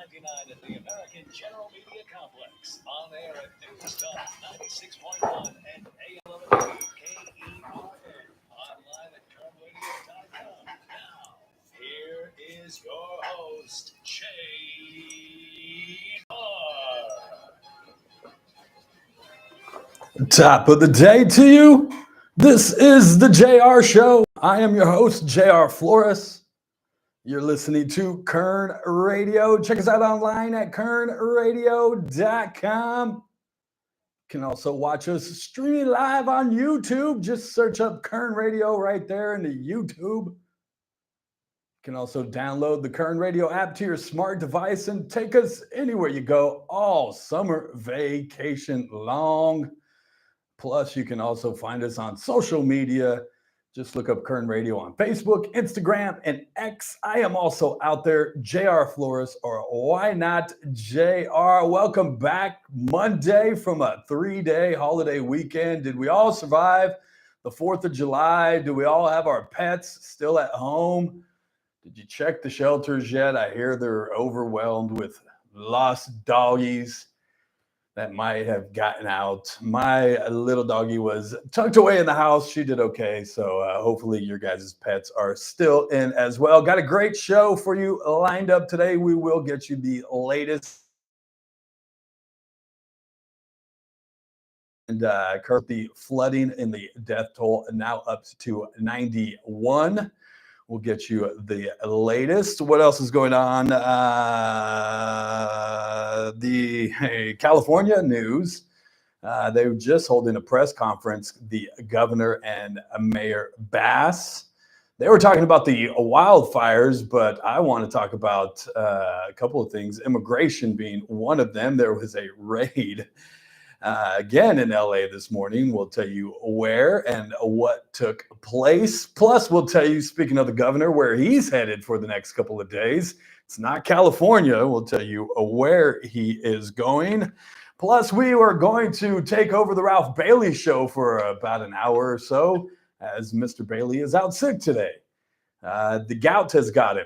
$1.99 at the American General Media Complex. On air at News Talk 96.1 and AM 1180 KERN. Online at KernRadio.com. Now, here is your host, JR. Top of the day to you. This is the JR Show. I am your host, JR Flores. You're listening to Kern Radio. Check us out online at kernradio.com. You can also watch us streaming live on YouTube. Just search up Kern Radio right there in the YouTube. You can also download the Kern Radio app to your smart device and take us anywhere you go all summer vacation long. Plus, you can also find us on social media. Just look up Kern Radio on Facebook, Instagram, and X. I am also out there, JR Flores, or why not JR? Welcome back Monday from a 3-day holiday weekend. Did we all survive the 4th of July? Do we all have our pets still at home? Did you check the shelters yet? I hear they're overwhelmed with lost doggies that might have gotten out. My little doggie was tucked away in the house. She did okay. So hopefully your guys' pets are still in as well. Got a great show for you lined up today. We will get you the latest. And Kerr, the flooding and the death toll now up to 91. We'll get you the latest. What else is going on? The California news. They were just holding a press conference, the governor and Mayor Bass. They were talking about the wildfires, but I want to talk about a couple of things. Immigration being one of them. There was a raid again in LA this morning. We'll tell you where and what took place. Plus, we'll tell you, speaking of the governor, where he's headed for the next couple of days. It's not California. We'll tell you where he is going. Plus, we are going to take over the Ralph Bailey show for about an hour or so, as Mr. Bailey is out sick today. The gout has got him.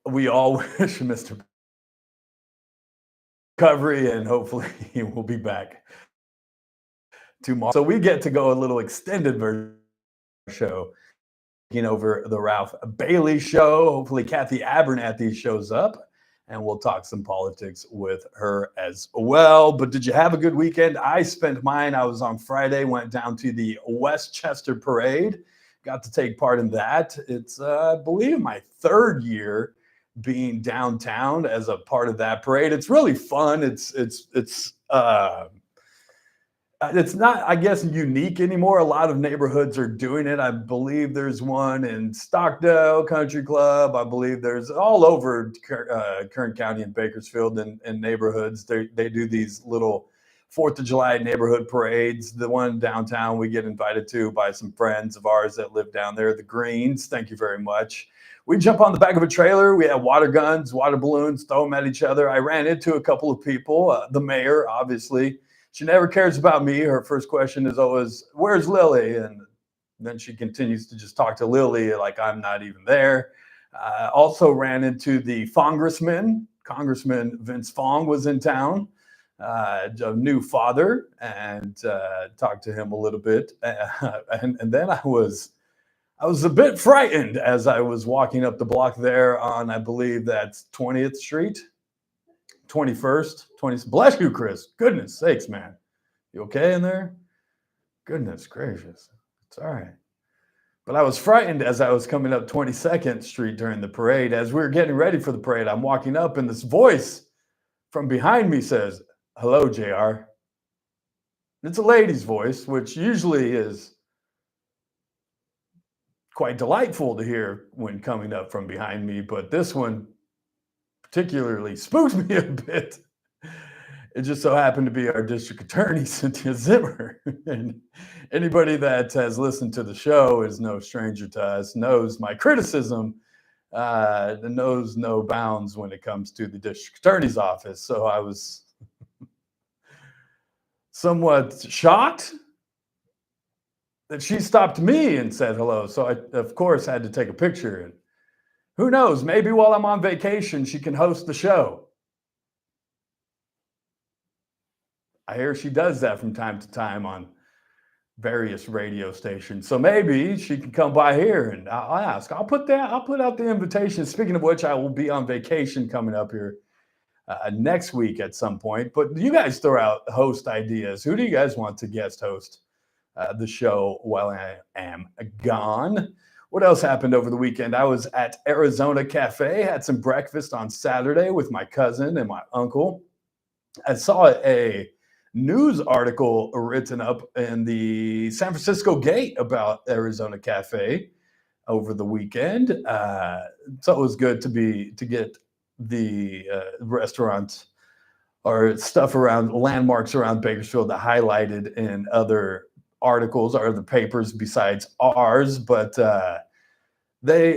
We all wish Mr. recovery, and hopefully he will be back tomorrow. So we get to go a little extended version of the show, taking over the Ralph Bailey show. Hopefully Kathy Abernathy shows up, and we'll talk some politics with her as well. But did you have a good weekend? I spent mine. I was on Friday, went down to the Westchester Parade, got to take part in that. It's, I believe, my third year being downtown as a part of that parade. It's really fun. It's not, I guess, unique anymore. A lot of neighborhoods are doing it. I believe there's one in Stockdale Country Club. I believe there's all over Kern County and Bakersfield and neighborhoods. They do these little 4th of July neighborhood parades. The one downtown we get invited to by some friends of ours that live down there, the Greens. Thank you very much. We jump on the back of a trailer. We have water guns, water balloons, throw them at each other. I ran into a couple of people. The mayor, obviously. She never cares about me. Her first question is always, where's Lily? And then she continues to just talk to Lily like I'm not even there. Also ran into the Congressman. Congressman Vince Fong was in town, a new father, and talked to him a little bit. And then I was a bit frightened as I was walking up the block there on, I believe that's 20th Street. 21st, 20th. Bless you, Chris. Goodness sakes, man. You okay in there? Goodness gracious. It's all right. But I was frightened as I was coming up 22nd Street during the parade. As we were getting ready for the parade, I'm walking up and this voice from behind me says, hello, JR. It's a lady's voice, which usually is quite delightful to hear when coming up from behind me. But this one particularly spooked me a bit. It just so happened to be our district attorney, Cynthia Zimmer. And anybody that has listened to the show is no stranger to us, knows my criticism, knows no bounds when it comes to the district attorney's office. So I was somewhat shocked that she stopped me and said hello. So I, of course, had to take a picture. And who knows, maybe while I'm on vacation, she can host the show. I hear she does that from time to time on various radio stations. So maybe she can come by here and I'll ask. I'll put out the invitation. Speaking of which, I will be on vacation coming up here next week at some point. But you guys throw out host ideas. Who do you guys want to guest host the show while I am gone? What else happened over the weekend? I was at Arizona Cafe, had some breakfast on Saturday with my cousin and my uncle. I saw a news article written up in the San Francisco Gate about Arizona Cafe over the weekend. So it was good to get the restaurants or stuff around landmarks around Bakersfield that highlighted in other articles or the papers besides ours, but they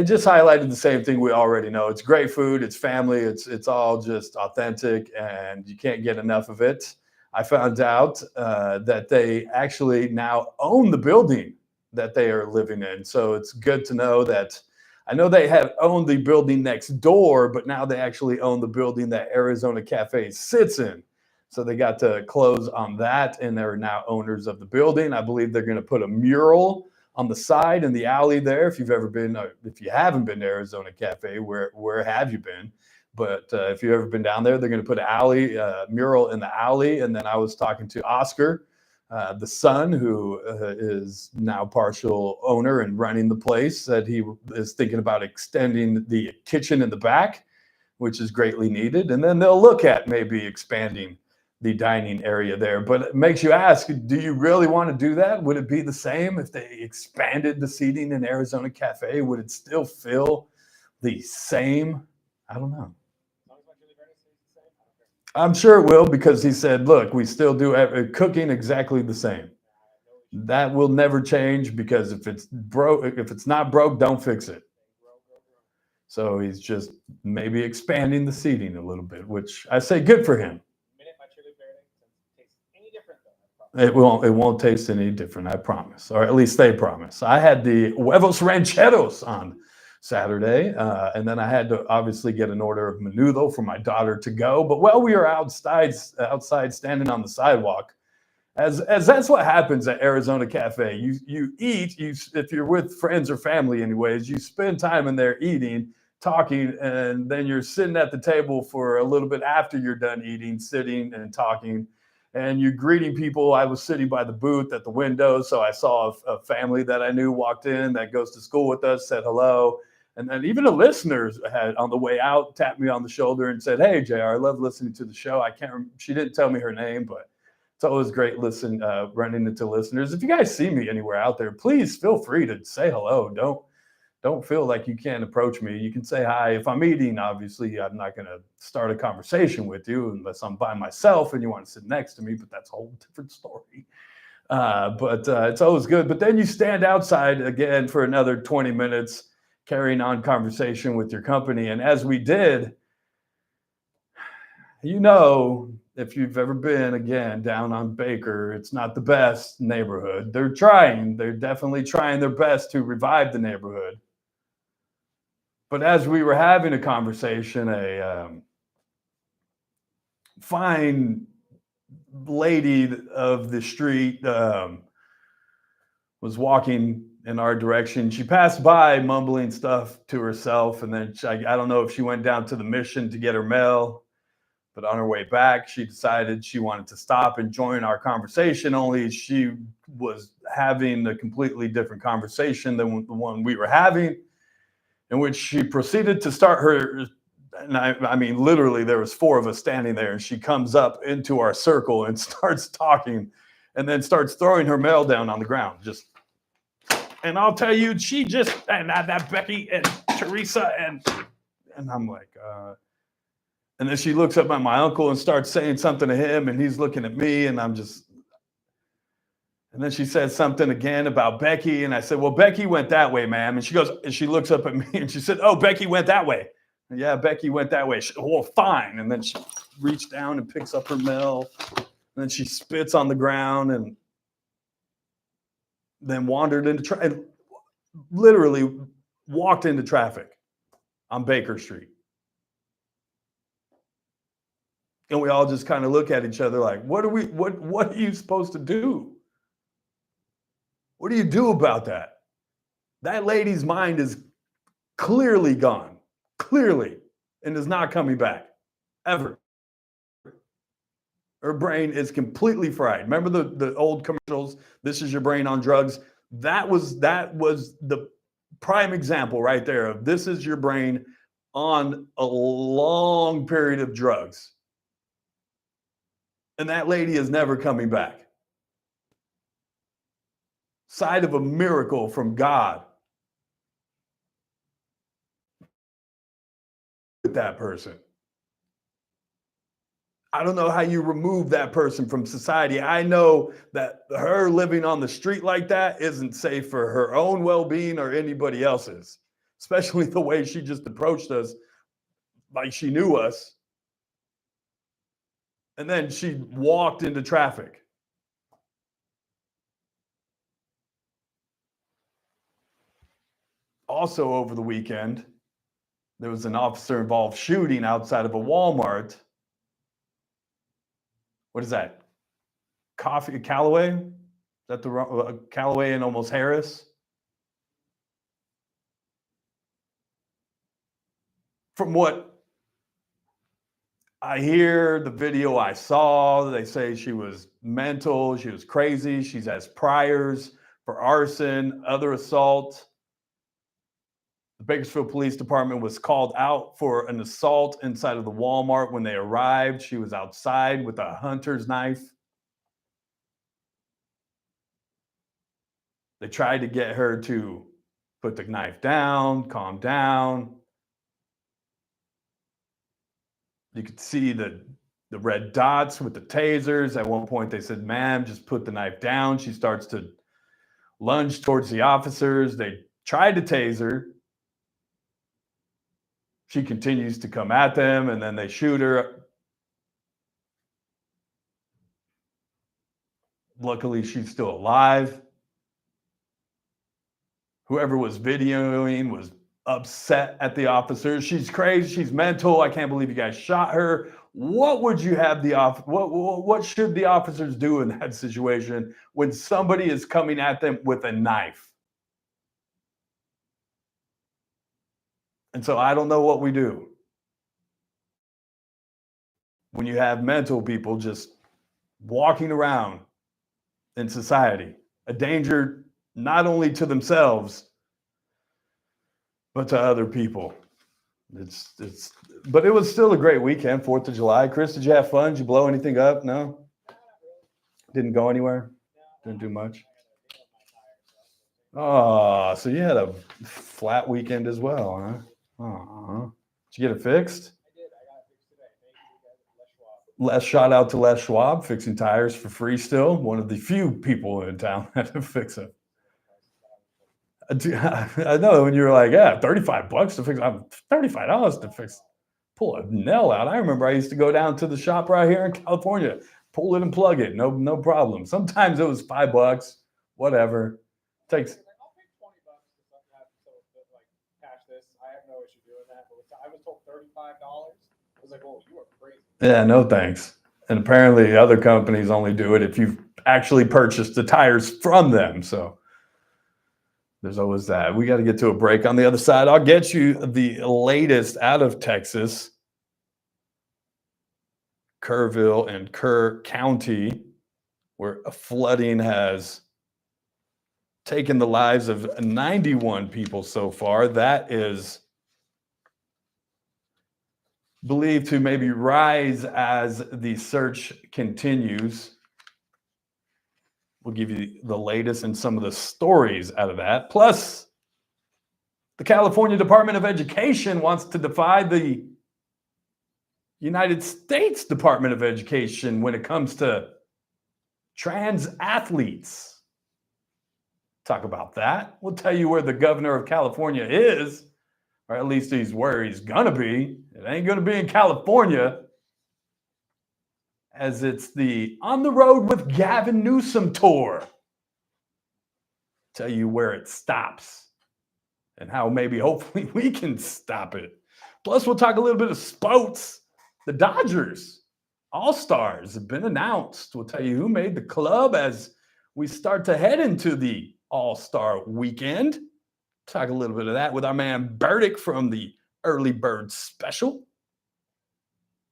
just highlighted the same thing we already know. It's great food, it's family, it's all just authentic, and you can't get enough of it. I found out that they actually now own the building that they are living in. So it's good to know that. I know they have owned the building next door, but now they actually own the building that Arizona Cafe sits in. So they got to close on that, and they're now owners of the building. I believe they're going to put a mural on the side in the alley there. If you've ever been, if you haven't been to Arizona Cafe, where have you been? But if you've ever been down there, they're going to put an mural in the alley. And then I was talking to Oscar, the son, who is now partial owner and running the place, that he is thinking about extending the kitchen in the back, which is greatly needed. And then they'll look at maybe expanding the dining area there. But it makes you ask, do you really want to do that? Would it be the same if they expanded the seating in Arizona Cafe? Would it still feel the same? I don't know. I'm sure it will, because he said, look, we still do cooking exactly the same. That will never change, because if it's not broke, don't fix it. So he's just maybe expanding the seating a little bit, which I say good for him. It won't taste any different, I promise, or at least they promise. I had the huevos rancheros on Saturday, and then I had to obviously get an order of menudo for my daughter to go. But while we were outside standing on the sidewalk, as that's what happens at Arizona Cafe. You eat, if you're with friends or family anyways, you spend time in there eating, talking, and then you're sitting at the table for a little bit after you're done eating, sitting and talking, and you're greeting people. I was sitting by the booth at the window, so I saw a family that I knew walked in that goes to school with us, said hello. And then even the listeners had, on the way out, tapped me on the shoulder and said, "Hey, JR, I love listening to the show." She didn't tell me her name, but it's always great running into listeners. If you guys see me anywhere out there, please feel free to say hello. Don't feel like you can't approach me. You can say hi. If I'm eating, obviously, I'm not going to start a conversation with you unless I'm by myself and you want to sit next to me, but that's a whole different story. But it's always good. But then you stand outside again for another 20 minutes, carrying on conversation with your company. And as we did, if you've ever been, again, down on Baker, it's not the best neighborhood. They're definitely trying their best to revive the neighborhood. But as we were having a conversation, a fine lady of the street was walking in our direction. She passed by mumbling stuff to herself, and then I don't know if she went down to the Mission to get her mail, but on her way back, she decided she wanted to stop and join our conversation, only she was having a completely different conversation than the one we were having, in which she proceeded to start her, and I mean, literally, there was 4 of us standing there, and she comes up into our circle and starts talking, and then starts throwing her mail down on the ground. And I'll tell you, and that Becky and Teresa, and I'm like, and then she looks up at my uncle and starts saying something to him, and he's looking at me, and and then she said something again about Becky, and I said, "Well, Becky went that way, ma'am." And she looks up at me and she said, "Oh, Becky went that way." And, "Yeah, Becky went that way." "Well, fine." And then she reached down and picks up her mail, and then she spits on the ground, and then wandered into traffic, literally walked into traffic on Baker Street. And we all just kind of look at each other like, what are you supposed to do? What do you do about that? That lady's mind is clearly gone, clearly, and is not coming back ever. Her brain is completely fried. Remember the old commercials, this is your brain on drugs? That was the prime example right there of this is your brain on a long period of drugs. And that lady is never coming back. Side of a miracle from God with that person. I don't know how you remove that person from society. I know that her living on the street like that isn't safe for her own well-being or anybody else's, especially the way she just approached us like she knew us. And then she walked into traffic. Also over the weekend, there was an officer-involved shooting outside of a Walmart. What is that? Callaway? Is that the Callaway and almost Harris? From what I hear, the video I saw, they say she was mental, she was crazy, she has priors for arson, other assault. The Bakersfield Police Department was called out for an assault inside of the Walmart. When they arrived, she was outside with a hunter's knife. They tried to get her to put the knife down, calm down. You could see the red dots with the tasers. At one point, they said, ma'am, just put the knife down. She starts to lunge towards the officers. They tried to tase her. She continues to come at them, and then they shoot her. Luckily, she's still alive. Whoever was videoing was upset at the officers. She's crazy. She's mental. I can't believe you guys shot her. What would you have what should the officers do in that situation when somebody is coming at them with a knife? And so I don't know what we do when you have mental people just walking around in society, a danger not only to themselves, but to other people. But it was still a great weekend, 4th of July. Chris, did you have fun? Did you blow anything up? No? Didn't go anywhere? Didn't do much? Oh, so you had a flat weekend as well, huh? Oh, did you get it fixed? I did. I got it fixed today. Thank you guys at Les Schwab. Shout out to Les Schwab, fixing tires for free still. One of the few people in town that to fix it. I know when you were like, yeah, $35 to fix, $35 to fix, pull a nail out. I remember I used to go down to the shop right here in California, pull it and plug it. No problem. Sometimes it was $5, whatever. Takes. I'll pay $20 to like patch this. I have no issue doing that. But I was told $35. I was like, oh, you are crazy. Yeah, no thanks. And apparently other companies only do it if you've actually purchased the tires from them. So there's always that. We got to get to a break. On the other side, I'll get you the latest out of Texas, Kerrville and Kerr County, where a flooding has taken the lives of 91 people so far. That is believed to maybe rise as the search continues. We'll give you the latest and some of the stories out of that. Plus, the California Department of Education wants to defy the United States Department of Education when it comes to trans athletes. Talk about that. We'll tell you where the governor of California is, or at least he's where he's going to be. It ain't going to be in California, as it's the On the Road with Gavin Newsom tour. tell you where it stops and how maybe hopefully we can stop it. Plus, we'll talk a little bit of sports. The Dodgers All-Stars have been announced. We'll tell you who made the club as we start to head into the All-Star weekend. Talk a little bit of that with our man Burdick from the Early Bird Special.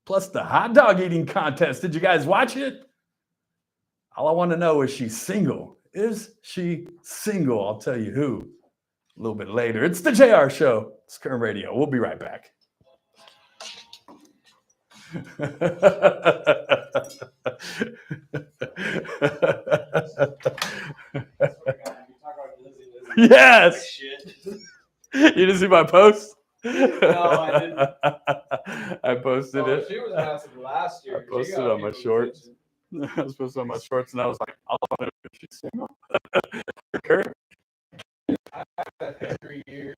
Plus the hot dog eating contest. Did you guys watch it? All I want to know is she's single. Is she single? I'll tell you who a little bit later. It's the JR Show. It's Kern Radio. We'll be right back. Yes. You didn't see my post? No, I didn't. I posted it. She was massive last year. I posted it on my shorts. I was posted on my shorts, and I was like, "I'll know if she's single." Kerr? I have that every year.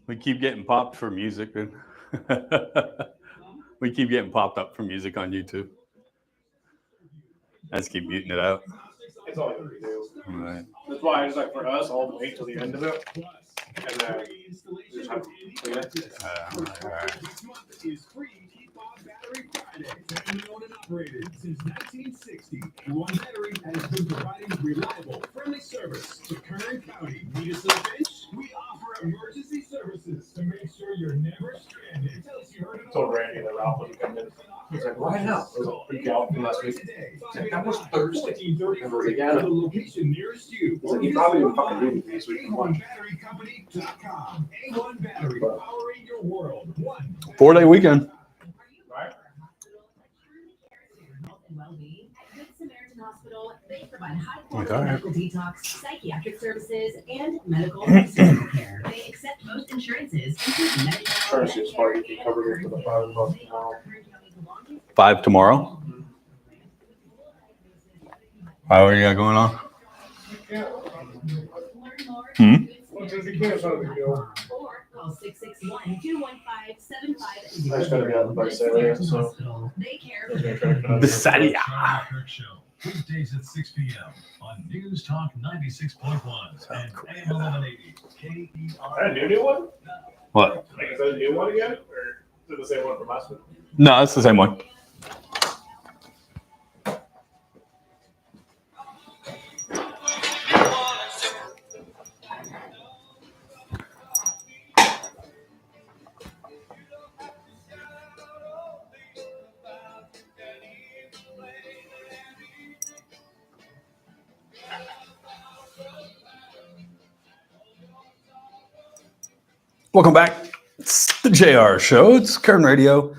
We keep getting popped for music. We keep getting popped up for music on YouTube. I just keep muting it out. It's all you can do. All right. That's why I just like for us, I'll wait till the end of it. And then just have to clean it. All right. Is free T5 Battery Friday. Family owned and operated since 1960. A1 Battery has been providing reliable, friendly service to Kern County. Need us in a pinch? We offer emergency services to make sure you're never stranded. Tell us you heard it. Told Randy that Ralph was coming. He's like, right now. It was a freak out from last week. He's like, that was Thursday. And we're again. The location nearest you. He's like, you probably didn't fucking do anything this week. A1batterycompany.com. A1 Battery, powering your world. 4-day weekend. Right? Good Samaritan Hospital, they provide high-quality Okay. medical detox, psychiatric services, and medical and surgical care. They accept most insurances, including Medicare, Insurance is part of the covered for the $5 an hour. 5 tomorrow. How are you got going on? Yeah. Hmm? Well, if you can't, it's not a big deal. Or call 661-215-7500. I just gotta be out in the Visalia, so. They care I was for gonna their try to cut out- Visalia. Kirk Show, weekdays at 6 p.m. on News Talk 96.1 and AM 1180 Is that a new one? What? Like, is that a new one again? Or is it the same one from last week? No, it's the same one. Welcome back. It's the JR Show. It's Kern Radio.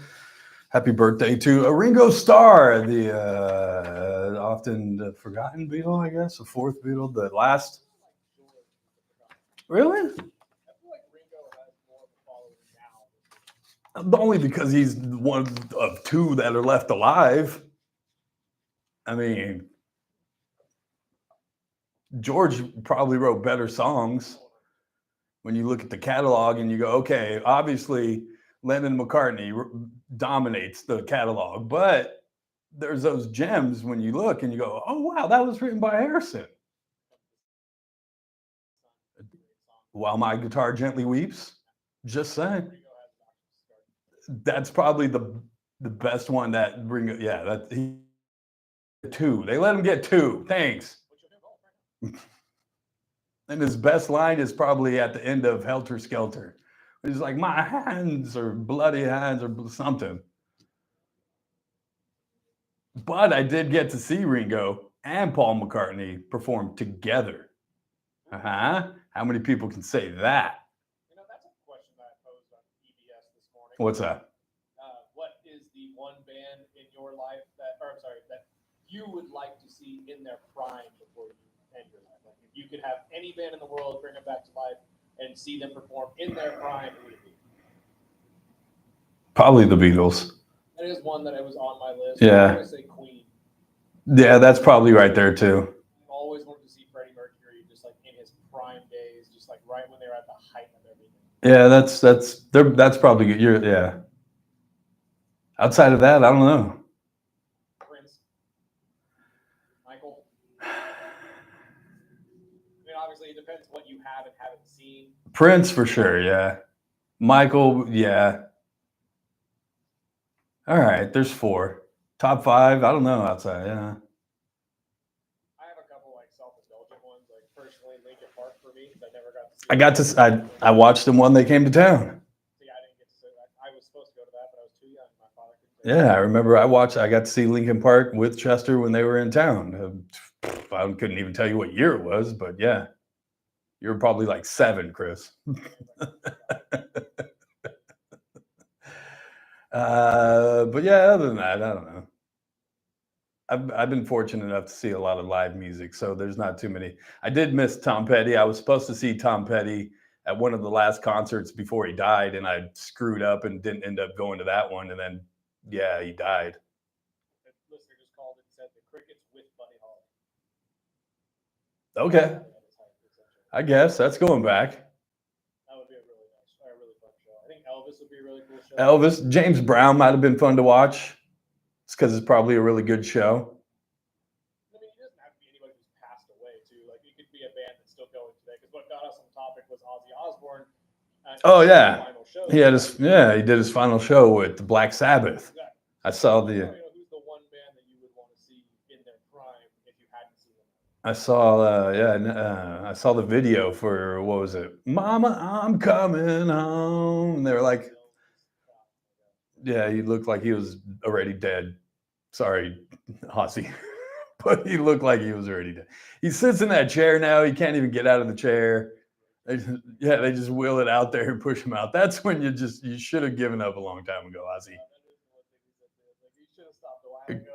Happy birthday to Ringo Starr, the often forgotten Beatle, I guess, the fourth Beatle, the last. Really? I feel like Ringo has more of a following now. Only because he's one of two that are left alive. I mean, George probably wrote better songs when you look at the catalog and you go, okay, obviously Lennon McCartney dominates the catalog, but there's those gems when you look and you go, oh, wow, that was written by Harrison. While My Guitar Gently Weeps, just saying. That's probably the best one that two. They let him get two. Thanks. And his best line is probably at the end of Helter Skelter. He's like, my hands or bloody hands or something. But I did get to see Ringo and Paul McCartney perform together. How many people can say that? That's a question that I posed on EBS this morning. What's that? What is the one band in your life that you would like to see in their prime before you end your life? Like if you could have any band in the world, bring them back to life, and see them perform in their prime, who would it be? Probably the Beatles. That is one that was on my list. Yeah. I'm going to say Queen. Yeah, that's probably right there too. I've always wanted to see Freddie Mercury just like in his prime days, just like right when they were at the height of everything. Yeah, that's probably good. Yeah. Outside of that, I don't know. Prince, Michael. I mean, obviously, it depends what you have and haven't seen. Prince for sure, yeah. Michael, yeah. All right, there's 4. Top 5, I don't know outside, yeah. I have a couple like self-indulgent ones, like personally Linkin Park for me, because I never got to see. I watched them when they came to town. See, I didn't get to see that. I was supposed to go to that, but I was too young. My father couldn't. Yeah, I remember I got to see Linkin Park with Chester when they were in town. I couldn't even tell you what year it was, but yeah. You were probably like 7, Chris. But yeah, other than that, I don't know. I've been fortunate enough to see a lot of live music, so there's not too many. I did miss Tom Petty. I was supposed to see Tom Petty at one of the last concerts before he died, and I screwed up and didn't end up going to that one. And then, yeah, he died. The listener just called and said the Crickets with Buddy Holly. Okay, I guess that's going back. That would be a really fun show. I think Elvis would be a really cool show. Elvis, James Brown might have been fun to watch. It's because it's probably a really good show. I mean, it doesn't have to be anybody who's passed away, too. Like, it could be a band that's still going today. Because what got us on topic was Ozzy Osbourne. Oh yeah, final show. he did his final show with Black Sabbath. Exactly. I saw the. Who's the one band that you would want to see in their prime if you hadn't seen them? I saw, I saw the video for what was it? Mama, I'm coming home. And they were like, yeah, he looked like he was already dead. Sorry, Ozzy, but he looked like he was already dead. He sits in that chair now. He can't even get out of the chair. They just wheel it out there and push him out. That's when you should have given up a long time ago, Ozzy.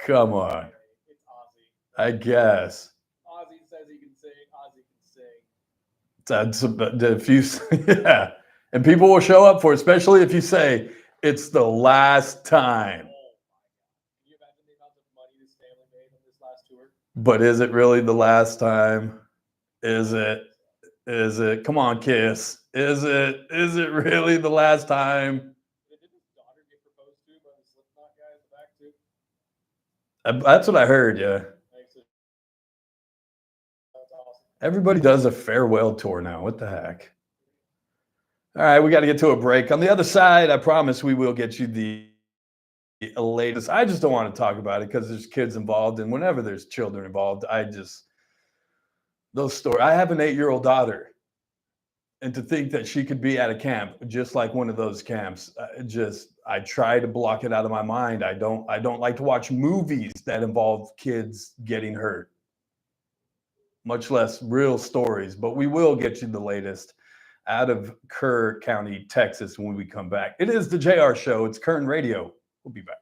Come on. It's Ozzy. I guess. Ozzy says he can sing. Ozzy can sing. That's if you, yeah, and people will show up for it, especially if you say it's the last time. Can you imagine the amount of money this family made on this last tour? But is it really the last time? Is it? Come on, Kiss. Is it really the last time? Did his daughter get proposed to by the Slipknot guy in the back too? That's what I heard. Yeah. That's awesome. Everybody does a farewell tour now. What the heck? All right, we got to get to a break. On the other side, I promise we will get you the latest. I just don't want to talk about it because there's kids involved, and whenever there's children involved, those stories. I have an 8-year-old daughter, and to think that she could be at a camp just like one of those camps, I try to block it out of my mind. I don't like to watch movies that involve kids getting hurt, much less real stories. But we will get you the latest out of Kerr County, Texas, when we come back. It is the JR Show. It's Kern Radio. We'll be back.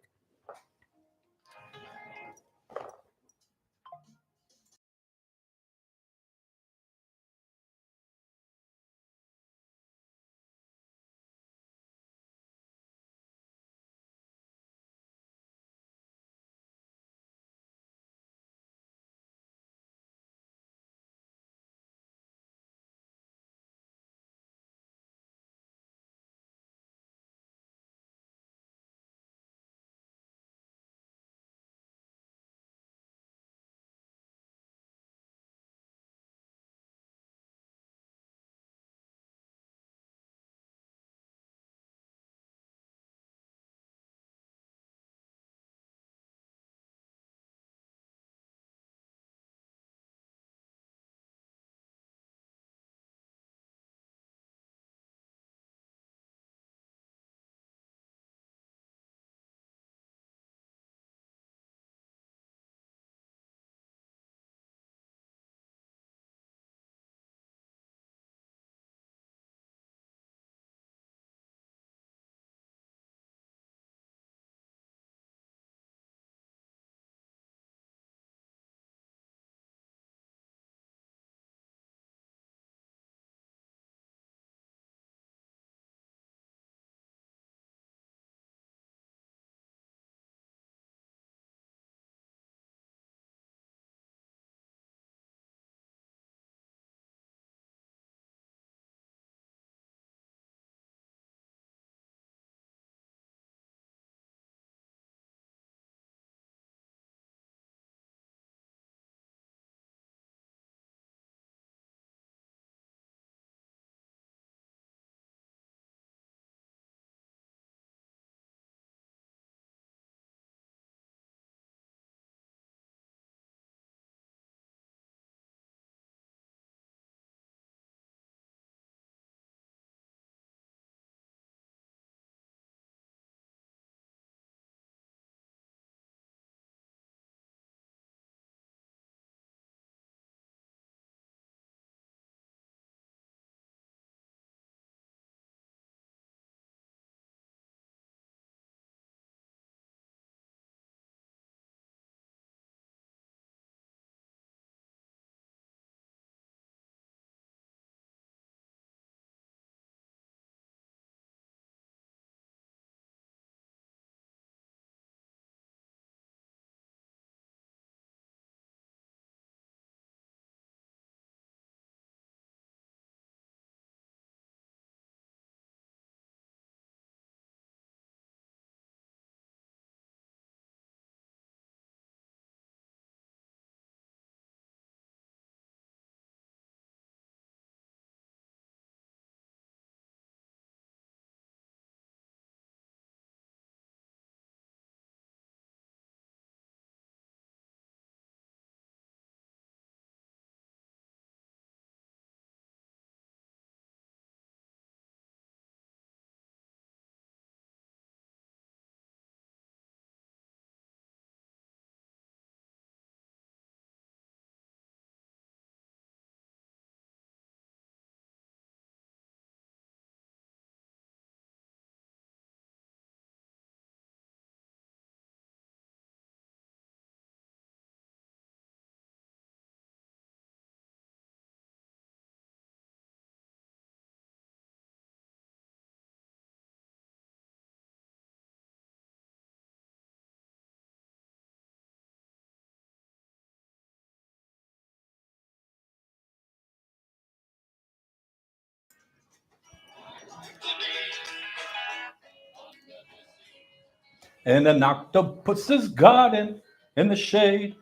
in an octopus's garden in the shade.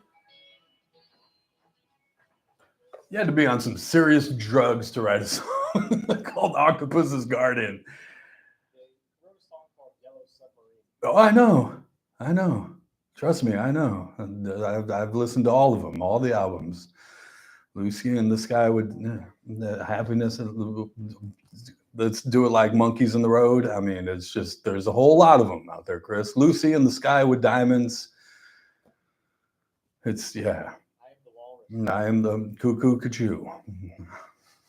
You had to be on some serious drugs to write a song called Octopus's Garden. They wrote a song called Yellow Submarine. Oh, I know. Trust me, I know. I've listened to all of them, all the albums. Lucy in the Sky with the Happiness. Let's Do It Like Monkeys in the Road. I mean, it's just, there's a whole lot of them out there, Chris. Lucy in the Sky with Diamonds. It's, yeah. I am the walrus. I am the cuckoo cuckoo.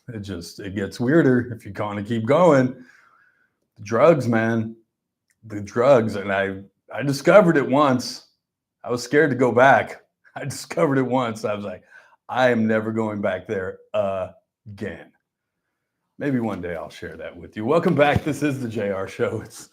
It gets weirder if you kind of keep going. The drugs, man. The drugs. And I discovered it once. I was scared to go back. I discovered it once. I was like, I am never going back there again. Maybe one day I'll share that with you. Welcome back. This is the JR Show. It's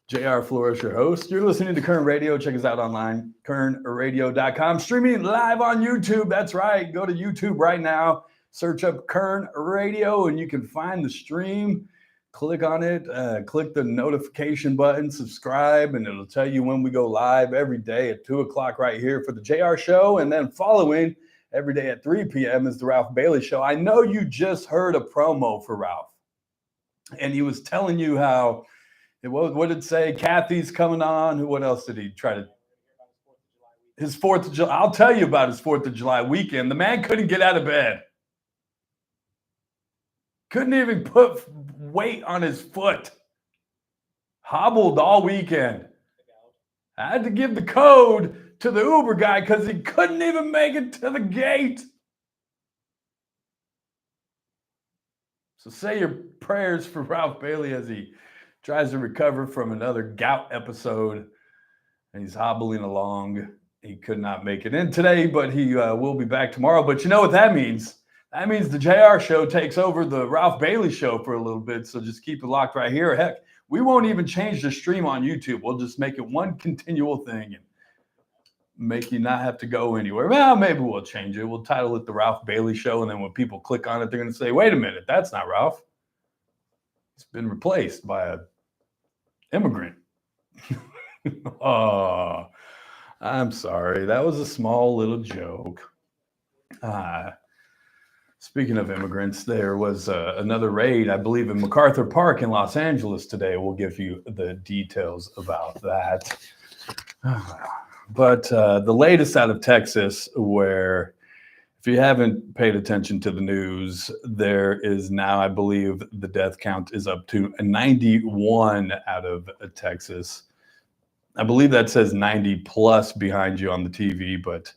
JR Flores, your host. You're listening to Kern Radio. Check us out online, kernradio.com. Streaming live on YouTube. That's right. Go to YouTube right now. Search up Kern Radio, and you can find the stream. Click on it. Click the notification button. Subscribe, and it'll tell you when we go live every day at 2 o'clock right here for the JR Show. And then following every day at 3 p.m. is the Ralph Bailey Show. I know you just heard a promo for Ralph, and he was telling you how, what did it say? Kathy's coming on. What else did he try to? His 4th of July. I'll tell you about his 4th of July weekend. The man couldn't get out of bed. Couldn't even put weight on his foot. Hobbled all weekend. I had to give the code to the Uber guy because he couldn't even make it to the gate. So say your prayers for Ralph Bailey as he tries to recover from another gout episode. And he's hobbling along. He could not make it in today, but he will be back tomorrow. But you know what that means? That means the JR Show takes over the Ralph Bailey Show for a little bit. So just keep it locked right here. Heck, we won't even change the stream on YouTube. We'll just make it one continual thing and make you not have to go anywhere. Well, maybe we'll change it. We'll title it the Ralph Bailey Show. And then when people click on it, they're going to say, wait a minute, that's not Ralph. It's been replaced by an immigrant. Oh, I'm sorry. That was a small little joke. Speaking of immigrants, there was another raid, I believe, in MacArthur Park in Los Angeles today. We'll give you the details about that. But the latest out of Texas, where if you haven't paid attention to the news, there is now, I believe, the death count is up to 91 out of Texas. I believe that says 90 plus behind you on the TV, but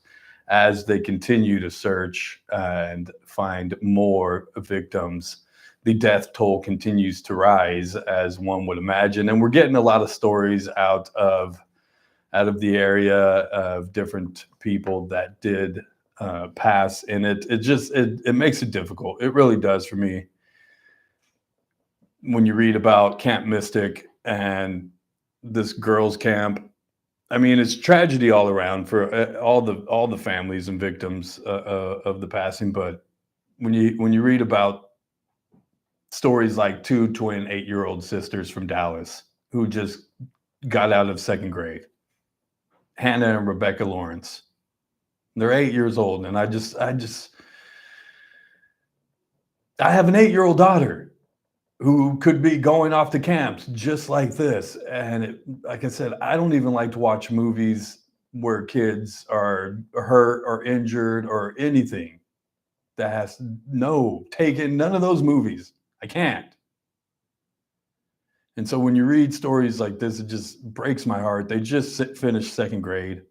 as they continue to search and find more victims, the death toll continues to rise, as one would imagine. And we're getting a lot of stories out of the area of different people that did pass in it. It makes it difficult. It really does for me. When you read about Camp Mystic and this girls' camp, I mean, it's tragedy all around for all the families and victims of the passing. But when you read about stories like 2 twin 8-year-old sisters from Dallas who just got out of 2nd grade, Hannah and Rebecca Lawrence, they're 8 years old, and I have an 8-year-old daughter who could be going off to camps just like this. And like I said, I don't even like to watch movies where kids are hurt or injured or anything. None of those movies. I can't. And so when you read stories like this, it just breaks my heart. They just finished 2nd grade.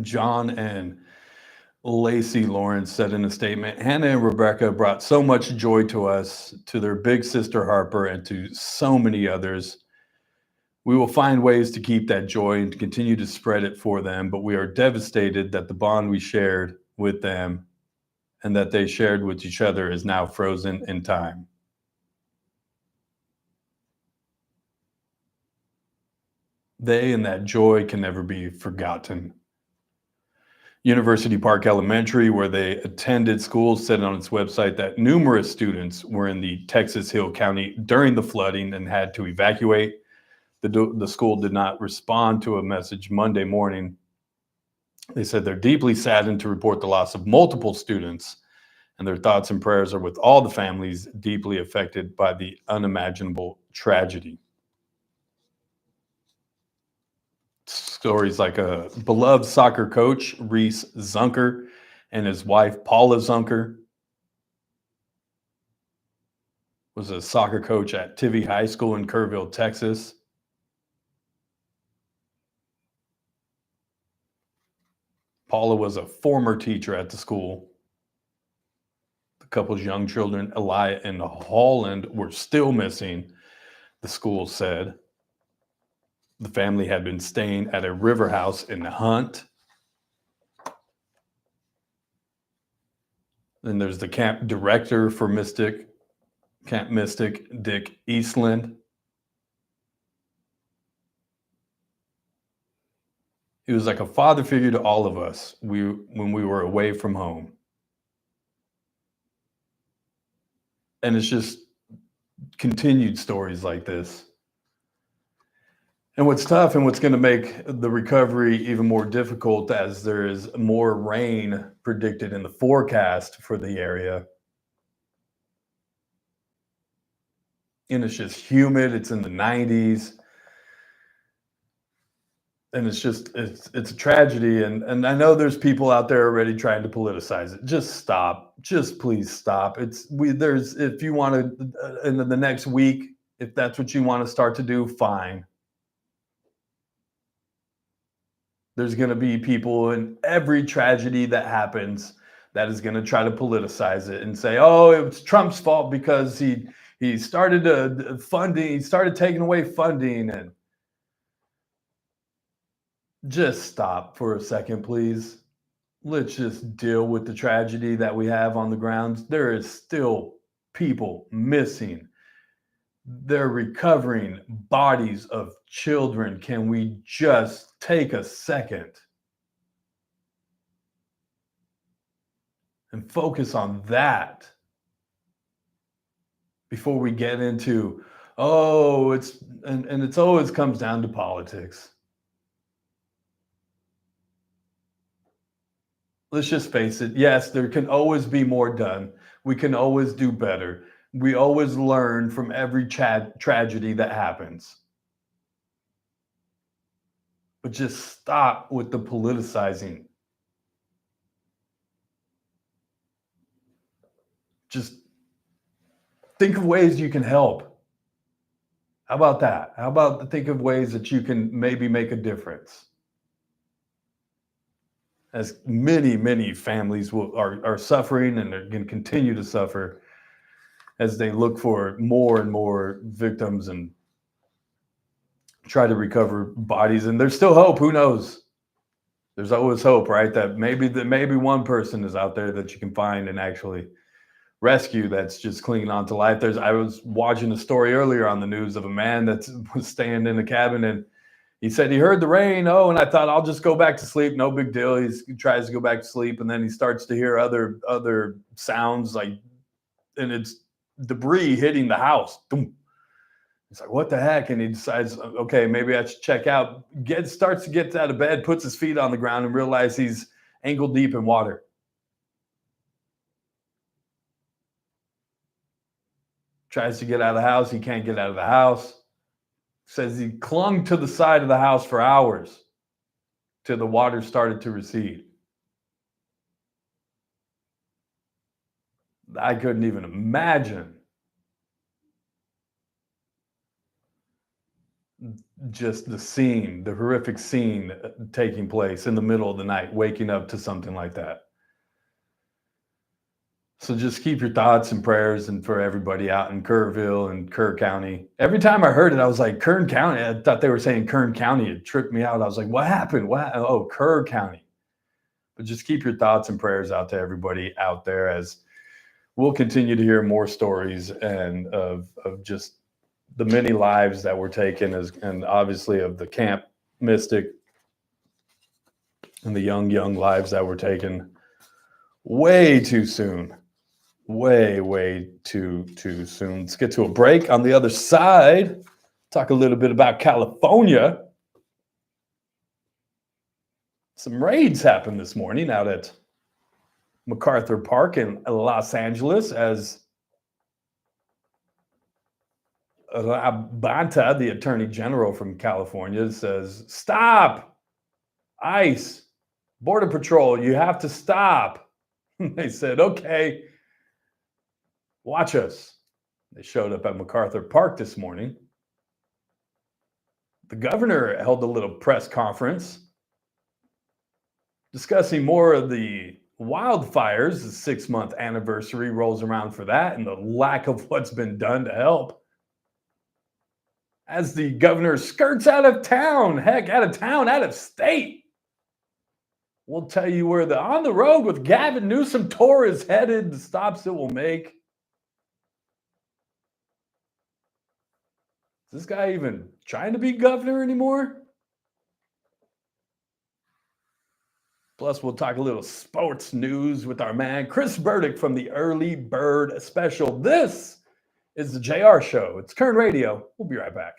John and Lacey Lawrence said in a statement, Hannah and Rebecca brought so much joy to us, to their big sister Harper, and to so many others. We will find ways to keep that joy and to continue to spread it for them, but we are devastated that the bond we shared with them and that they shared with each other is now frozen in time. They and that joy can never be forgotten. University Park Elementary, where they attended school, said on its website that numerous students were in the Texas Hill County during the flooding and had to evacuate. The school did not respond to a message Monday morning. They said they're deeply saddened to report the loss of multiple students, and their thoughts and prayers are with all the families deeply affected by the unimaginable tragedy. Stories like a beloved soccer coach, Reese Zunker, and his wife, Paula Zunker, was a soccer coach at Tivy High School in Kerrville, Texas. Paula was a former teacher at the school. The couple's young children, Eli and Holland, were still missing, the school said. The family had been staying at a river house in Hunt. Then there's the camp director for Camp Mystic, Dick Eastland. He was like a father figure to all of us when we were away from home. And it's just continued stories like this. And what's tough and what's going to make the recovery even more difficult, as there is more rain predicted in the forecast for the area. And it's just humid. It's in the 90s. And it's a tragedy. And I know there's people out there already trying to politicize it. Just stop. Just please stop. If you want to, in the next week, if that's what you want to start to do, fine. There's going to be people in every tragedy that happens that is going to try to politicize it and say, oh, it was Trump's fault because he started funding, he started taking away funding. And just stop for a second, please. Let's just deal with the tragedy that we have on the ground. There is still people missing. They're recovering bodies of children. Can we just take a second and focus on that before we get into, it's always comes down to politics. Let's just face it. Yes, there can always be more done. We can always do better. We always learn from every tragedy that happens. But just stop with the politicizing. Just think of ways you can help. How about that? How about think of ways that you can maybe make a difference? As many, many families are suffering, and they're going to continue to suffer as they look for more and more victims and try to recover bodies. And there's still hope. Who knows? There's always hope, right? That maybe one person is out there that you can find and actually rescue that's just clinging on to life. I was watching a story earlier on the news of a man that was staying in a cabin, and he said he heard the rain. Oh, and I thought I'll just go back to sleep. No big deal. He tries to go back to sleep, and then he starts to hear other sounds, and it's debris hitting the house. Boom. He's like, what the heck? And he decides, okay, maybe I should check out. Starts to get out of bed, puts his feet on the ground, and realizes he's ankle deep in water. Tries to get out of the house. He can't get out of the house. Says he clung to the side of the house for hours till the water started to recede. I couldn't even imagine just the horrific scene taking place in the middle of the night, waking up to something like that. So just keep your thoughts and prayers and for everybody out in Kerrville and Kerr County. Every time I heard it, I was like, Kern County. I thought they were saying Kern County. It tripped me out. I was like, what happened? Oh, Kerr County. But just keep your thoughts and prayers out to everybody out there, as we'll continue to hear more stories and of just the many lives that were taken, and obviously of the Camp Mystic and the young lives that were taken way too soon. Way too soon. Let's get to a break. On the other side, talk a little bit about California. Some raids happened this morning out at MacArthur Park in Los Angeles as Rabanta, the Attorney General from California, says, stop, ICE, Border Patrol, you have to stop. They said, okay, watch us. They showed up at MacArthur Park this morning. The governor held a little press conference discussing more of the wildfires. The 6-month anniversary rolls around for that and the lack of what's been done to help. As the governor skirts out of town, out of state. We'll tell you where the On the Road with Gavin Newsom tour is headed, the stops it will make. Is this guy even trying to be governor anymore? Plus, we'll talk a little sports news with our man, Chris Burdick from the Early Bird Special. This is the JR Show. It's Kern Radio. We'll be right back.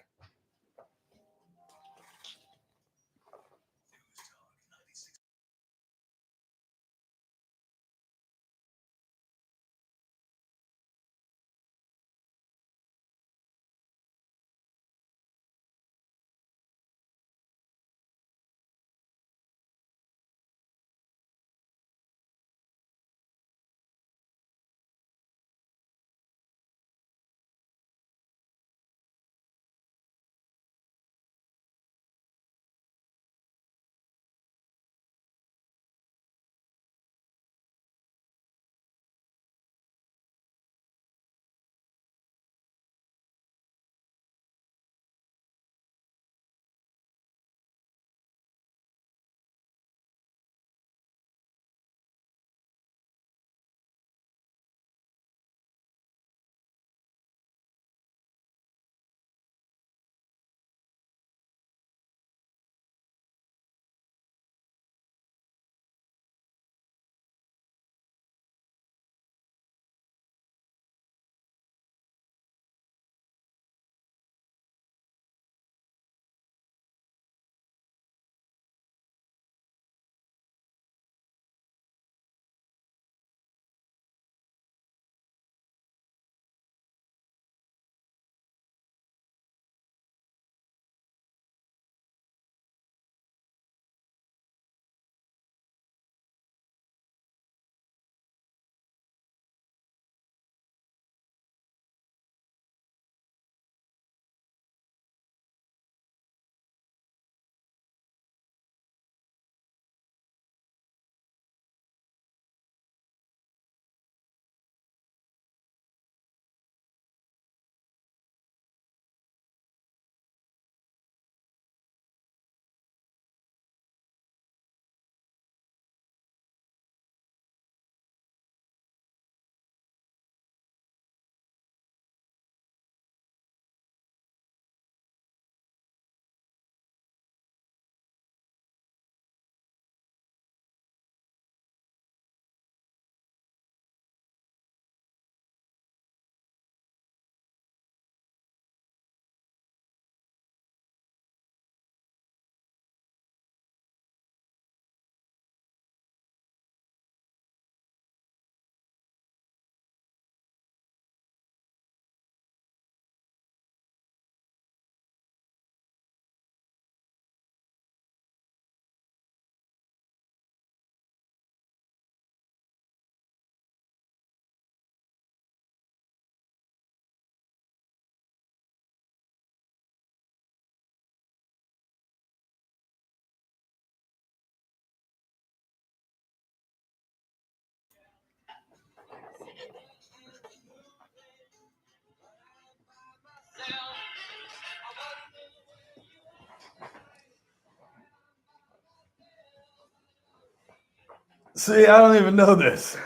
See, I don't even know this.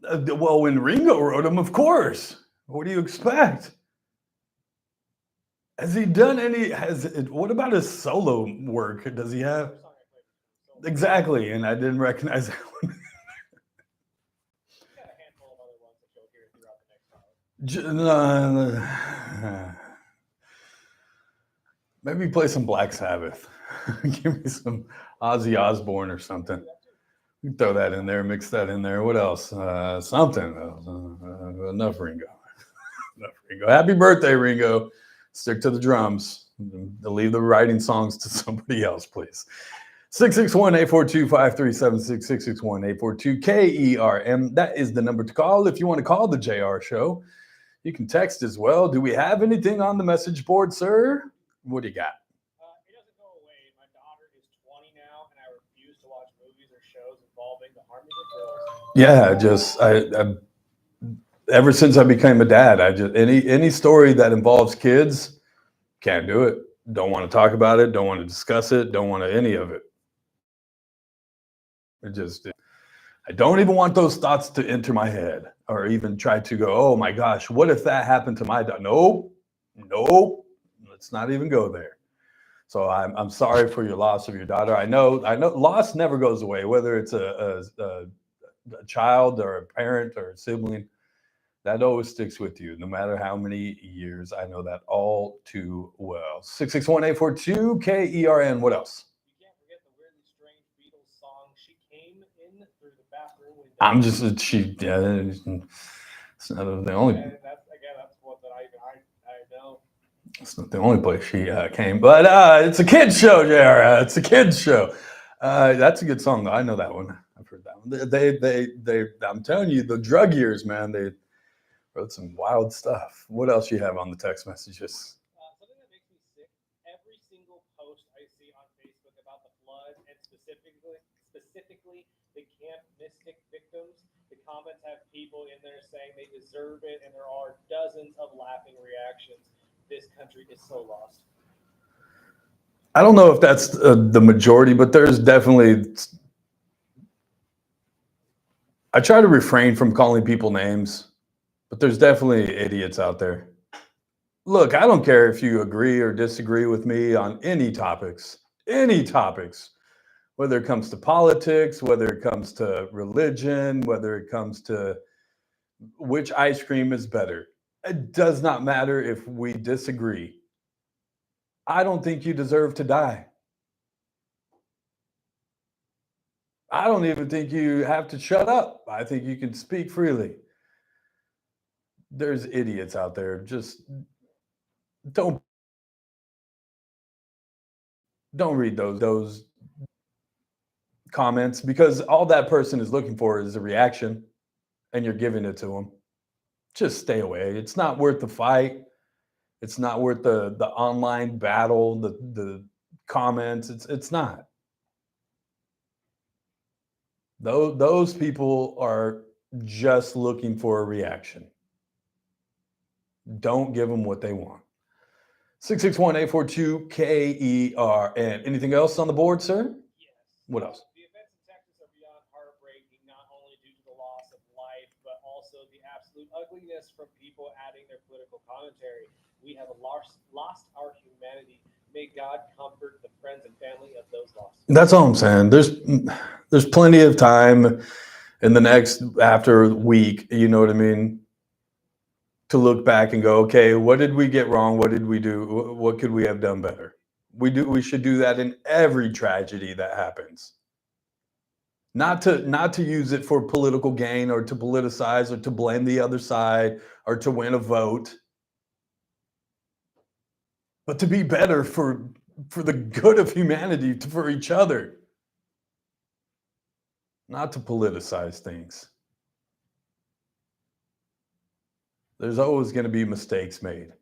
Well, when Ringo wrote them, of course. What do you expect? Has he done any? What about his solo work? Does he have? First song I played was so Exactly, and I didn't recognize that one. he's got a handful of other ones that you'll hear throughout the next hour. Maybe play some Black Sabbath. Give me some Ozzy Osbourne or something. You can throw that in there, mix that in there. What else? Something. Enough Ringo. Enough Ringo. Happy birthday, Ringo. Stick to the drums. Leave the writing songs to somebody else, please. 661-842-5376, 661-842-KERM. That is the number to call if you want to call the JR Show. You can text as well. Do we have anything on the message board, sir? What do you got? It doesn't go away. My daughter is 20 now, and I refuse to watch movies or shows involving the harming of girls. Yeah, ever since I became a dad, any story that involves kids, can't do it. Don't want to talk about it. Don't want to discuss it. Don't want to any of it. I don't even want those thoughts to enter my head or even try to go, oh my gosh, what if that happened to my daughter? Nope. Let's not even go there. So I'm sorry for your loss of your daughter. I know loss never goes away, whether it's a child or a parent or a sibling. That always sticks with you, no matter how many years. I know that all too well. 661-842-KERN. What else? You can't forget the weirdly strange Beatles song. She came in through the bathroom window. It's not the only. And that's one that I know. It's not the only place she came, but it's a kids show, JR. It's a kids show. That's a good song, though. I know that one. I've heard that one. They I'm telling you, the drug years, man. They wrote some wild stuff. What else you have on the text messages? Something that makes me sick. Every single post I see on Facebook about the flood and specifically the Camp Mystic victims, the comments have people in there saying they deserve it, and there are dozens of laughing reactions. This country is so lost. I don't know if that's the majority, but there's definitely. I try to refrain from calling people names, but there's definitely idiots out there. Look, I don't care if you agree or disagree with me on any topics, whether it comes to politics, whether it comes to religion, whether it comes to which ice cream is better. It does not matter if we disagree. I don't think you deserve to die. I don't even think you have to shut up. I think you can speak freely. There's idiots out there. Just don't read those comments, because all that person is looking for is a reaction, and you're giving it to them. Just stay away. It's not worth the fight. It's not worth the online battle, the comments. It's not. Those people are just looking for a reaction. Don't give them what they want. 661-842-KERN. Anything else on the board, sir? Yes. What else? The events in Texas are beyond heartbreaking, not only due to the loss of life, but also the absolute ugliness from people adding their political commentary. We have lost our humanity. May God comfort the friends and family of those lost. That's all I'm saying. There's plenty of time in the next after week, you know what I mean, to look back and go, okay, what did we get wrong? What did we do? What could we have done better? We should do that in every tragedy that happens. Not to use it for political gain or to politicize or to blame the other side or to win a vote, but to be better for the good of humanity, for each other. Not to politicize things. There's always going to be mistakes made.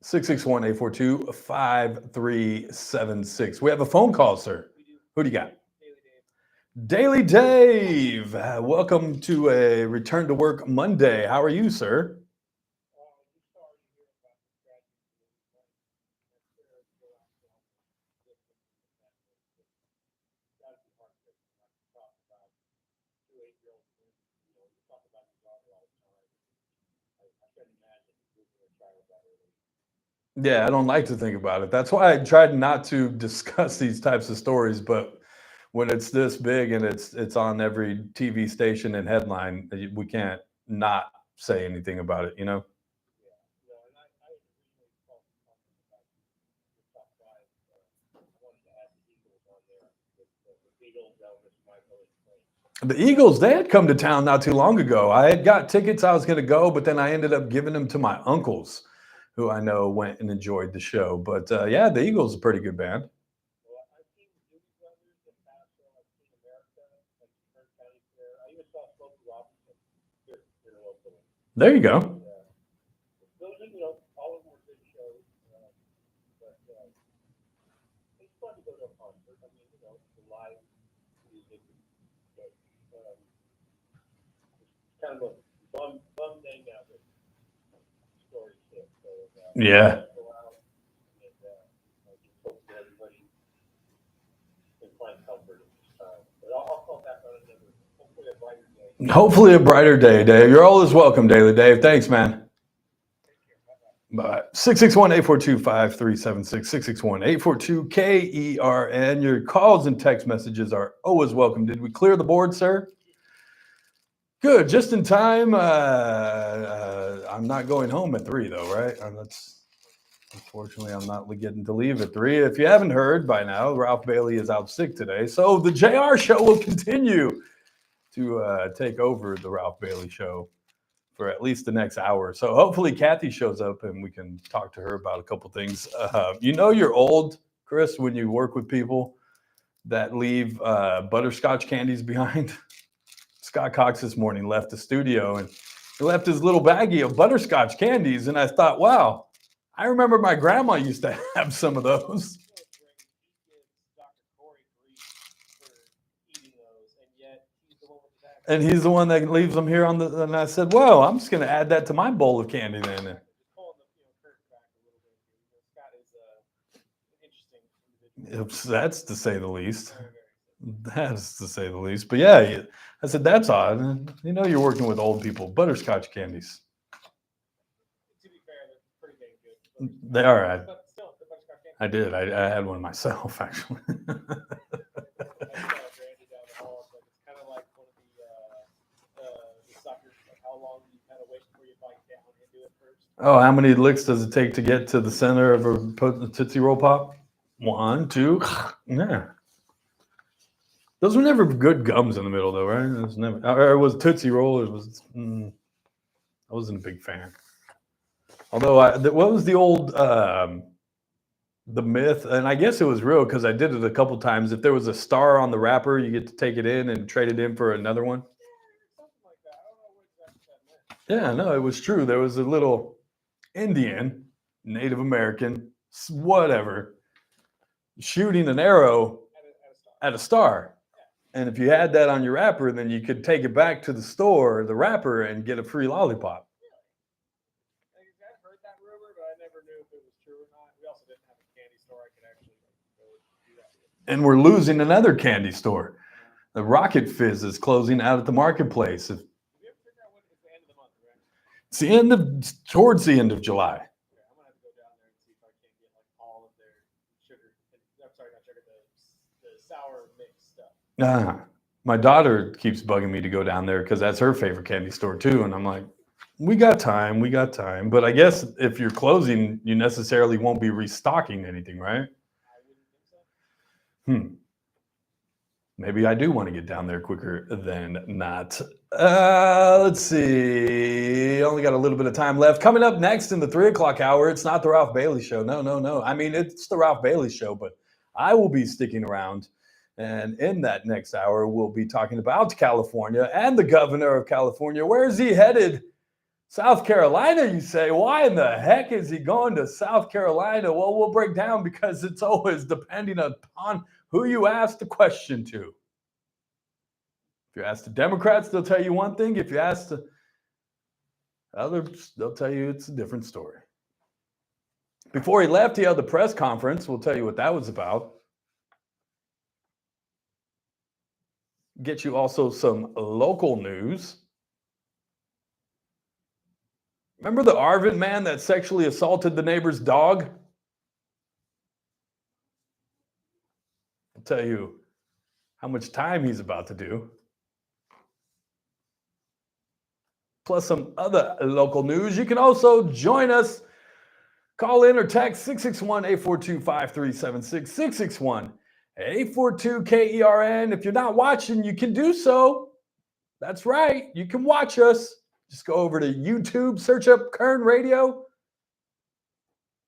661-842-5376. We have a phone call, sir. Who do you got? Daily Dave. Welcome to a Return to Work Monday. How are you, sir? Yeah, I don't like to think about it. That's why I tried not to discuss these types of stories. But when it's this big and it's on every TV station and headline, we can't not say anything about it. You know. The Eagles, they had come to town not too long ago. I had got tickets. I was going to go, but then I ended up giving them to my uncles, who I know went and enjoyed the show. But yeah, the Eagles are a pretty good band. There you go. Yeah. Hopefully a brighter day, Dave. You're always welcome, Daily Dave. Thanks, man. Bye. 661-842-5376, 661-842-KERN. Your calls and text messages are always welcome. Did we clear the board, sir? Good, just in time. I'm not going home at 3, though, right? Unfortunately, I'm not getting to leave at 3. If you haven't heard by now, Ralph Bailey is out sick today. So the JR Show will continue to take over the Ralph Bailey Show for at least the next hour. So hopefully Kathy shows up and we can talk to her about a couple things. You know you're old, Chris, when you work with people that leave butterscotch candies behind. Scott Cox this morning left the studio and he left his little baggie of butterscotch candies. And I thought, wow, I remember my grandma used to have some of those. And he's the one that leaves them here on the. And I said, "Well, I'm just going to add that to my bowl of candy then." That's to say the least. That's to say the least. But yeah, I said that's odd. You know, you're working with old people. Butterscotch candies. To be fair, they're pretty dang good. They are. But still, the butterscotch candy. I did. I had one myself, actually. I saw Brandy down the hall, but it's kind of like one of the suckers. Like how long do you kind of wait before you bite down into it first? Oh, how many licks does it take to get to the center of a Tootsie Roll Pop? 1, 2. Yeah. Those were never good gums in the middle, though, right? It was never. Or it was Tootsie Roll. It was. I wasn't a big fan. Although, what was the old the myth? And I guess it was real because I did it a couple times. If there was a star on the wrapper, you get to take it in and trade it in for another one. Something like that. I don't know what exactly that meant. Yeah, no, it was true. There was a little Indian, Native American, whatever, shooting an arrow at a star. And if you had that on your wrapper, then you could take it back to the store, the wrapper, and get a free lollipop. I've heard that rumor, but I never knew if it was true or not. We also didn't have a candy store I could actually go do that with. And we're losing another candy store. The Rocket Fizz is closing out at the marketplace. Did you ever figure out when it's the end of the month, right? It's towards the end of July. Okay, I'm gonna have to go down there and see if I can get like all of their sugar. I'm sorry, not sugar. The sour mix stuff. My daughter keeps bugging me to go down there because that's her favorite candy store too. And I'm like, we got time. But I guess if you're closing, you necessarily won't be restocking anything, right? I wouldn't think so. Maybe I do want to get down there quicker than not. Let's see. Only got a little bit of time left. Coming up next in the 3 o'clock hour, it's not the Ralph Bailey Show. No. I mean, it's the Ralph Bailey Show, but I will be sticking around. And in that next hour, we'll be talking about California and the governor of California. Where is he headed? South Carolina, you say? Why in the heck is he going to South Carolina? Well, we'll break down because it's always depending upon who you ask the question to. If you ask the Democrats, they'll tell you one thing. If you ask the others, they'll tell you it's a different story. Before he left, he held the press conference. We'll tell you what that was about. Get you also some local news. Remember the Arvin man that sexually assaulted the neighbor's dog? I'll tell you how much time he's about to do. Plus some other local news. You can also join us. Call in or text 661-842-5376, 661-842-KERN. If you're not watching, you can do so. That's right. You can watch us. Just go over to YouTube, search up Kern Radio.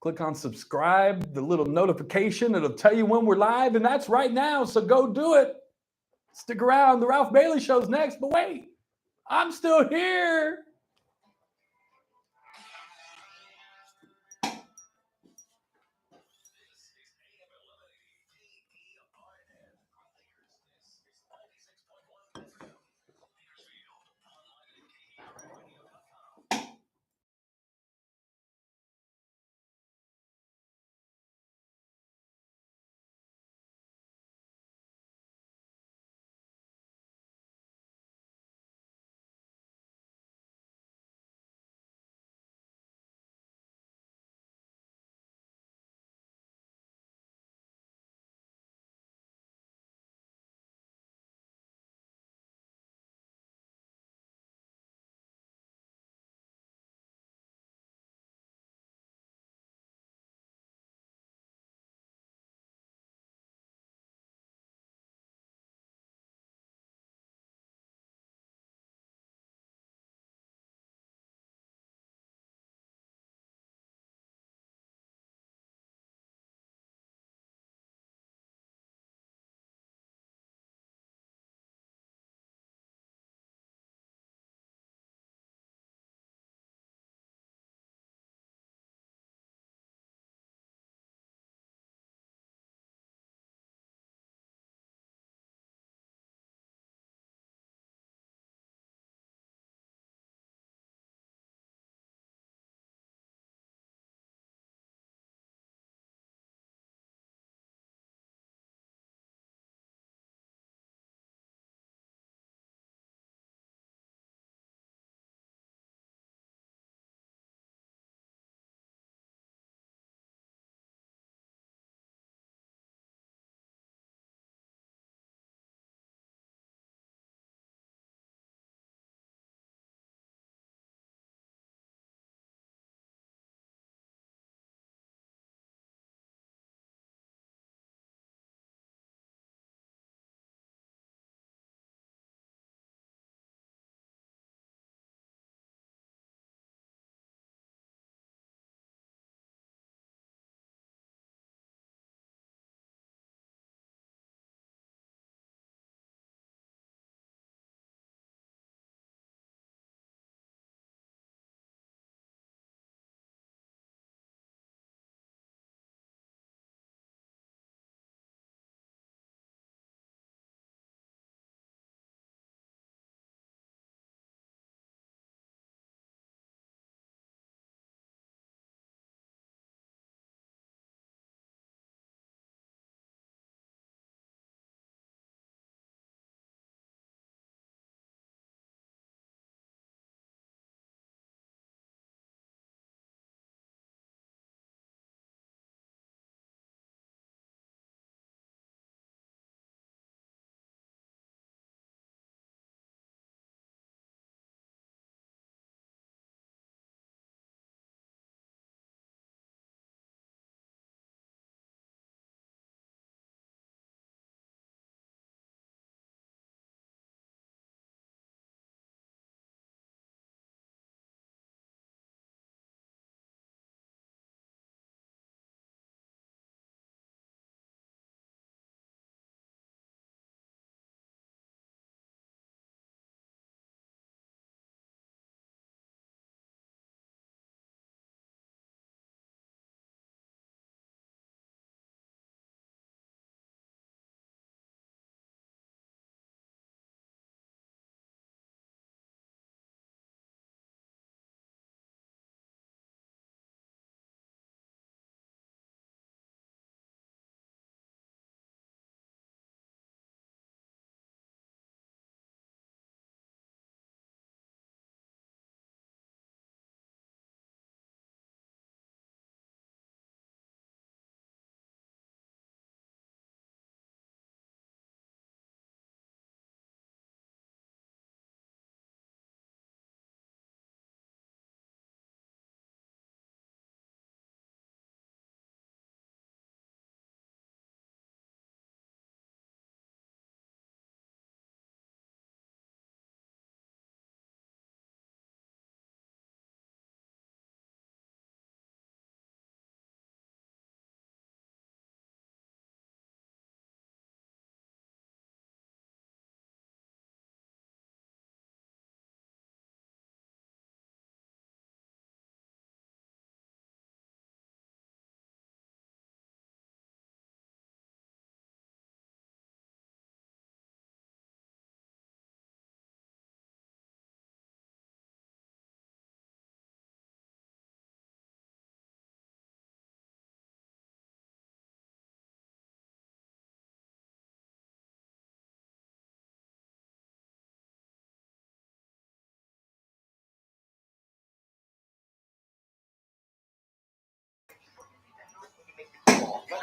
Click on subscribe, the little notification. It'll tell you when we're live, and that's right now. So go do it. Stick around. The Ralph Bailey Show's next. But wait, I'm still here.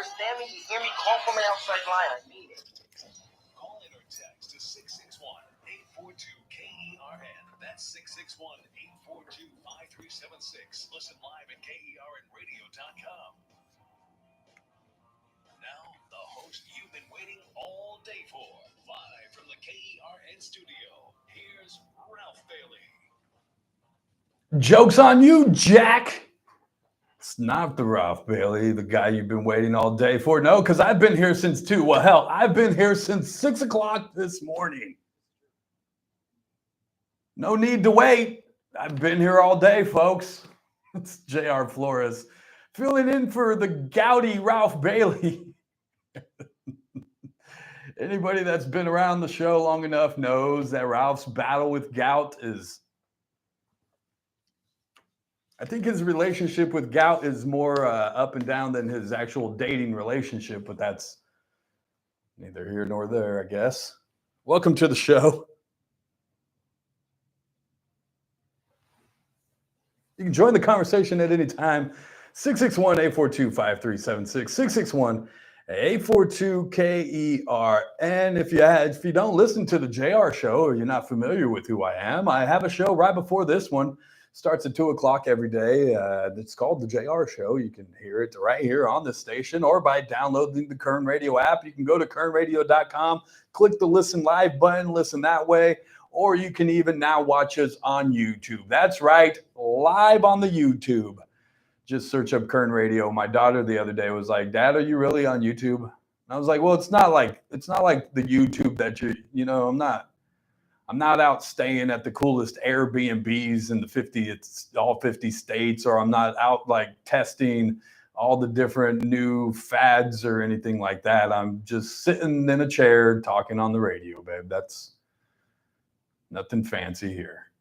understand me? You hear me? Call from an outside line. I mean it. Call in or text to 661-842-KERN. That's 661-842-5376. Listen live at KERNradio.com. Now, the host you've been waiting all day for. Live from the KERN studio, here's Ralph Bailey. Joke's on you, Jack. It's not the Ralph Bailey, the guy you've been waiting all day for. No, because I've been here since 2. Well, hell, I've been here since 6 o'clock this morning. No need to wait. I've been here all day, folks. It's J.R. Flores filling in for the gouty Ralph Bailey. Anybody that's been around the show long enough knows that Ralph's battle with gout is... I think his relationship with gout is more up and down than his actual dating relationship, but that's neither here nor there, I guess. Welcome to the show. You can join the conversation at any time. 661-842-5376. 661-842-KERN. If you don't listen to the JR show or you're not familiar with who I am, I have a show right before this one. Starts at 2 o'clock every day. It's called the JR Show. You can hear it right here on this station or by downloading the Kern Radio app. You can go to kernradio.com, click the listen live button, listen that way, or you can even now watch us on YouTube. That's right, live on the YouTube. Just search up Kern Radio. My daughter the other day was like, "Dad, are you really on YouTube?" And I was like, "Well, it's not like the YouTube that I'm not out staying at the coolest Airbnbs in all 50 states, or I'm not out like testing all the different new fads or anything like that. I'm just sitting in a chair talking on the radio, babe. That's nothing fancy here."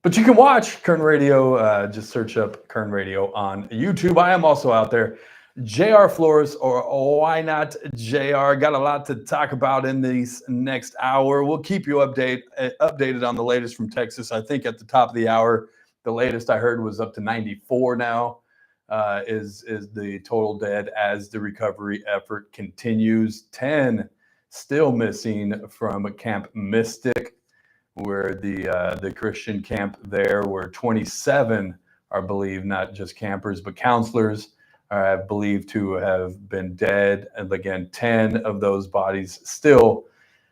But you can watch Kern Radio. Just search up Kern Radio on YouTube. I am also out there. JR Flores, or why not JR? Got a lot to talk about in this next hour. We'll keep you updated on the latest from Texas. I think at the top of the hour, the latest I heard was up to 94 now is the total dead as the recovery effort continues. 10 still missing from Camp Mystic, where the Christian camp there, where 27 are believed not just campers but counselors are believed to have been dead. And again, 10 of those bodies still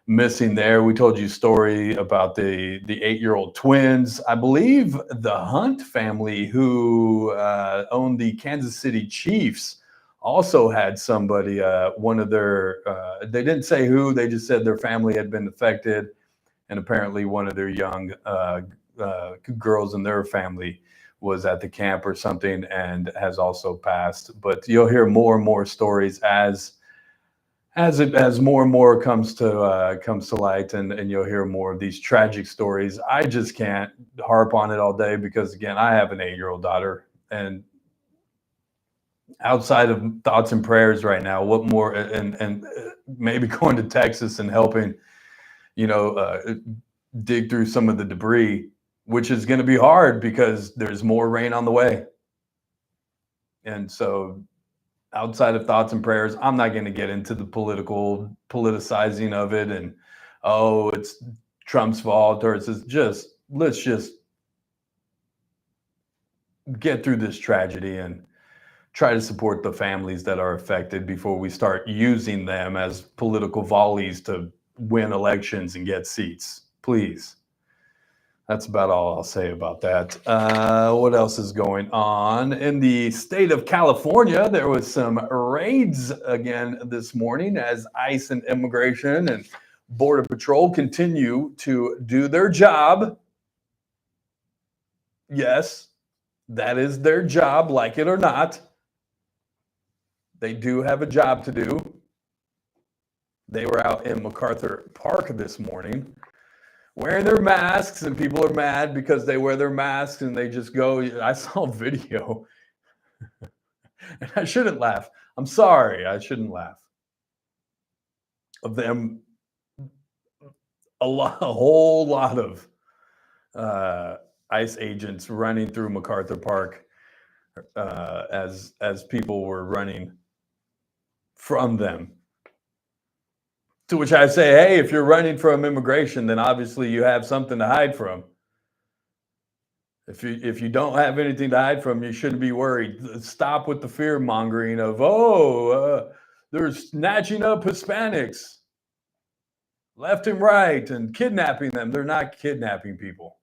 missing there. We told you a story about the 8-year-old twins. I believe the Hunt family, who owned the Kansas City Chiefs, also had somebody, one of their, they didn't say who, they just said their family had been affected. And apparently one of their young girls in their family was at the camp or something and has also passed. But you'll hear more and more stories as more and more comes to light, and you'll hear more of these tragic stories. I just can't harp on it all day because, again, I have an 8-year-old daughter, and outside of thoughts and prayers right now, what more, and maybe going to Texas and helping, dig through some of the debris, which is going to be hard because there's more rain on the way. And so outside of thoughts and prayers, I'm not going to get into the politicizing of it and, oh, it's Trump's fault, or it's just, let's just get through this tragedy and try to support the families that are affected before we start using them as political volleys to win elections and get seats. Please. That's about all I'll say about that. What else is going on? In the state of California, there was some raids again this morning as ICE and Immigration and Border Patrol continue to do their job. Yes, that is their job, like it or not. They do have a job to do. They were out in MacArthur Park this morning wearing their masks, and people are mad because they wear their masks and they just go. I saw a video, and I shouldn't laugh. I'm sorry, I shouldn't laugh. Of them, a whole lot of ICE agents running through MacArthur Park as people were running from them. To which I say, hey, if you're running from immigration, then obviously you have something to hide from. If you don't have anything to hide from, you shouldn't be worried. Stop with the fear mongering of, they're snatching up Hispanics left and right and kidnapping them. They're not kidnapping people.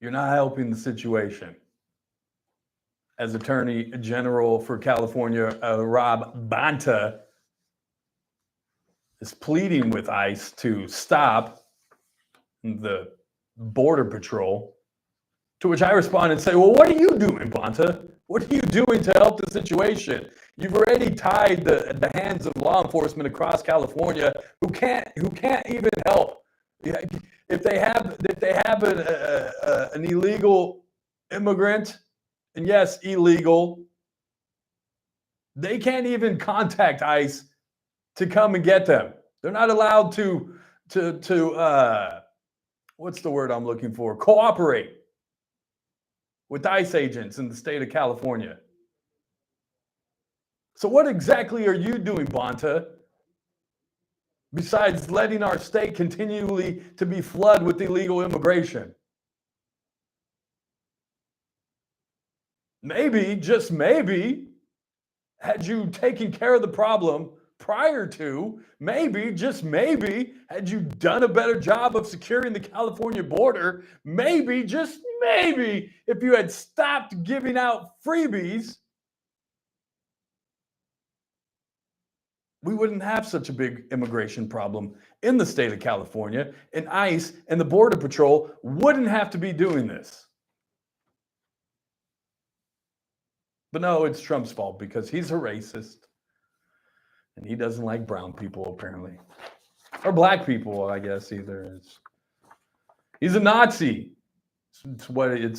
You're not helping the situation. As Attorney General for California, Rob Bonta, is pleading with ICE to stop the Border Patrol, to which I respond and say, well, what are you doing, Bonta? What are you doing to help the situation? You've already tied the hands of law enforcement across California who can't even help. If they have an illegal immigrant, and yes, illegal, they can't even contact ICE to come and get them. They're not allowed to what's the word I'm looking for? Cooperate with ICE agents in the state of California. So what exactly are you doing, Bonta, besides letting our state continually to be flooded with illegal immigration? Maybe, just maybe, had you taken care of the problem prior to, maybe, just maybe, had you done a better job of securing the California border, maybe, just maybe, if you had stopped giving out freebies, we wouldn't have such a big immigration problem in the state of California, and ICE and the Border Patrol wouldn't have to be doing this. But no, it's Trump's fault because he's a racist and he doesn't like brown people, apparently. Or black people, I guess, either. He's a Nazi.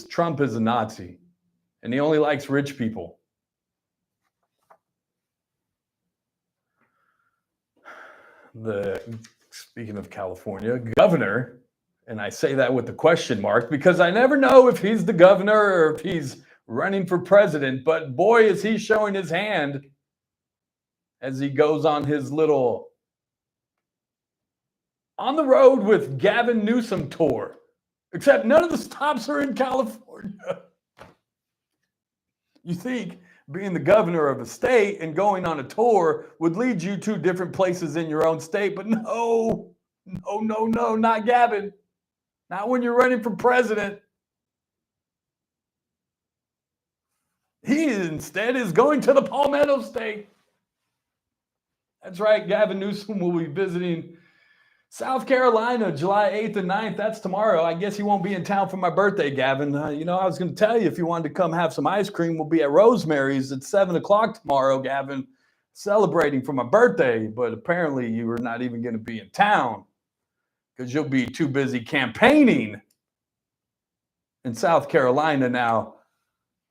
Trump is a Nazi. And he only likes rich people. Speaking of California, governor, and I say that with a question mark because I never know if he's the governor or if he's running for president, but boy, is he showing his hand as he goes on his little on the road with Gavin Newsom tour, except none of the stops are in California. You think being the governor of a state and going on a tour would lead you to different places in your own state, but no, not Gavin. Not when you're running for president. He instead is going to the Palmetto State. That's right, Gavin Newsom will be visiting South Carolina, July 8th and 9th. That's tomorrow. I guess he won't be in town for my birthday, Gavin. I was going to tell you if you wanted to come have some ice cream, we'll be at Rosemary's at 7 o'clock tomorrow, Gavin, celebrating for my birthday. But apparently you are not even going to be in town because you'll be too busy campaigning in South Carolina now.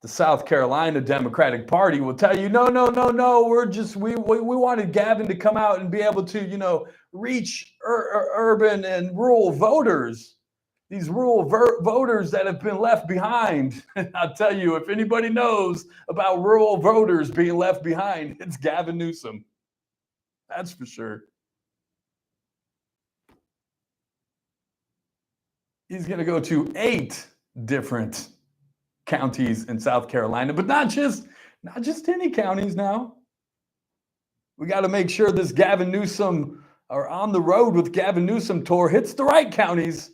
The South Carolina Democratic Party will tell you, no. We wanted Gavin to come out and be able to, reach urban and rural voters, these rural voters that have been left behind. And I'll tell you, if anybody knows about rural voters being left behind, it's Gavin Newsom. That's for sure. He's going to go to 8 different counties in South Carolina, but not just any counties now. We got to make sure this Gavin Newsom or on the road with Gavin Newsom tour hits the right counties,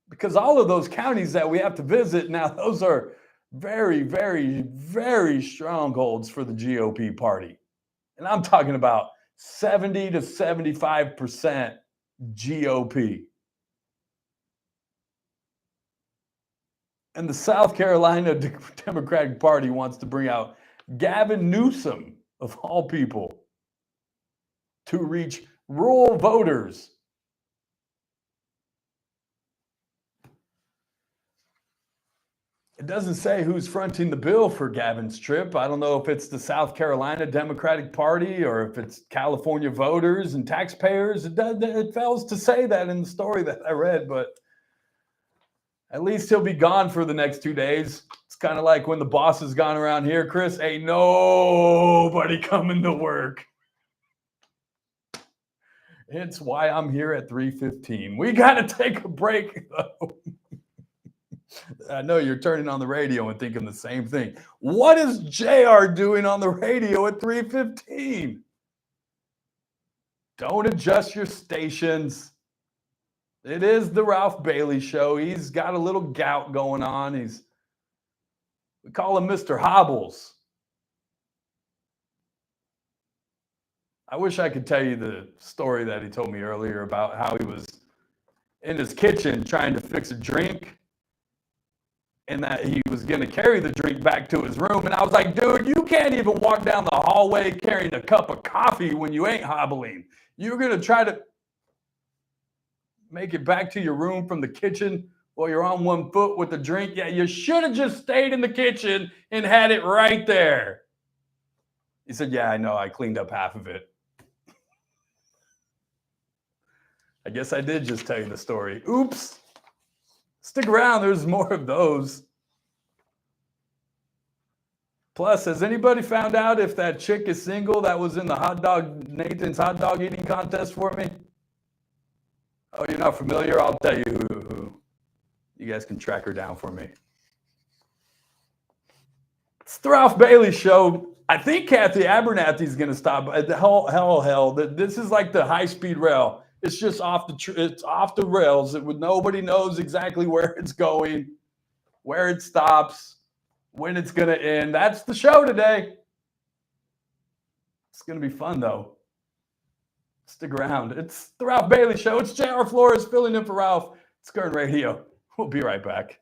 because all of those counties that we have to visit now, those are very, very, very strongholds for the GOP party. And I'm talking about 70 to 75% GOP. And the South Carolina Democratic Party wants to bring out Gavin Newsom, of all people, to reach rural voters. It doesn't say who's fronting the bill for Gavin's trip. I don't know if it's the South Carolina Democratic Party or if it's California voters and taxpayers. It fails to say that in the story that I read, but at least he'll be gone for the next 2 days. It's kind of like when the boss has gone around here, Chris, ain't nobody coming to work. It's why I'm here at 3:15. We got to take a break, though. I know you're turning on the radio and thinking the same thing. What is JR doing on the radio at 3:15? Don't adjust your stations. It is the Ralph Bailey Show. He's got a little gout going on. We call him Mr. Hobbles. I wish I could tell you the story that he told me earlier about how he was in his kitchen trying to fix a drink and that he was going to carry the drink back to his room. And I was like, dude, you can't even walk down the hallway carrying a cup of coffee when you ain't hobbling. You're going to try to make it back to your room from the kitchen while you're on one foot with the drink. Yeah, you should have just stayed in the kitchen and had it right there. He said, yeah, I know. I cleaned up half of it. I guess I did just tell you the story. Oops. Stick around. There's more of those. Plus, has anybody found out if that chick is single that was in the Nathan's hot dog eating contest for me? Oh, you're not familiar? I'll tell you who. You guys can track her down for me. It's the Ralph Bailey Show. I think Kathy Abernathy's going to stop. Hell. This is like the high-speed rail. It's just off the rails. Nobody knows exactly where it's going, where it stops, when it's going to end. That's the show today. It's going to be fun, though. Stick around. It's the Ralph Bailey Show. It's J.R. Flores filling in for Ralph. It's Kern Radio. We'll be right back.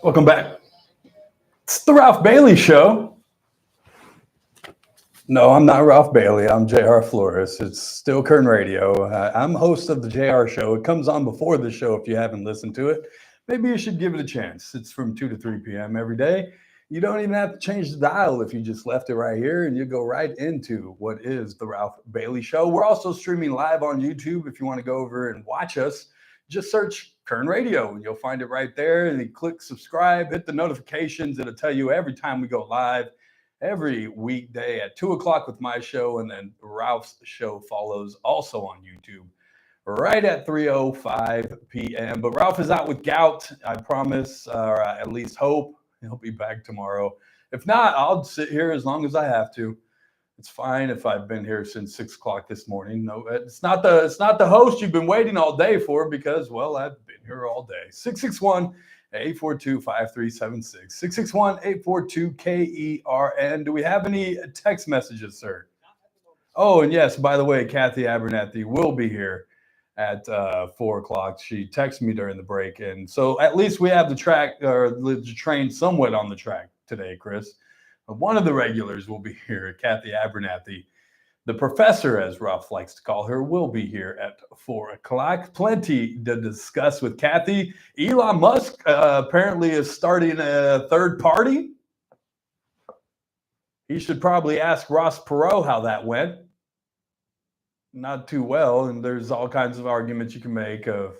Welcome back. It's the Ralph Bailey Show. No, I'm not Ralph Bailey. I'm JR Flores. It's still Kern Radio. I'm host of the JR Show. It comes on before the show if you haven't listened to it. Maybe you should give it a chance. It's from 2 to 3 p.m. every day. You don't even have to change the dial if you just left it right here, and you go right into what is the Ralph Bailey Show. We're also streaming live on YouTube. If you want to go over and watch us, just search Kern Radio, and you'll find it right there. And you click subscribe, hit the notifications. It'll tell you every time we go live, every weekday at 2 o'clock with my show, and then Ralph's show follows also on YouTube right at 3:05 p.m. But Ralph is out with gout, I promise, or I at least hope. He'll be back tomorrow. If not, I'll sit here as long as I have to. It's fine if I've been here since 6 o'clock this morning. No, it's not the host you've been waiting all day for because, well, I've been here all day. 661-842-5376. 661-842-KERN. Do we have any text messages, sir? Oh, and yes, by the way, Kathy Abernathy will be here at 4 o'clock. She texted me during the break. And so at least we have the track or the train somewhat on the track today, Chris. One of the regulars will be here, Kathy Abernathy. The professor, as Ralph likes to call her, will be here at 4 o'clock. Plenty to discuss with Kathy. Elon Musk apparently is starting a third party. He should probably ask Ross Perot how that went. Not too well, and there's all kinds of arguments you can make of,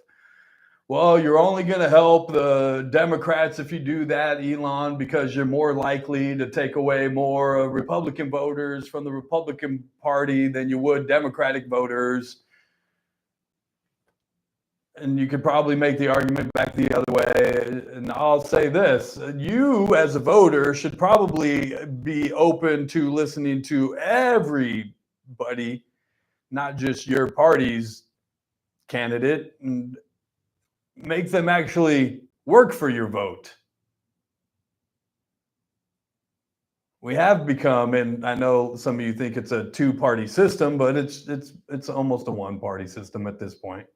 well, you're only going to help the Democrats if you do that, Elon, because you're more likely to take away more Republican voters from the Republican Party than you would Democratic voters. And you could probably make the argument back the other way. And I'll say this, you as a voter should probably be open to listening to everybody, not just your party's candidate, and make them actually work for your vote. We have become, and I know some of you think it's a two-party system, but it's almost a one-party system at this point.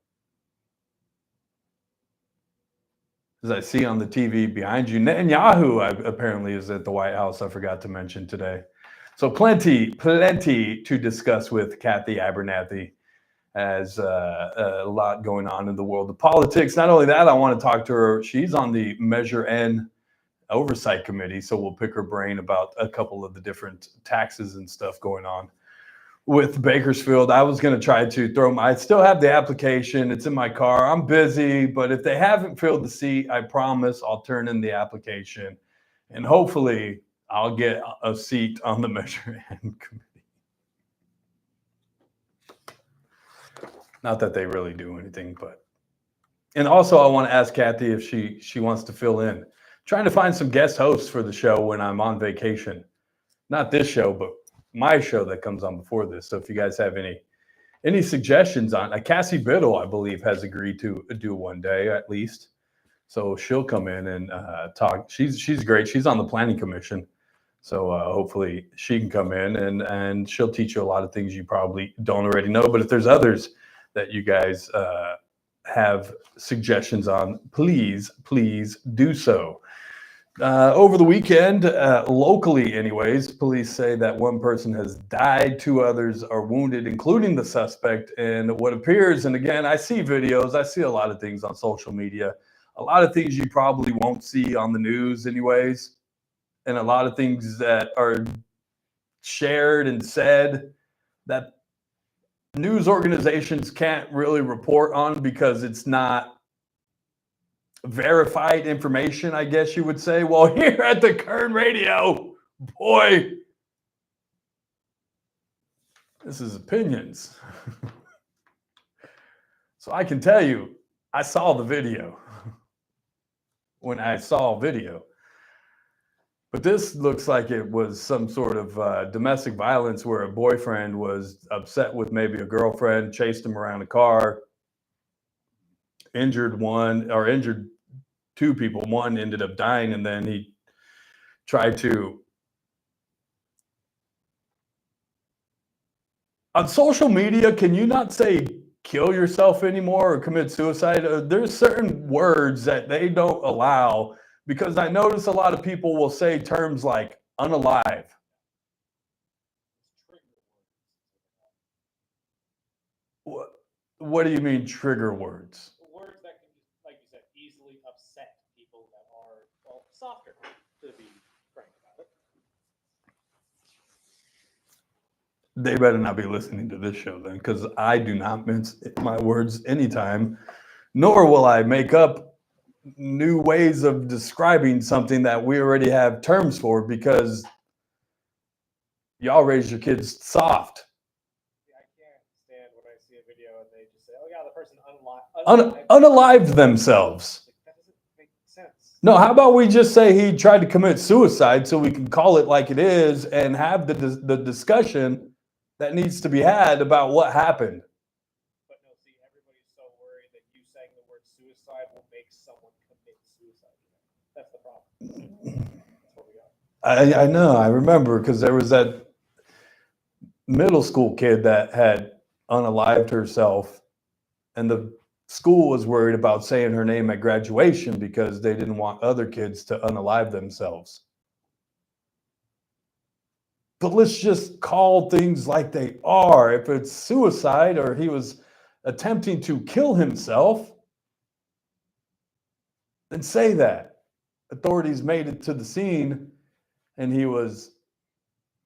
As I see on the TV behind you, Netanyahu apparently is at the White House. I forgot to mention today. So plenty to discuss with Kathy Abernathy. As a lot going on in the world of politics. Not only that, I want to talk to her. She's on the Measure N Oversight Committee, so we'll pick her brain about a couple of the different taxes and stuff going on with Bakersfield. I was going to try to I still have the application. It's in my car. I'm busy, but if they haven't filled the seat, I promise I'll turn in the application, and hopefully I'll get a seat on the Measure N Committee. Not that they really do anything, but. And also I want to ask Kathy if she wants to fill in. Trying to find some guest hosts for the show when I'm on vacation. Not this show, but my show that comes on before this. So if you guys have any suggestions on, Cassie Biddle, I believe, has agreed to do one day at least. So she'll come in and talk. She's great. She's on the planning commission. So hopefully she can come in and she'll teach you a lot of things you probably don't already know. But if there's others that you guys have suggestions on, please do so. Over the weekend, locally anyways, police say that one person has died, 2 others are wounded, including the suspect. And what appears, and again, I see videos, I see a lot of things on social media, a lot of things you probably won't see on the news anyways, and a lot of things that are shared and said that news organizations can't really report on because it's not verified information, I guess you would say. Well, here at the Kern Radio, boy, this is opinions. So I can tell you, I saw the video when I saw video. But this looks like it was some sort of domestic violence where a boyfriend was upset with maybe a girlfriend, chased him around a car, injured 2 people. One ended up dying, and then he tried to. On social media, can you not say kill yourself anymore or commit suicide? There's certain words that they don't allow Because I notice a lot of people will say terms like unalive. What do you mean trigger words? Words that can, like you said, easily upset people that are, well, softer, to be frank about it. They better not be listening to this show then, because I do not mince my words anytime, nor will I make up new ways of describing something that we already have terms for, because y'all raise your kids soft. I can't stand when I see a video and they just say, "Oh yeah, the person Unalived themselves. That doesn't make sense. No, how about we just say he tried to commit suicide so we can call it like it is and have the discussion that needs to be had about what happened. But no, see, everybody's so worried that you saying the word suicide will make someone commit suicide. That's the problem. That's what we got. I know, I remember, because there was that middle school kid that had unalived herself, and the school was worried about saying her name at graduation because they didn't want other kids to unalive themselves. But let's just call things like they are. If it's suicide or he was attempting to kill himself, then say that. Authorities made it to the scene and he was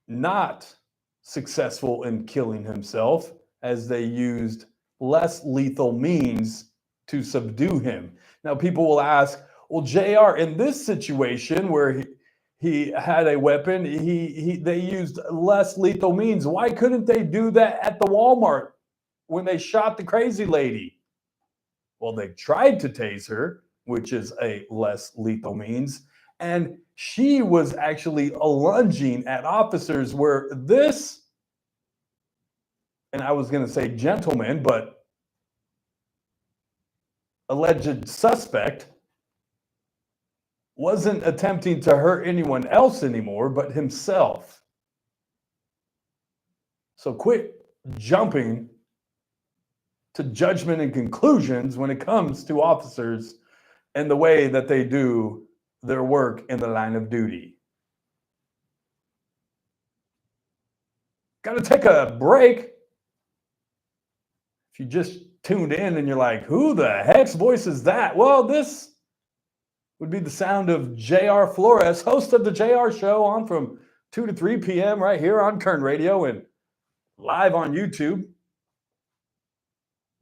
not successful in killing himself, as they used less lethal means to subdue him. Now, people will ask, well, JR, in this situation where he had a weapon, they used less lethal means. Why couldn't they do that at the Walmart when they shot the crazy lady? Well, they tried to tase her, which is a less lethal means, and she was actually lunging at officers, where this, and I was going to say gentleman, but alleged suspect, wasn't attempting to hurt anyone else anymore but himself. So quit jumping to judgment and conclusions when it comes to officers and the way that they do their work in the line of duty. Got to take a break. If you just tuned in and you're like, who the heck's voice is that? Well, this would be the sound of JR Flores, host of the JR Show, on from 2 to 3 p.m. right here on Kern Radio and live on YouTube.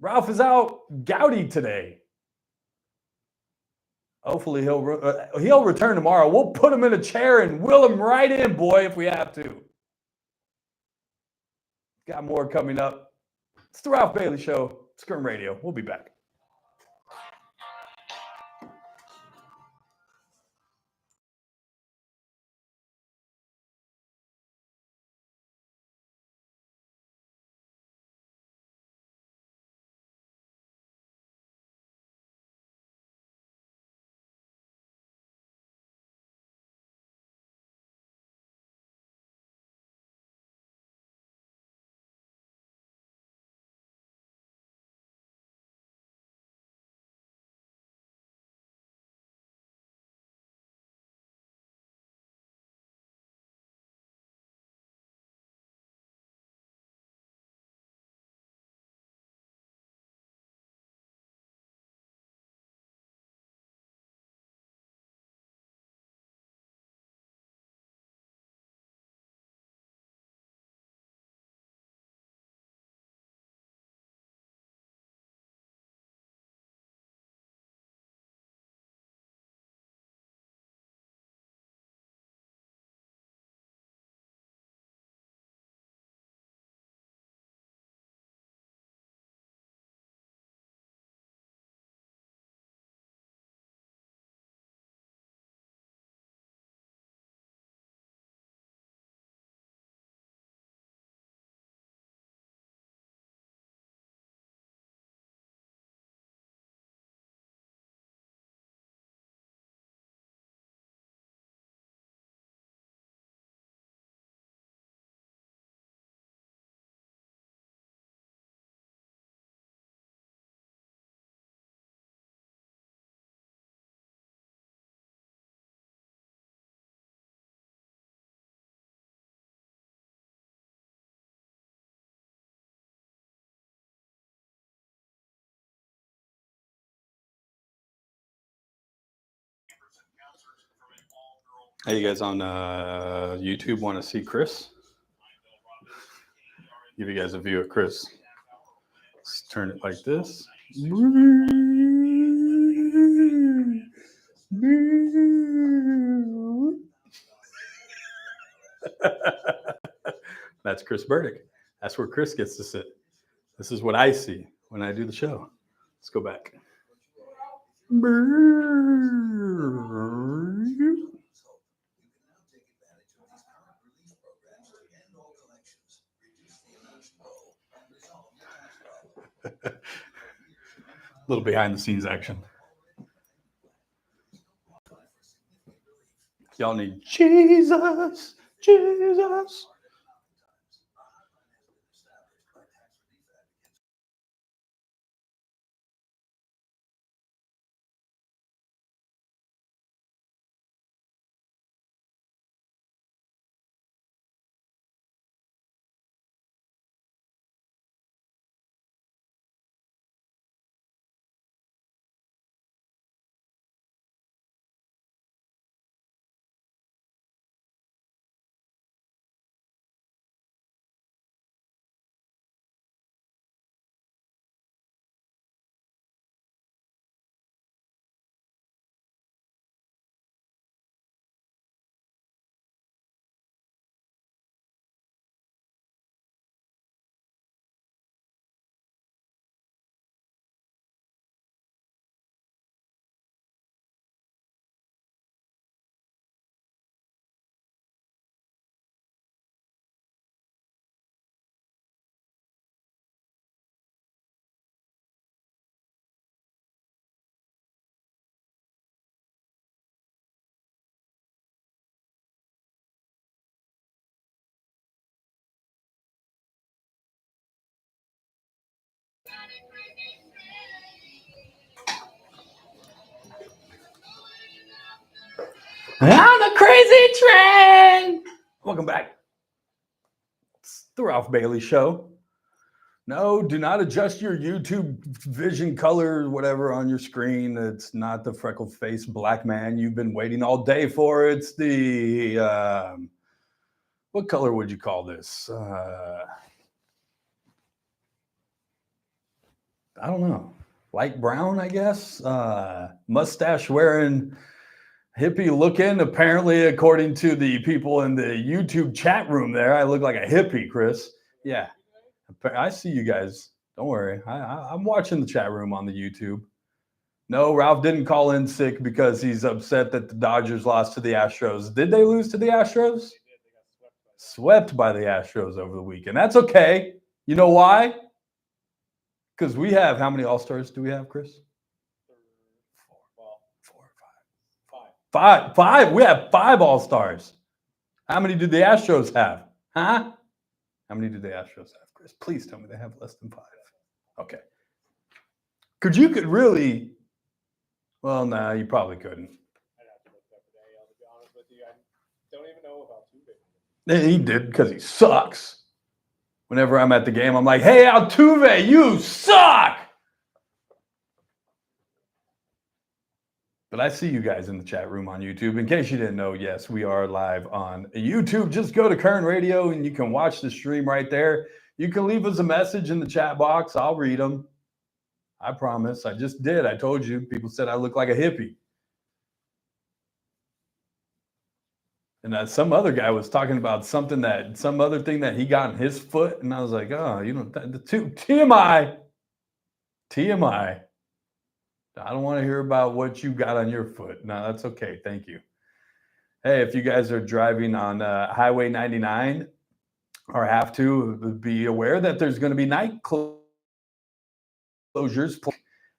Ralph is out gouty today. Hopefully he'll return tomorrow. We'll put him in a chair and wheel him right in, boy, if we have to. Got more coming up. It's the Ralph Bailey Show. It's Kern Radio. We'll be back. Hey, you guys on YouTube want to see Chris? Give you guys a view of Chris. Let's turn it like this. That's Chris Burdick. That's where Chris gets to sit. This is what I see when I do the show. Let's go back. A little behind the scenes action. Y'all need Jesus, Jesus. On a crazy train. Welcome back. It's the Ralph Bailey Show. No, do not adjust your YouTube vision color, whatever, on your screen. It's not the freckled-faced black man you've been waiting all day for. It's the, what color would you call this? I don't know. Light brown, I guess. Mustache wearing, hippie looking. Apparently, according to the people in the YouTube chat room there, I look like a hippie, Chris. Yeah. I see you guys. Don't worry. I'm watching the chat room on the YouTube. No, Ralph didn't call in sick because he's upset that the Dodgers lost to the Astros. Did they lose to the Astros? Swept by the Astros over the weekend. That's okay. You know why? Because we have, how many All-Stars do we have, Chris? Five. We have 5 All-Stars. How many did the Astros have? Huh? How many did the Astros have, Chris? Please tell me they have less than 5. Okay. You could really, well, nah, you probably couldn't. I'd have to look up today, I'll be honest with you. I don't even know about Tuve. He did because he sucks. Whenever I'm at the game, I'm like, hey, Altuve, you suck! But I see you guys in the chat room on YouTube. In case you didn't know, yes, we are live on YouTube. Just go to Kern Radio and you can watch the stream right there. You can leave us a message in the chat box. I'll read them. I promise. I just did. I told you. People said I look like a hippie. And some other guy was talking about some other thing that he got in his foot. And I was like, oh, you know, TMI. I don't want to hear about what you got on your foot. No, that's okay. Thank you. Hey, if you guys are driving on Highway 99 or have to, be aware that there's going to be night closures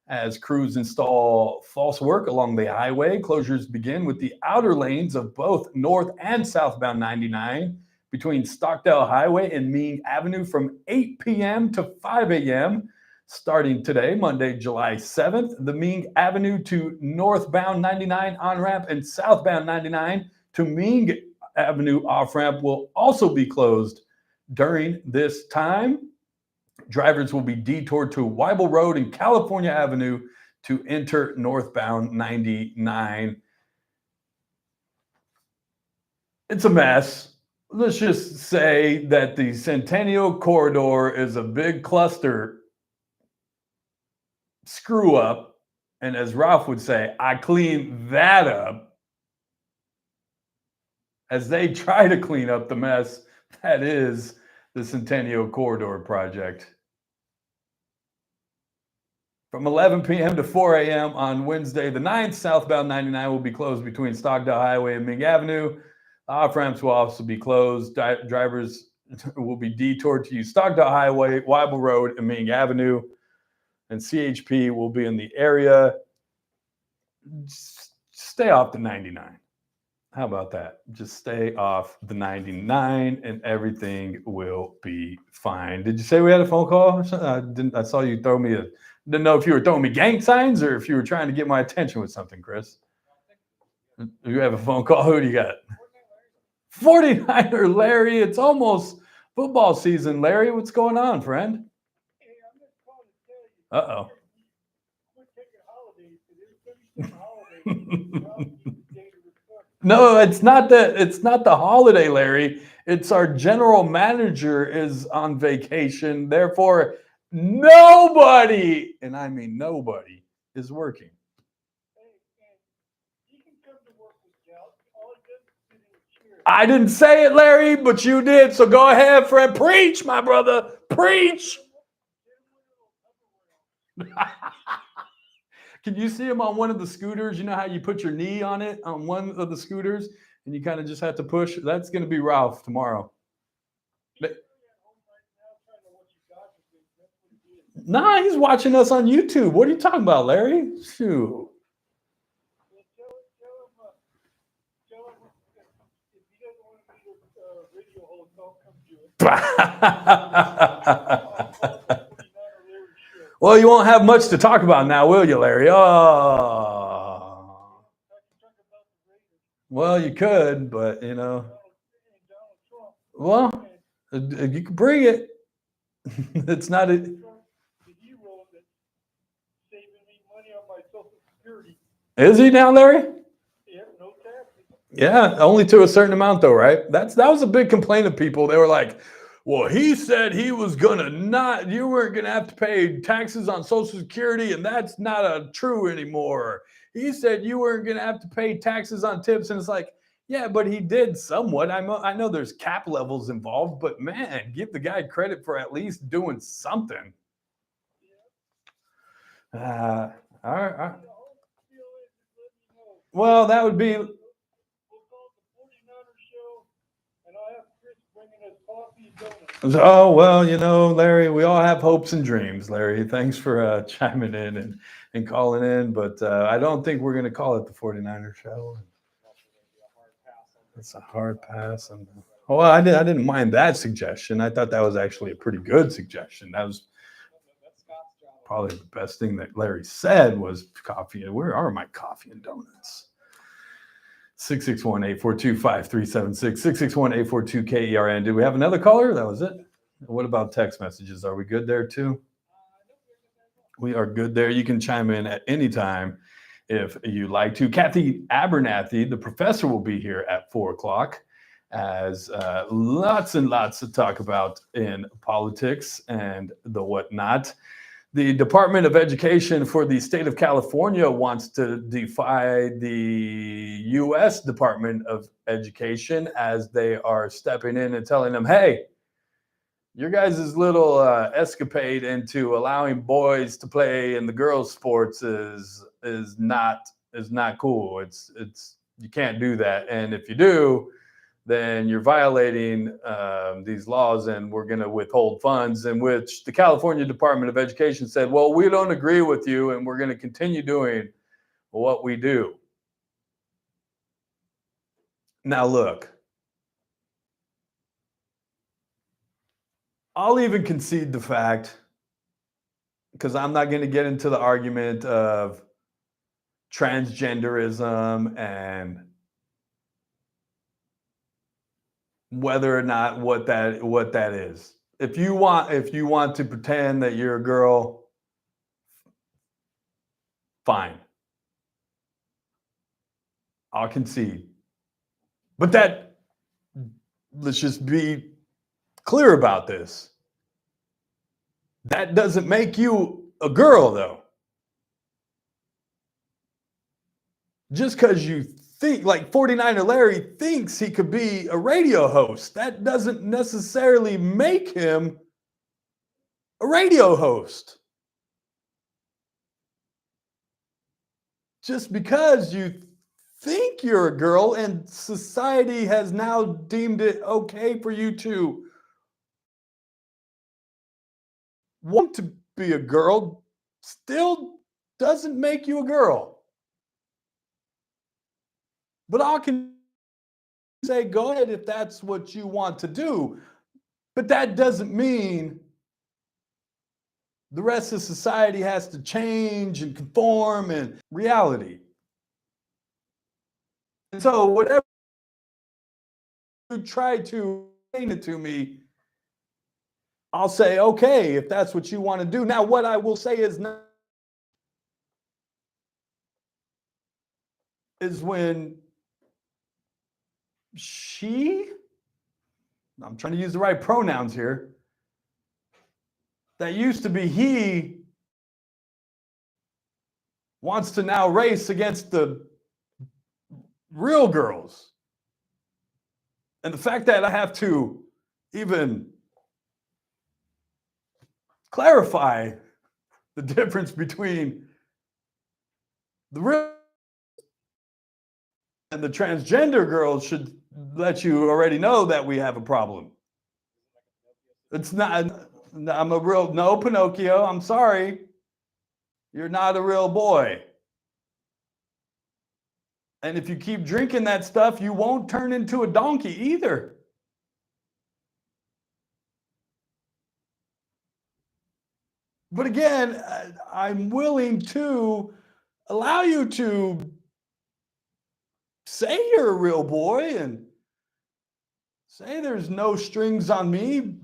as crews install false work along the highway. Closures begin with the outer lanes of both north and southbound 99 between Stockdale Highway and Mean Avenue from 8 p.m. to 5 a.m. Starting today, Monday, July 7th, the Mean Avenue to northbound 99 on-ramp and southbound 99 to Mean Avenue off-ramp will also be closed during this time. Drivers will be detoured to Weibel Road and California Avenue to enter northbound 99. It's a mess. Let's just say that the Centennial Corridor is a big cluster screw up. And as Ralph would say, I cleaned that up as they try to clean up the mess that is the Centennial Corridor project. From 11 p.m. to 4 a.m. on Wednesday, the 9th, southbound 99 will be closed between Stockdale Highway and Ming Avenue. Off-ramps will also be closed. Drivers will be detoured to use Stockdale Highway, Weibel Road, and Ming Avenue. And CHP will be in the area. Stay off the 99. How about that? Just stay off the 99 and everything will be fine. Did you say we had a phone call? I saw you throw me didn't know if you were throwing me gang signs or if you were trying to get my attention with something, Chris. You have a phone call? Who do you got? 49er Larry. It's almost football season, Larry. What's going on, friend? Uh-oh. No, it's not the holiday, Larry. It's our general manager is on vacation. Therefore, nobody, and I mean nobody, is working. I didn't say it, Larry, but you did. So go ahead, Fred. Preach, my brother. Preach. Can you see him on one of the scooters? You know how you put your knee on it on one of the scooters and you kind of just have to push? That's going to be Ralph tomorrow. Nah, he's watching us on YouTube. What are you talking about, Larry? Shoot. Well, you won't have much to talk about now, will you, Larry? Oh. Well, you could, but, you know. Well, you can bring it. It's not a... Is he now, Larry? Yeah, only to a certain amount, though, right? That was a big complaint of people. They were like, well, he said he was you weren't gonna have to pay taxes on Social Security, and that's not true anymore. He said you weren't gonna have to pay taxes on tips, and it's like, yeah, but he did somewhat. I know there's cap levels involved, but man, give the guy credit for at least doing something. All right. Well, that would be. Oh, well, you know, Larry, we all have hopes and dreams, Larry. Thanks for chiming in and calling in, but I don't think we're going to call it the 49er show. It's a hard pass. And well, I didn't mind that suggestion. I thought that was actually a pretty good suggestion. That was probably the best thing that Larry said was coffee. Where are my coffee and donuts? 661-842-5376, 661-842-KERN. Did we have another caller? That was it. What about text messages? Are we good there too? We are good there. You can chime in at any time if you like to. Kathy Abernathy, the professor, will be here at 4 o'clock as lots and lots to talk about in politics and the whatnot. The Department of Education for the state of California wants to defy the U.S. Department of Education as they are stepping in and telling them, hey, your guys' little escapade into allowing boys to play in the girls' sports is not cool. It's you can't do that. And if you do, then you're violating these laws and we're going to withhold funds, in which the California Department of Education said, well, we don't agree with you and we're going to continue doing what we do. Now, look, I'll even concede the fact, because I'm not going to get into the argument of transgenderism and whether or not what that is. If you want to pretend that you're a girl, fine. I'll concede. But that let's just be clear about this. That doesn't make you a girl, though. Just because you think, like 49er Larry thinks he could be a radio host, that doesn't necessarily make him a radio host. Just because you think you're a girl and society has now deemed it okay for you to want to be a girl, still doesn't make you a girl. But I can say, go ahead if that's what you want to do. But that doesn't mean the rest of society has to change and conform and reality. And so whatever you try to explain it to me, I'll say, okay, if that's what you want to do. Now, what I will say is when I'm trying to use the right pronouns here, that used to be he, wants to now race against the real girls. And the fact that I have to even clarify the difference between the real and the transgender girls should let you already know that we have a problem. It's not, I'm a real, no, Pinocchio, I'm sorry. You're not a real boy. And if you keep drinking that stuff, you won't turn into a donkey either. But again, I'm willing to allow you to say you're a real boy and say there's no strings on me,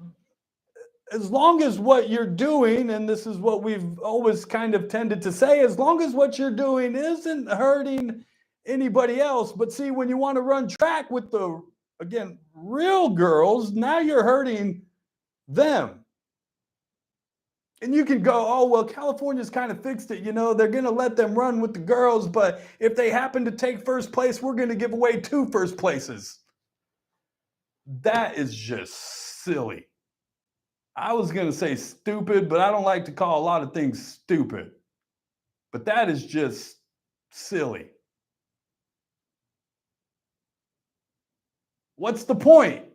as long as what you're doing, and this is what we've always kind of tended to say, as long as what you're doing isn't hurting anybody else. But see, when you want to run track with the, again, real girls, now you're hurting them. And you can go, oh, well, California's kind of fixed it. You know, they're going to let them run with the girls. But if they happen to take first place, we're going to give away 2 first places. That is just silly. I was going to say stupid, but I don't like to call a lot of things stupid. But that is just silly. What's the point?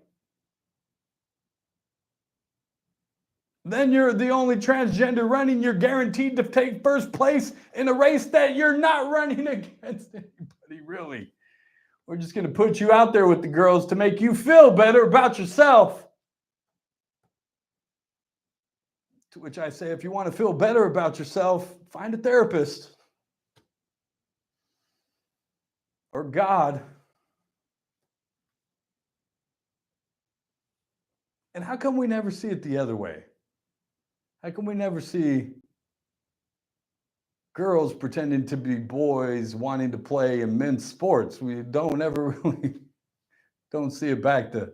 Then you're the only transgender running. You're guaranteed to take first place in a race that you're not running against anybody, really. We're just going to put you out there with the girls to make you feel better about yourself. To which I say, if you want to feel better about yourself, find a therapist. Or God. And how come we never see it the other way? How come we never see girls pretending to be boys wanting to play in men's sports? We don't ever really don't see it back the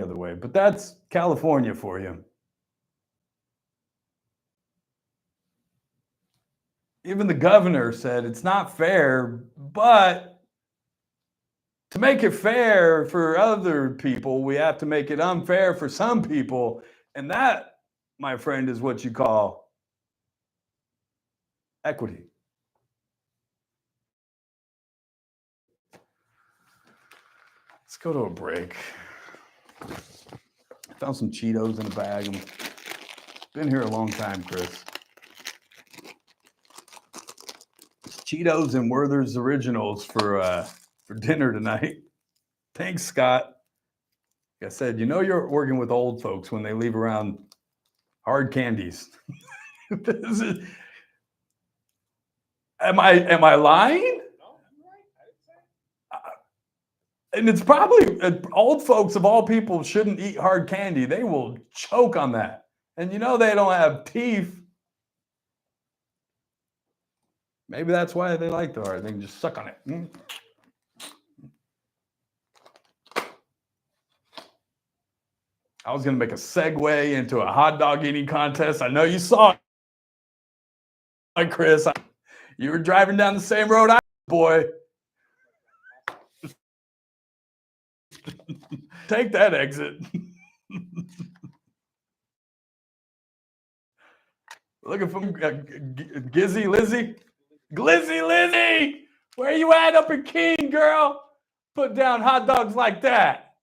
other way. But that's California for you. Even the governor said it's not fair, but to make it fair for other people, we have to make it unfair for some people. And that, my friend, is what you call equity. Let's go to a break. I found some Cheetos in a bag. I've been here a long time, Chris. Cheetos and Werther's Originals for dinner tonight. Thanks, Scott. Like I said, you know you're working with old folks when they leave around hard candies. Am I lying? No, you're right. I didn't say. And it's probably old folks of all people shouldn't eat hard candy. They will choke on that. And you know they don't have teeth. Maybe that's why they like the hard. They can just suck on it. I was going to make a segue into a hot dog eating contest. I know you saw it, Chris. You were driving down the same road I was, boy. Take that exit. Looking for Gizzy Lizzie. Glizzy Lizzie, where you at up in King, girl? Put down hot dogs like that.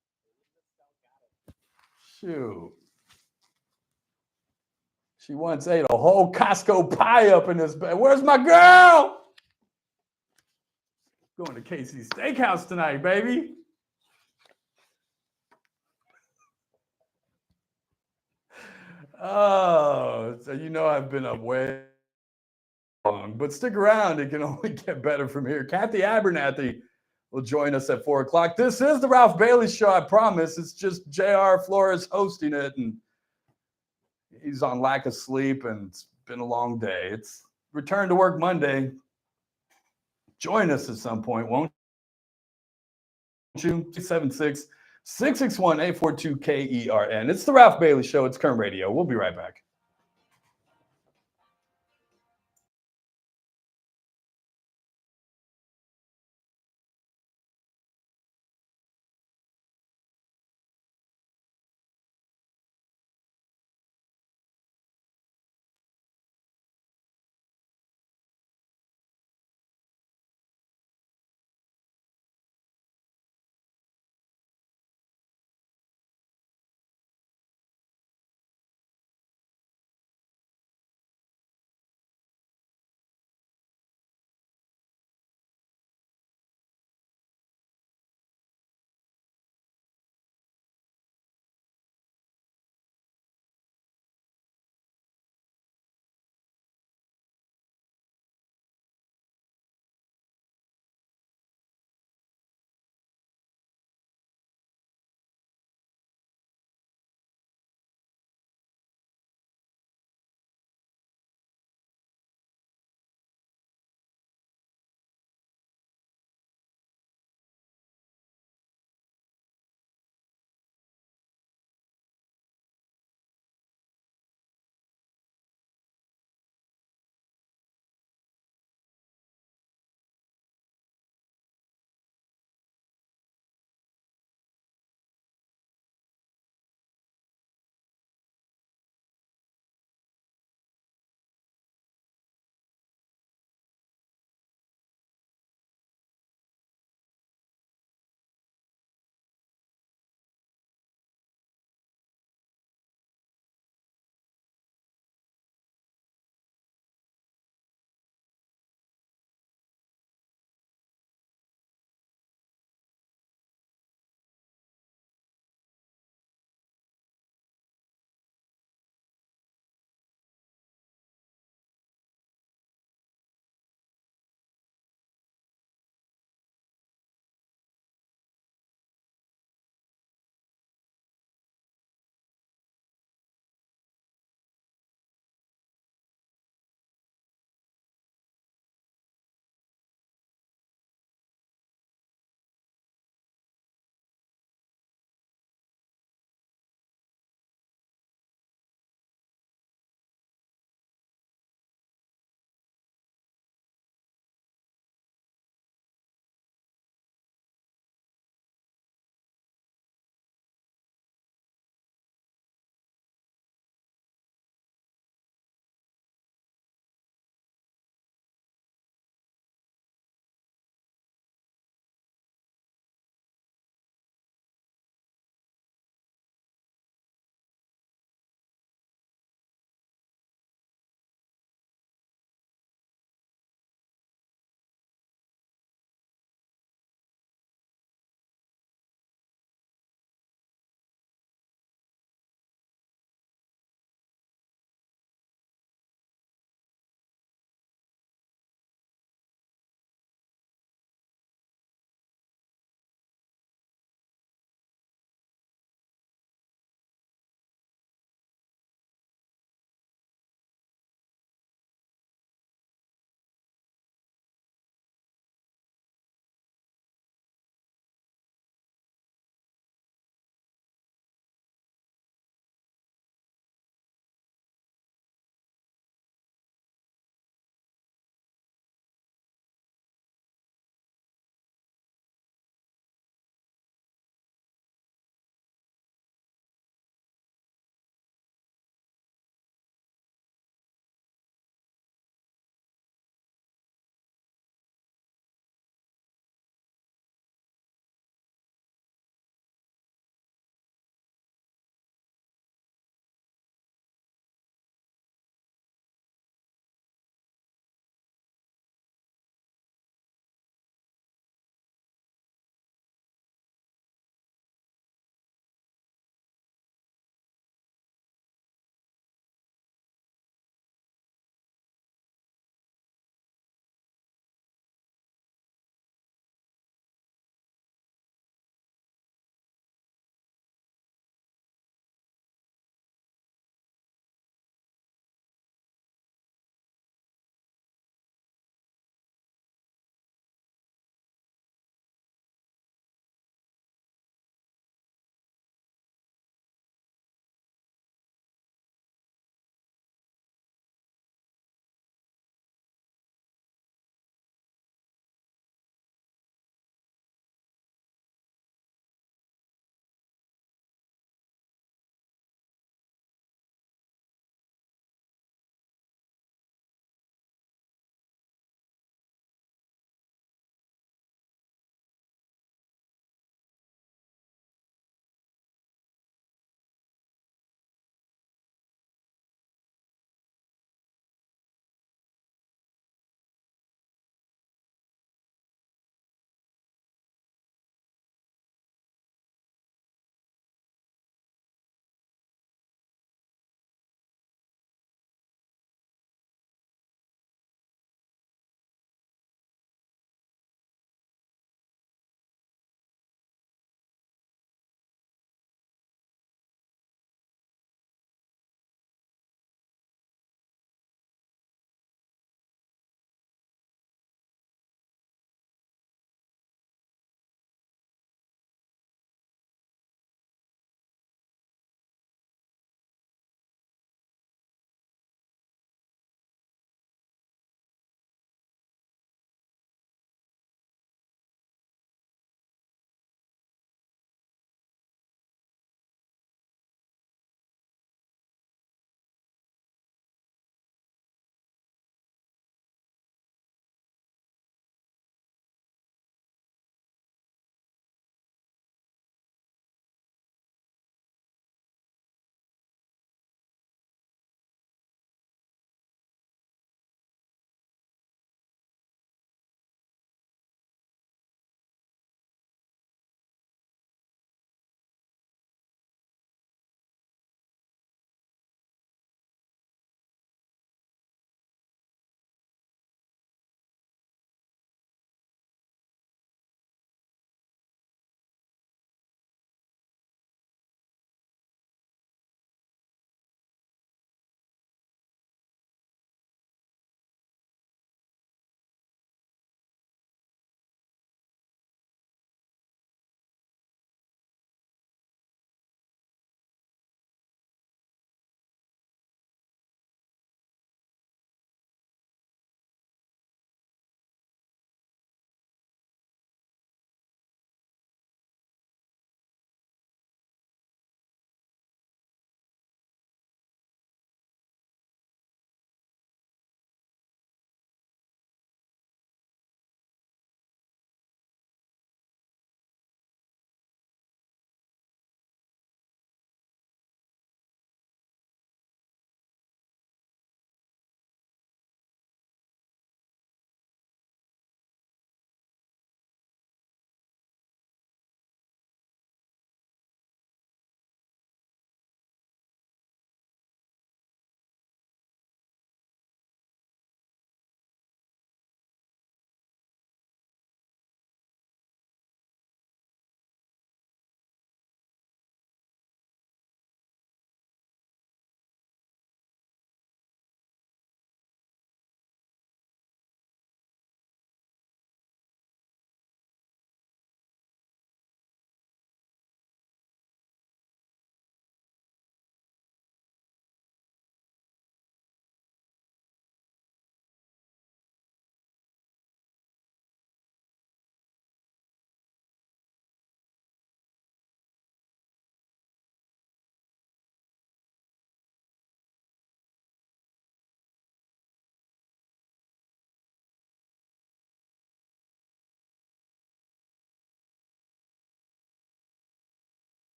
Shoot. She once ate a whole Costco pie up in this bed. Where's my girl? Going to Casey's Steakhouse tonight, baby. Oh, so you know I've been up way long, but stick around. It can only get better from here. Kathy Abernathy will join us at 4 o'clock. This is the Ralph Bailey Show, I promise. It's just J.R. Flores hosting it, and he's on lack of sleep, and it's been a long day. It's return to work Monday. Join us at some point, won't you? 276-661-842-KERN. It's the Ralph Bailey Show. It's Kern Radio. We'll be right back.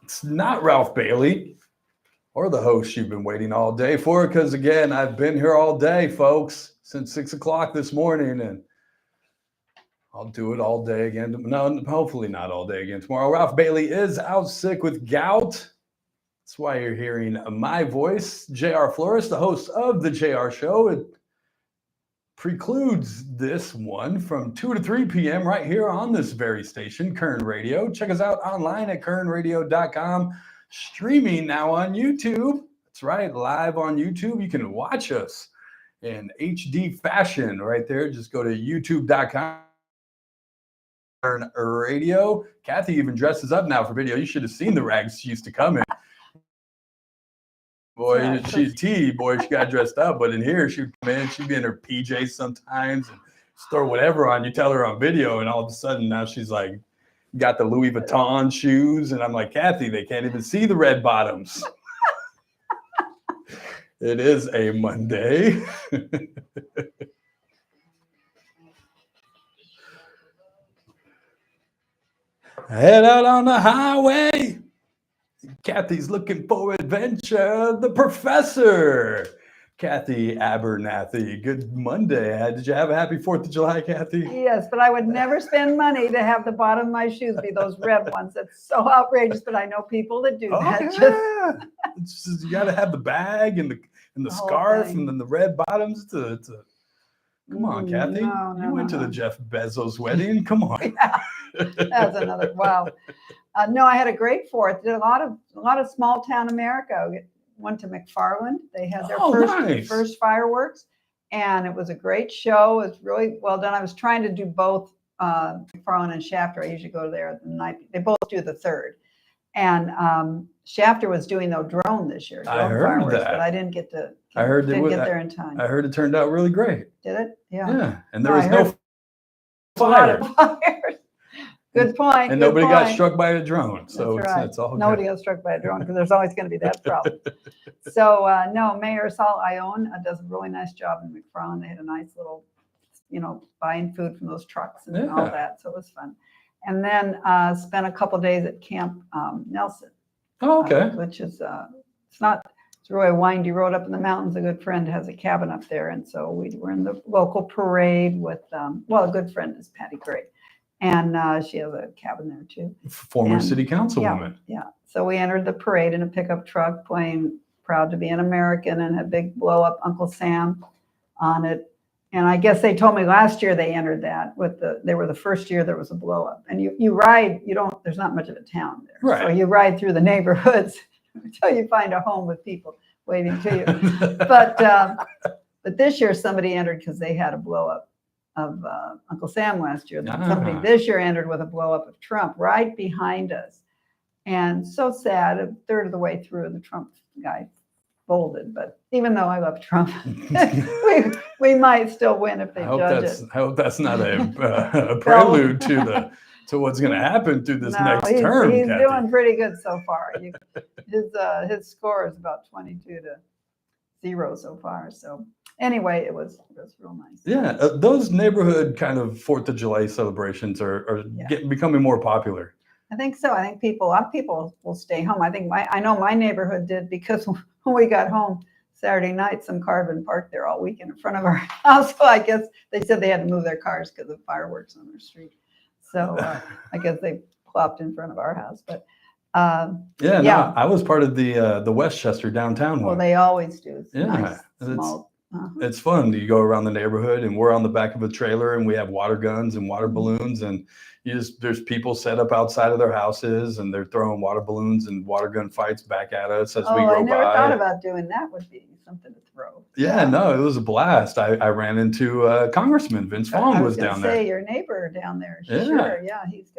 It's not Ralph Bailey or the host you've been waiting all day for, because again, I've been here all day, folks, since 6 o'clock this morning, and I'll do it all day again. No, hopefully not all day again tomorrow. Ralph Bailey is out sick with gout. That's why you're hearing my voice. JR Flores, the host of the JR Show. It precludes this one from 2 to 3 p.m. right here on this very station, Kern Radio. Check us out online at kernradio.com. Streaming now on YouTube. That's right, live on YouTube. You can watch us in HD fashion right there. Just go to youtube.com. Kern Radio. Kathy even dresses up now for video. You should have seen the rags she used to come in. Boy, Yeah, she got dressed up, but in here she'd come in, she'd be in her PJs sometimes and just throw whatever on. You tell her on video, and all of a sudden now she's like got the Louis Vuitton shoes, and I'm like, Kathy, they can't even see the red bottoms. It is a Monday. Head out on the highway. Kathy's looking for adventure. The professor, Kathy Abernathy. Good Monday. Did you have a happy 4th of July, Kathy? Yes, but I would never spend money to have the bottom of my shoes be those red ones. That's so outrageous, but I know people that do that. Yeah. It's just, you got to have the bag and the whole scarf thing. and then the red bottoms to come on, Kathy. No, You went to the Jeff Bezos wedding. Come on. That's another, wow. No, I had a great 4th. Did a lot of small town America. Went to McFarland. They had their first fireworks, and it was a great show. It was really well done. I was trying to do both McFarland and Shafter. I usually go there the night. They both do the 3rd, and Shafter was doing the drone this year. I heard that, but I didn't get to. I heard didn't get there in time. I heard it turned out really great. Did it? Yeah. Yeah, and there was no a lot of fire. fires. Good point. And good nobody got point. struck by a drone. So That's right. it's all Nobody good. got struck by a drone because there's always going to be that problem. So no, Mayor Saul Ione does a really nice job in McFarland. They had a nice little, buying food from those trucks and all that. So it was fun. And then spent a couple days at Camp Nelson. Oh, okay. Which is it's really a windy road up in the mountains. A good friend has a cabin up there, and so we were in the local parade with a good friend is Patty Gray. And she has a cabin there too. Former city councilwoman. Yeah. So we entered the parade in a pickup truck playing Proud to be an American and had big blow up Uncle Sam on it. And I guess they told me last year they entered that they were the first year there was a blow up. And you ride, there's not much of a town there. Right. So you ride through the neighborhoods until you find a home with people waiting to you. But this year somebody entered because they had a blow up of Uncle Sam last year. Somebody this year entered with a blow up of Trump right behind us. And so sad, a third of the way through, the Trump guy folded. But even though I love Trump, we might still win if they judge it. I hope that's not a prelude to what's going to happen through this next term. He's Kathy. doing pretty good so far. His score is about 22-0 so far. So anyway, it was real nice. Yeah, those neighborhood kind of 4th of July celebrations are becoming more popular. I think so. I think a lot of people will stay home. I know my neighborhood did, because when we got home Saturday night, some car had been parked there all weekend in front of our house. So I guess they said they had to move their cars because of fireworks on their street. So I guess they plopped in front of our house. But no, I was part of the Westchester downtown one. Well, they always do. It's Yeah, nice, it's- small. It's fun. You go around the neighborhood, and we're on the back of a trailer, and we have water guns and water balloons, and there's people set up outside of their houses, and they're throwing water balloons and water gun fights back at us as we go by. I never thought about doing that. Would be something to throw. Yeah, no, it was a blast. I ran into Congressman Vince Vaughn was down there. Your neighbor down there. Yeah. Sure. Yeah, he's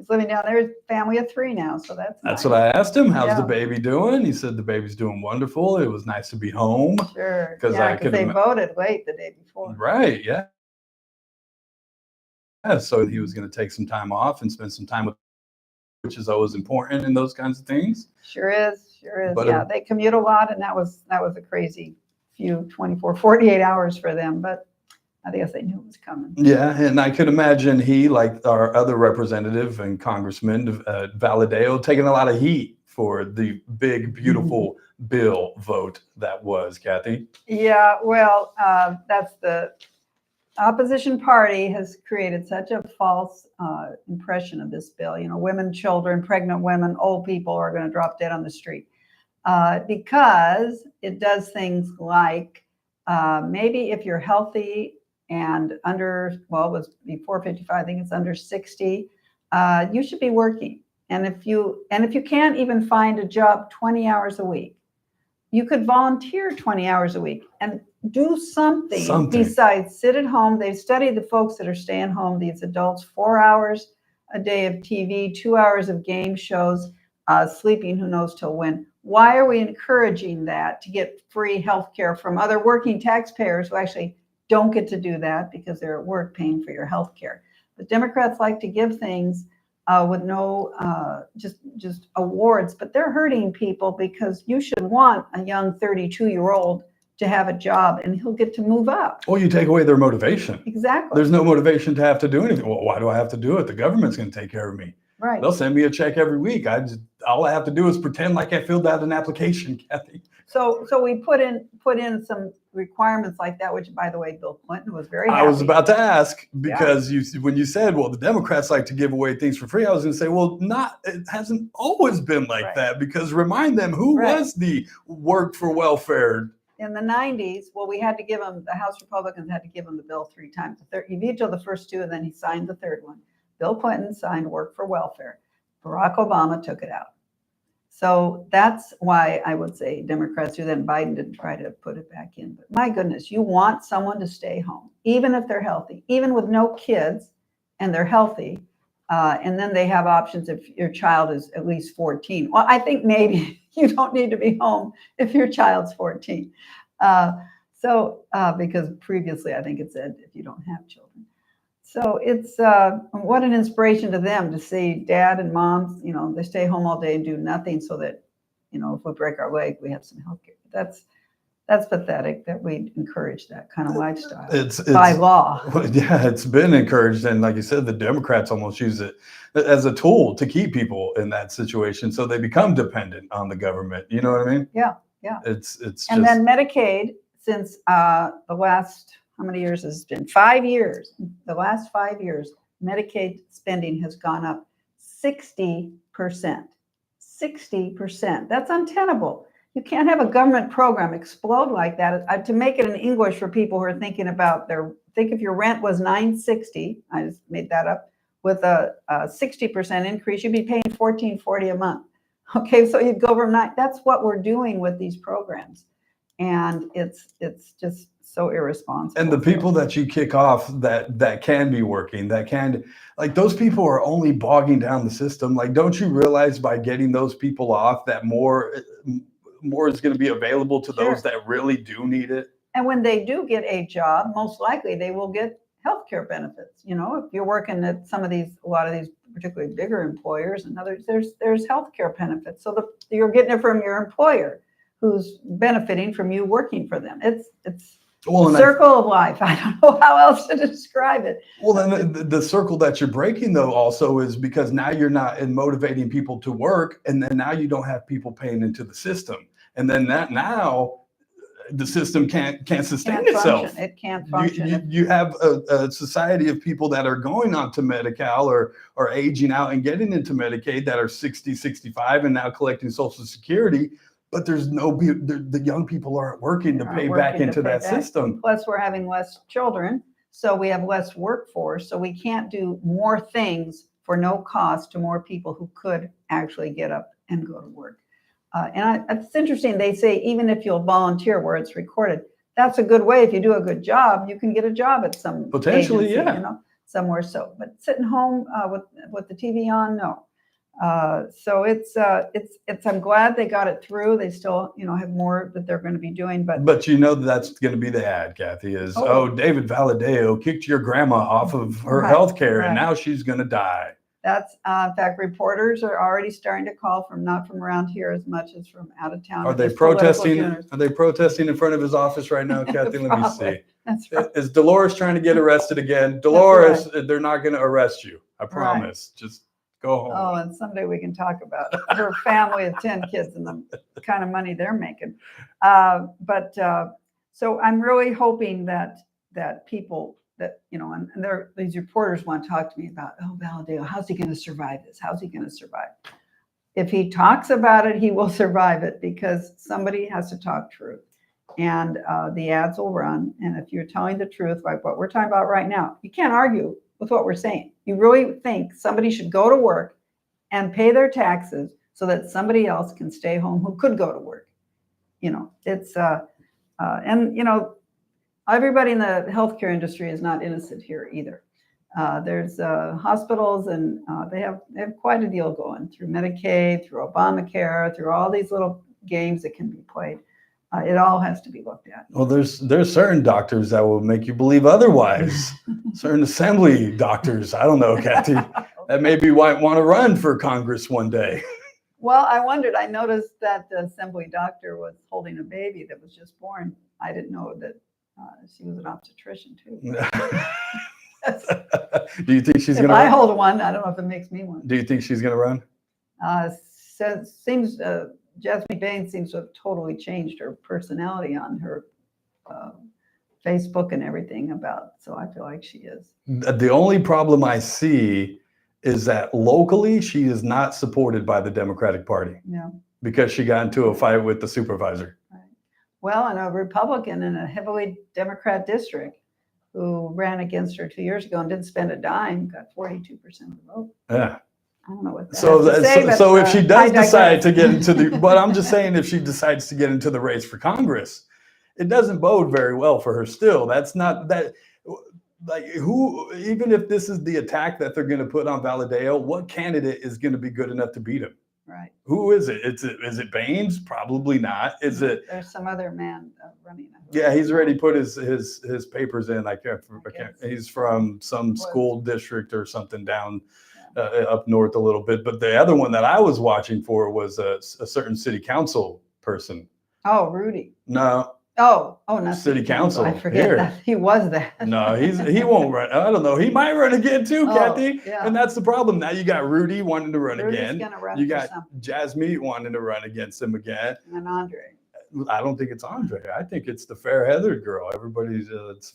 living down there. Family of 3 now, so that's nice. What I asked him. How's the Yeah. baby doing? He said the baby's doing wonderful. It was nice to be home. Sure. 'Cause Yeah, I because could they ima- voted late the day before. Right. Yeah. Yeah. So he was going to take some time off and spend some time with, which is always important in those kinds of things. Sure is. But Yeah, they commute a lot, and that was a crazy few 24, 48 hours for them. But I guess they knew it was coming. Yeah, and I could imagine he, like our other representative and Congressman Valadeo, taking a lot of heat for the big, beautiful bill vote that was, Kathy. Yeah, well, that's the opposition party has created such a false impression of this bill. You know, women, children, pregnant women, old people are going to drop dead on the street because it does things like maybe if you're healthy and under, well, it was before 55, I think it's under 60, you should be working. And if you can't even find a job 20 hours a week, you could volunteer 20 hours a week and do something besides sit at home. They've studied the folks that are staying home, these adults, 4 hours a day of TV, 2 hours of game shows, sleeping who knows till when. Why are we encouraging that to get free health care from other working taxpayers who actually don't get to do that because they're at work paying for your health care? But Democrats like to give things with no just awards, but they're hurting people because you should want a young 32-year-old to have a job and he'll get to move up. Well, you take away their motivation. Exactly. There's no motivation to have to do anything. Well, why do I have to do it? The government's going to take care of me. Right. They'll send me a check every week. All I have to do is pretend like I filled out an application, Kathy. So we put in some requirements like that, which, by the way, Bill Clinton was very happy. I was about to ask because when you said, well, the Democrats like to give away things for free, I was going to say, well, it hasn't always been like that, because remind them who was the work for welfare. In the 90s, well, we had to give him, the House Republicans had to give him the bill 3 times. He vetoed the first 2, and then he signed the third one. Bill Clinton signed work for welfare. Barack Obama took it out. So that's why I would say Democrats do that, and Biden didn't try to put it back in. But my goodness, you want someone to stay home, even if they're healthy, even with no kids and they're healthy. And then they have options if your child is at least 14. Well, I think maybe you don't need to be home if your child's 14. Because previously I think it said if you don't have children. So it's what an inspiration to them to see dad and moms, they stay home all day and do nothing so that, if we break our leg, we have some health care. That's pathetic that we encourage that kind of lifestyle by law. Yeah, it's been encouraged. And like you said, the Democrats almost use it as a tool to keep people in that situation. So they become dependent on the government. You know what I mean? Yeah. It's and then Medicaid, since the last, how many years has it been? 5 years. The last 5 years, Medicaid spending has gone up 60%. 60%. That's untenable. You can't have a government program explode like that. To make it in English for people who are thinking about think if your rent was $960, I just made that up, with a 60% increase, you'd be paying $14.40 a month. Okay, so you'd go from that's what we're doing with these programs. And it's just so irresponsible. And the people that you kick off that can be working, those people are only bogging down the system. Like, don't you realize by getting those people off that more is going to be available to those that really do need it? And when they do get a job, most likely they will get healthcare benefits. If you're working at a lot of these particularly bigger employers and others, there's healthcare benefits. So you're getting it from your employer, who's benefiting from you working for them. It's a circle of life. I don't know how else to describe it. Well, then the circle that you're breaking, though, also is because now you're not motivating people to work, and then now you don't have people paying into the system, and then now the system can't sustain itself. It can't function. You have a society of people that are going on to Medi-Cal or aging out and getting into Medicaid that are 60, 65 and now collecting Social Security. But the young people aren't working to pay back into that system. Plus, we're having less children, so we have less workforce. So we can't do more things for no cost to more people who could actually get up and go to work. It's interesting. They say even if you'll volunteer where it's recorded, that's a good way. If you do a good job, you can get a job at some potentially, agency, somewhere. So, but sitting home with the TV on, no. So it's I'm glad they got it through. They still, have more that they're going to be doing, but that's going to be the ad, Kathy, is, David Valadeo kicked your grandma off of her health care and now she's going to die. That's, in fact, reporters are already starting to call from, not from around here as much as from out of town. Are they Just political protesting? tuners. Are they protesting in front of his office right now, Kathy? Let me Probably. see. That's right. Is Dolores trying to get arrested again? Dolores, they're not going to arrest you. I promise. Just go home. Oh, and someday we can talk about her family of 10 kids and the kind of money they're making. So I'm really hoping that people that, you know, and these reporters want to talk to me about, oh, Valadao, how's he going to survive this? How's he going to survive? If he talks about it, he will survive it, because somebody has to talk truth. And the ads will run. And if you're telling the truth, like what we're talking about right now, you can't argue with what we're saying. You really think somebody should go to work and pay their taxes so that somebody else can stay home who could go to work. You know, it's, and, you know, everybody in the healthcare industry is not innocent here either. There's hospitals, and they have quite a deal going through Medicaid, through Obamacare, through all these little games that can be played. It all has to be looked at. Well, there's certain doctors that will make you believe otherwise. Certain assembly doctors. I don't know, Kathy. That maybe might want to run for Congress one day. Well, I wondered. I noticed that the assembly doctor was holding a baby that was just born. I didn't know that she was an obstetrician too. Do you think she's If going to I run? hold one, I don't know if it makes me one. Do you think she's going to run? Seems Jasmine Baines seems to have totally changed her personality on her Facebook and everything so I feel like she is. The only problem I see is that locally she is not supported by the Democratic Party. Yeah. Because she got into a fight with the supervisor. Right. Well, and a Republican in a heavily Democrat district who ran against her 2 years ago and didn't spend a dime, got 42% of the vote. Yeah. I don't know what that So, has to say, but, so if she does decide digress. to get into the, but I'm just saying, if she decides to get into the race for Congress, it doesn't bode very well for her still. That's not that, like, who, even if this is the attack that they're going to put on Valadao, what candidate is going to be good enough to beat him? Right. Who is it? Is it Baines? Probably not. Is it? There's some other man running. Yeah, he's already put his papers in. I can't. He's from some school district or something down up north a little bit. But the other one that I was watching for was a certain city council person. Oh, Rudy. No. Oh, not City council. I forget Here. that. He was that. No, he won't run. I don't know. He might run again too, Kathy. Yeah. And that's the problem. Now you got Rudy wanting to run Rudy's again. gonna run You for got something. Jasmine wanting to run against him again. And Andre. I don't think it's Andre. I think it's the fair-headed girl. Everybody's it's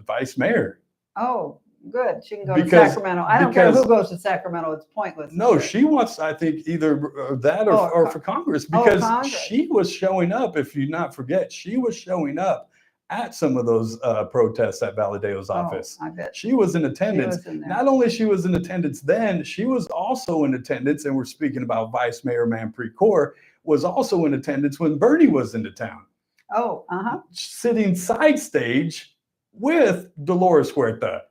vice mayor. Oh, good. She can go to Sacramento. I don't care who goes to Sacramento. It's pointless. No, she wants, I think, either that or for Congress, because Congress. she was showing up, if you not forget, she was showing up at some of those protests at Valadao's office. I bet. She was in attendance. was in there. Not only she was in attendance then, she was also in attendance, and we're speaking about Vice Mayor Manpreet Kaur, was also in attendance when Bernie was into town. Oh, Sitting side stage with Dolores Huerta.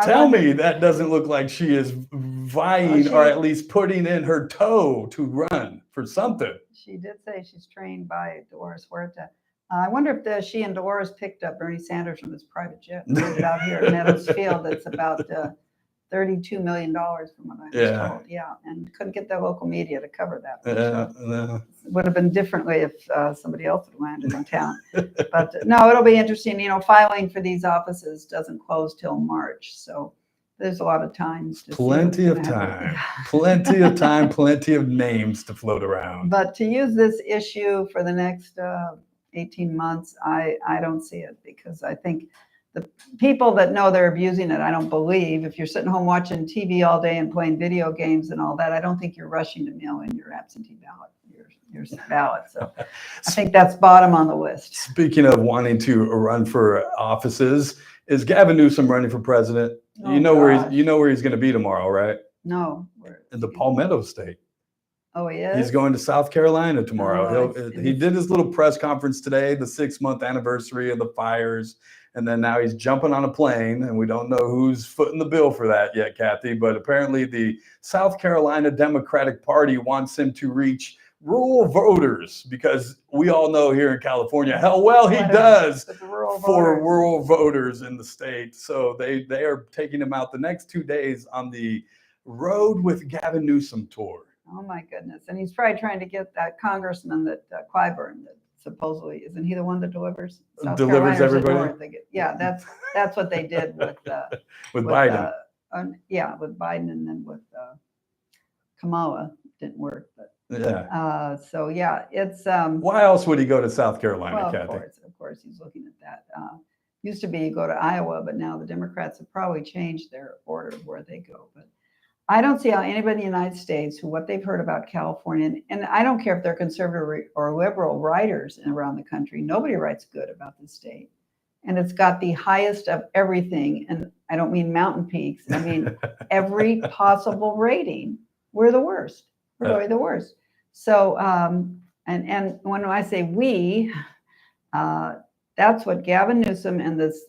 Tell me that doesn't look like she is vying or at least putting in her toe to run for something. She did say she's trained by Dolores Huerta. I wonder if she and Dolores picked up Bernie Sanders from his private jet and moved it out here at Meadows Field. That's about $32 million from what I was told. Yeah, and couldn't get the local media to cover that. It would have been differently if somebody else had landed in town. But no, it'll be interesting. You know, filing for these offices doesn't close till March, so there's a lot of time. Plenty of time. Plenty of time. Plenty of names to float around. But to use this issue for the next 18 months, I don't see it, because I think the people that know they're abusing it, I don't believe. If you're sitting home watching TV all day and playing video games and all that, I don't think you're rushing to mail in your absentee ballot, your ballot. So I think that's bottom on the list. Speaking of wanting to run for offices, is Gavin Newsom running for president? Oh, you know where he's going to be tomorrow, right? No. In the Palmetto State. Oh, he is? He's going to South Carolina tomorrow. Oh, he did his little press conference today, the 6-month anniversary of the fires. And then now he's jumping on a plane, and we don't know who's footing the bill for that yet, Kathy. But apparently the South Carolina Democratic Party wants him to reach rural voters, because we all know here in California how well he does for rural voters in the state. So they are taking him out the next 2 days on the Rode with Gavin Newsom tour. Oh my goodness. And he's probably trying to get that congressman that Clyburn, that supposedly, isn't he the one that delivers? South Delivers Carolina or is it everybody? North? Yeah, that's what they did with with Biden. Yeah, with Biden, and then with Kamala didn't work. But so yeah, it's why else would he go to South Carolina, well, Kathy? of course, he's looking at that. Used to be you go to Iowa, but now the Democrats have probably changed their order of where they go. But I don't see how anybody in the United States who what they've heard about California, and I don't care if they're conservative or liberal writers around the country, nobody writes good about the state. And it's got the highest of everything. And I don't mean mountain peaks. I mean, every possible rating. We're the worst. We're really the worst. So, and when I say we, that's what Gavin Newsom and this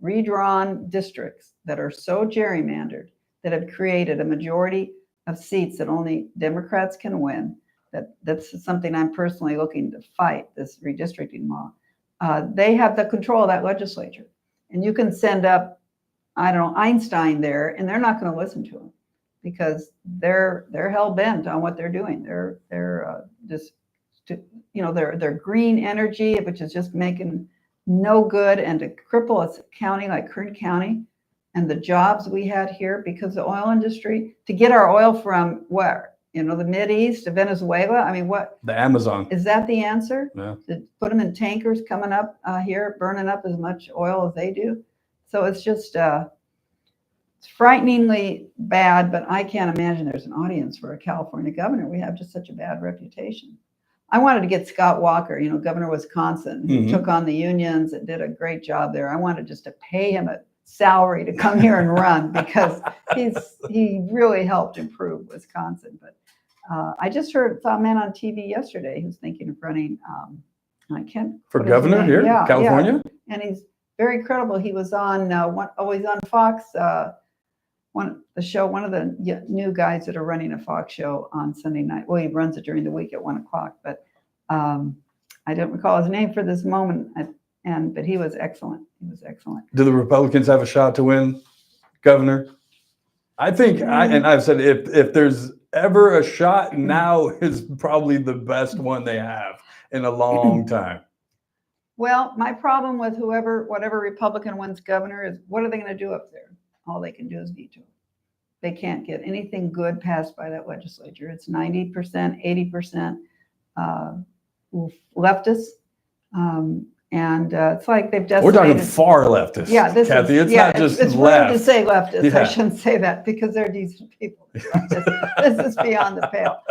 redrawn districts that are so gerrymandered that have created a majority of seats that only Democrats can win. That's something I'm personally looking to fight, this redistricting law. They have the control of that legislature. And you can send up, I don't know, Einstein there, and they're not going to listen to him because they're hell-bent on what they're doing. They're just, you know, their green energy, which is just making no good, and to cripple a county like Kern County and the jobs we had here because the oil industry, to get our oil from where? You know, the Mideast to Venezuela. I mean, what? The Amazon. Is that the answer? Yeah. To put them in tankers coming up here, burning up as much oil as they do. So it's just, it's frighteningly bad, but I can't imagine there's an audience for a California governor. We have just such a bad reputation. I wanted to get Scott Walker, you know, governor of Wisconsin, who took on the unions and did a great job there. I wanted just to pay him a salary to come here and run because he really helped improve Wisconsin. But I just saw a man on TV yesterday who's thinking of running. I can't for governor here, California, and he's very credible. He was on he's on Fox. One of the new guys that are running a Fox show on Sunday night. Well, he runs it during the week at 1:00, but I don't recall his name for this moment. But he was excellent. He was excellent. Do the Republicans have a shot to win governor? I think, and I've said, if there's ever a shot, now is probably the best one they have in a long time. Well, my problem with whatever Republican wins governor is, what are they going to do up there? All they can do is veto. They can't get anything good passed by that legislature. It's 90%, 80% leftists. And it's like they've decimated. We're talking far leftist. Yeah, Kathy. It's not just it's left. rude to say leftist. Yeah. I shouldn't say that because they're decent people. This is beyond the pale.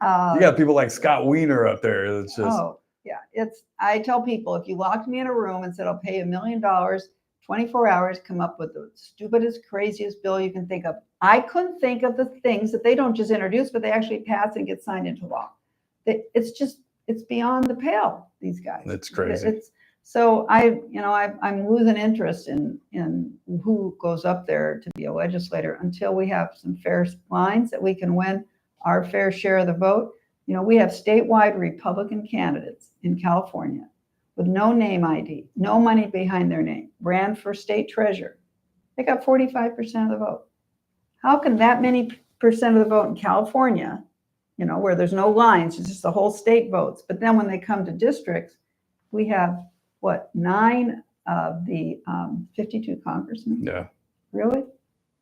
You got people like Scott Wiener up there. It's just. Oh, yeah. I tell people, if you locked me in a room and said, I'll pay $1 million, 24 hours, come up with the stupidest, craziest bill you can think of. I couldn't think of the things that they don't just introduce, but they actually pass and get signed into law. It's beyond the pale, these guys. It's crazy. So I'm losing interest in who goes up there to be a legislator until we have some fair lines that we can win our fair share of the vote. You know, we have statewide Republican candidates in California with no name ID, no money behind their name, ran for state treasurer. They got 45% of the vote. How can that many percent of the vote in California, you know, where there's no lines, it's just the whole state votes. But then when they come to districts, we have, 9 of the 52 congressmen? Yeah. Really?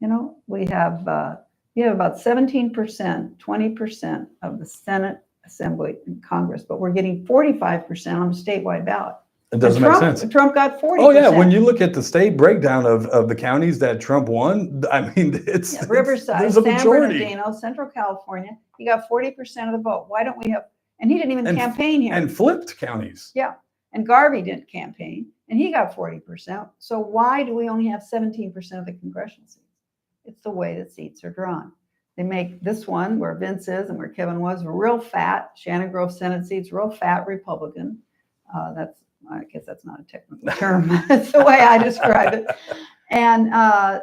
You know, we have about 17%, 20% of the Senate, Assembly, and Congress, but we're getting 45% on the statewide ballot. It doesn't make sense. Trump got 40%. Oh yeah, when you look at the state breakdown of the counties that Trump won, I mean, it's Riverside, there's a San majority. Bernardino, Central California. He got 40% of the vote. Why don't we have? And he didn't even campaign here. And flipped counties. Yeah, and Garvey didn't campaign, and he got 40%. So why do we only have 17% of the congressional seats? It's the way that seats are drawn. They make this one where Vince is and where Kevin was real fat. Shannon Grove Senate seats, real fat Republican. I guess that's not a technical term. That's the way I describe it. And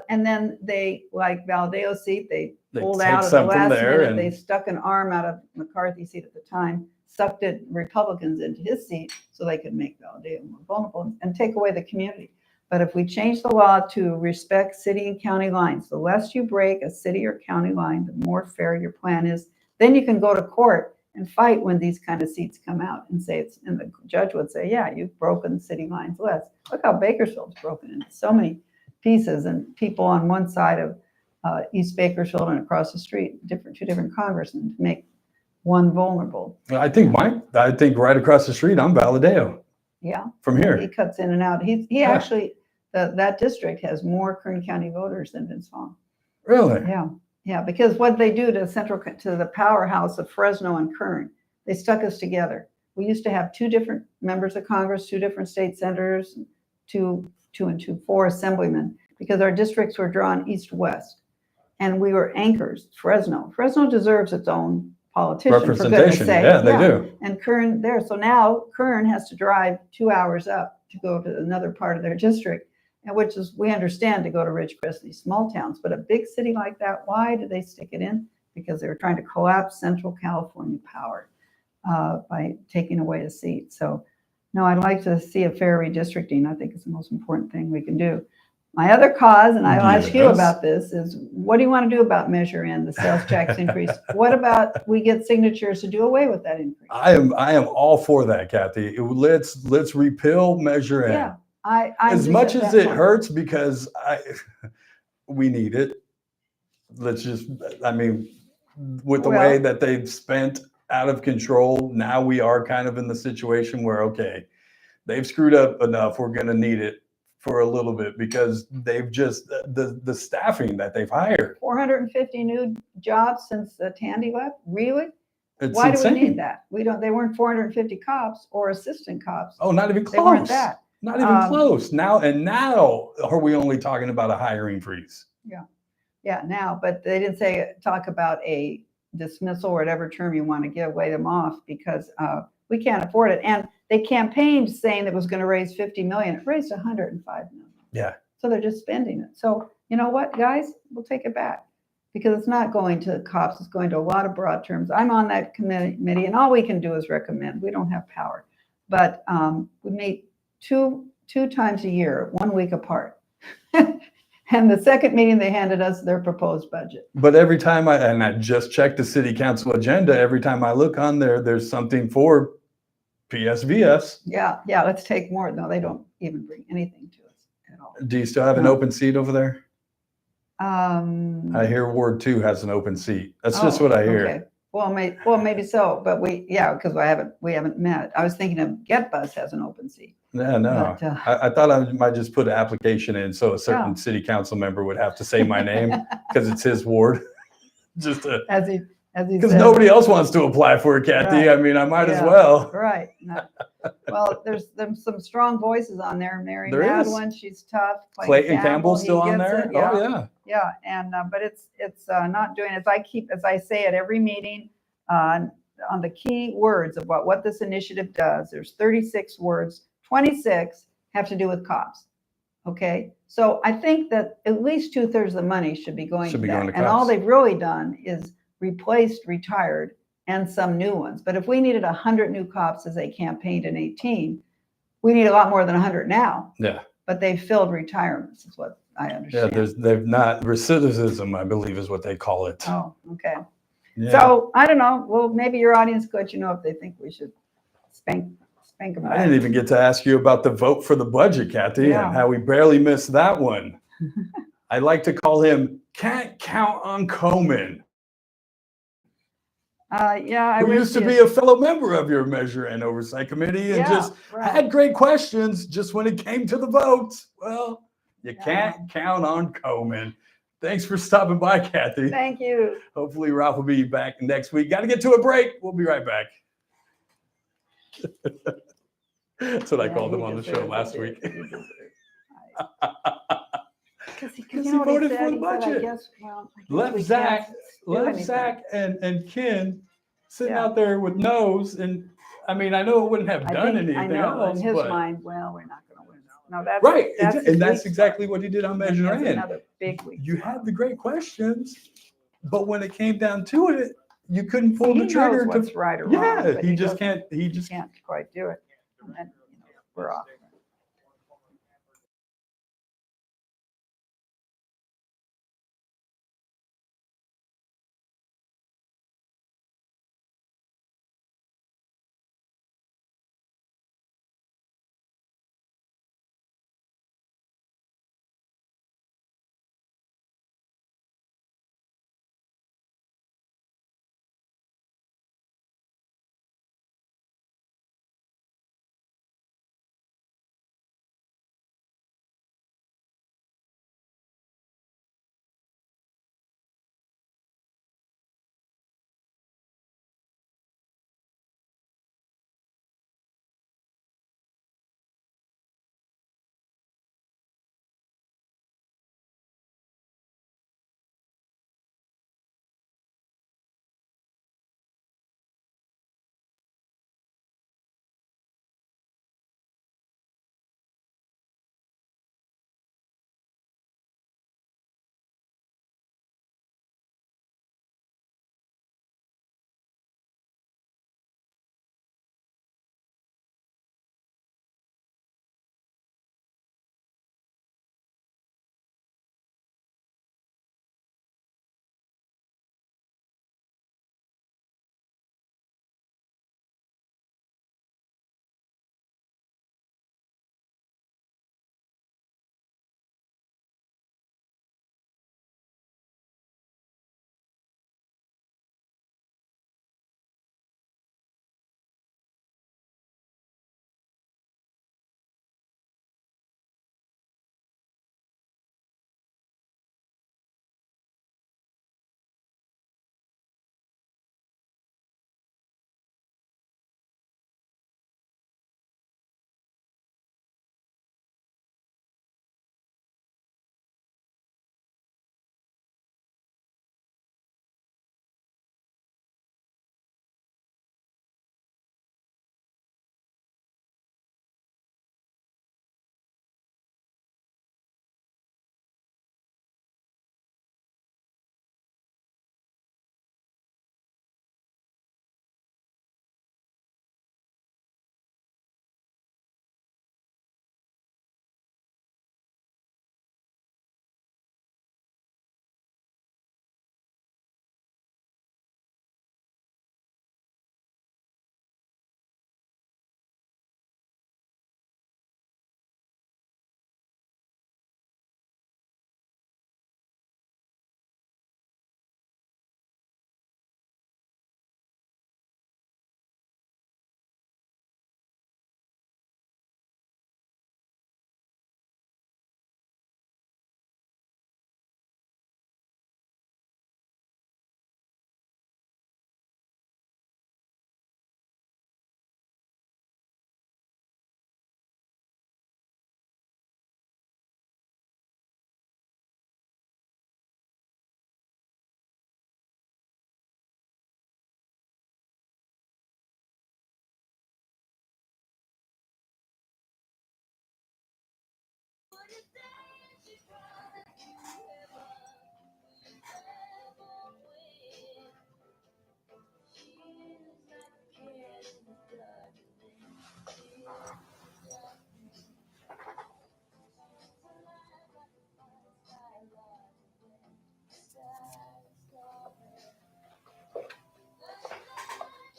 then they, like Valdeo's seat, they pulled out at the last minute. They stuck an arm out of McCarthy's seat at the time, sucked it Republicans into his seat so they could make Valdeo more vulnerable and take away the community. But if we change the law to respect city and county lines, the less you break a city or county line, the more fair your plan is. Then you can go to court and fight when these kind of seats come out and say it's, and the judge would say, yeah, you've broken city lines less. Look how Bakersfield's broken into so many pieces, and people on one side of East Bakersfield and across the street, two different congressmen to make one vulnerable. I think right across the street, I'm Valadeo Yeah. from here. He cuts in and out. He actually, that district has more Kern County voters than Vince Vaughn. Really? Yeah. Yeah, because what they do to the powerhouse of Fresno and Kern, they stuck us together. We used to have 2 different members of Congress, 2 different state senators, 4 assemblymen, because our districts were drawn east-west. And we were anchors. Fresno deserves its own politician, for goodness Representation, sake. yeah, they do. And Kern there. So now Kern has to drive 2 hours up to go to another part of their district, and which is, we understand, to go to Ridgecrest, these small towns. But a big city like that, why did they stick it in? Because they were trying to collapse Central California power by taking away a seat. So no, I'd like to see a fair redistricting. I think it's the most important thing we can do. My other cause, and I'll ask you about this, is what do you want to do about Measure N, the sales tax increase? What about we get signatures to do away with that increase? I am all for that, Kathy. Let's repeal Measure N. Yeah, As much as it hurts, because we need it. Let's just, with the way that they've spent out of control, now we are kind of in the situation where, okay, they've screwed up enough. We're going to need it for a little bit, because they've just, the staffing that they've hired. 450 new jobs since Tandy left? Really? It's Why insane. do we need that? They weren't 450 cops or assistant cops. Oh, not even close. They weren't that. Not even close. Now are we only talking about a hiring freeze? Yeah, now, but they didn't talk about a dismissal or whatever term you want to give, lay them off, because we can't afford it. And they campaigned saying it was going to raise 50 million. It raised 105 million. Yeah. So they're just spending it. So you know what, guys, we'll take it back, because it's not going to cops. It's going to a lot of broad terms. I'm on that committee, and all we can do is recommend. We don't have power, but we meet two times a year, 1 week apart. And the second meeting, they handed us their proposed budget. But every time I just checked the city council agenda, every time I look on there, there's something for PSVS. Yeah, let's take more. No, they don't even bring anything to us at all. Do you still have an open seat over there? I hear Ward 2 has an open seat. That's just what I hear. Okay. Well, maybe so, but because we haven't met. I was thinking of Get Bus has an open seat. Yeah, no. But, I thought I might just put an application in so a certain city council member would have to say my name because it's his ward. Just to, as he because said. nobody else wants to apply for it, Kathy. Right. I mean, I might as Yeah. well. Right. No. Well, there's some strong voices on there. Mary There is. Madwin, she's tough. Clayton Campbell's he still on gets there? it. Yeah. Oh, yeah. Yeah, and but it's not doing as I say at every meeting on the key words of what this initiative does. There's 36 words, 26 have to do with cops. Okay, so I think that at least 2/3 of the money should be going to that. And all cops. they've really done is replaced retired and some new ones. But if we needed 100 new cops as they campaigned in 18, we need a lot more than 100 now. Yeah. But they filled retirements, is what I Yeah, understand. they've not, recidivism, I believe is what they call it. Oh, okay. Yeah. So I don't know. Well, maybe your audience could let you know if they think we should spank them. I didn't even get to ask you about the vote for the budget, Kathy, Yeah. and how we barely missed that one. I like to call him Can't Count on Komen, Yeah, I who used to be a fellow member of your Measure and Oversight Committee and just had great questions. Just when it came to the votes, well, you can't count on Komen. Thanks for stopping by, Kathy. Thank you. Hopefully Ralph will be back next week. Got to get to a break. We'll be right back. That's what I called him on the show last week. Because he voted for the budget. Left Zach and Ken sitting out there with no's, and I mean, I know it wouldn't have done anything I know, else, in his but mind, well, we're not going to win. No, that's right, that's and his that's weak exactly spot. what he did on That's Measure N. another big weak You spot. had the great questions, but when it came down to it, you couldn't pull He the knows trigger. what's right or wrong. Yeah, but he just doesn't- can't. He just can't quite do it. And then, we're off.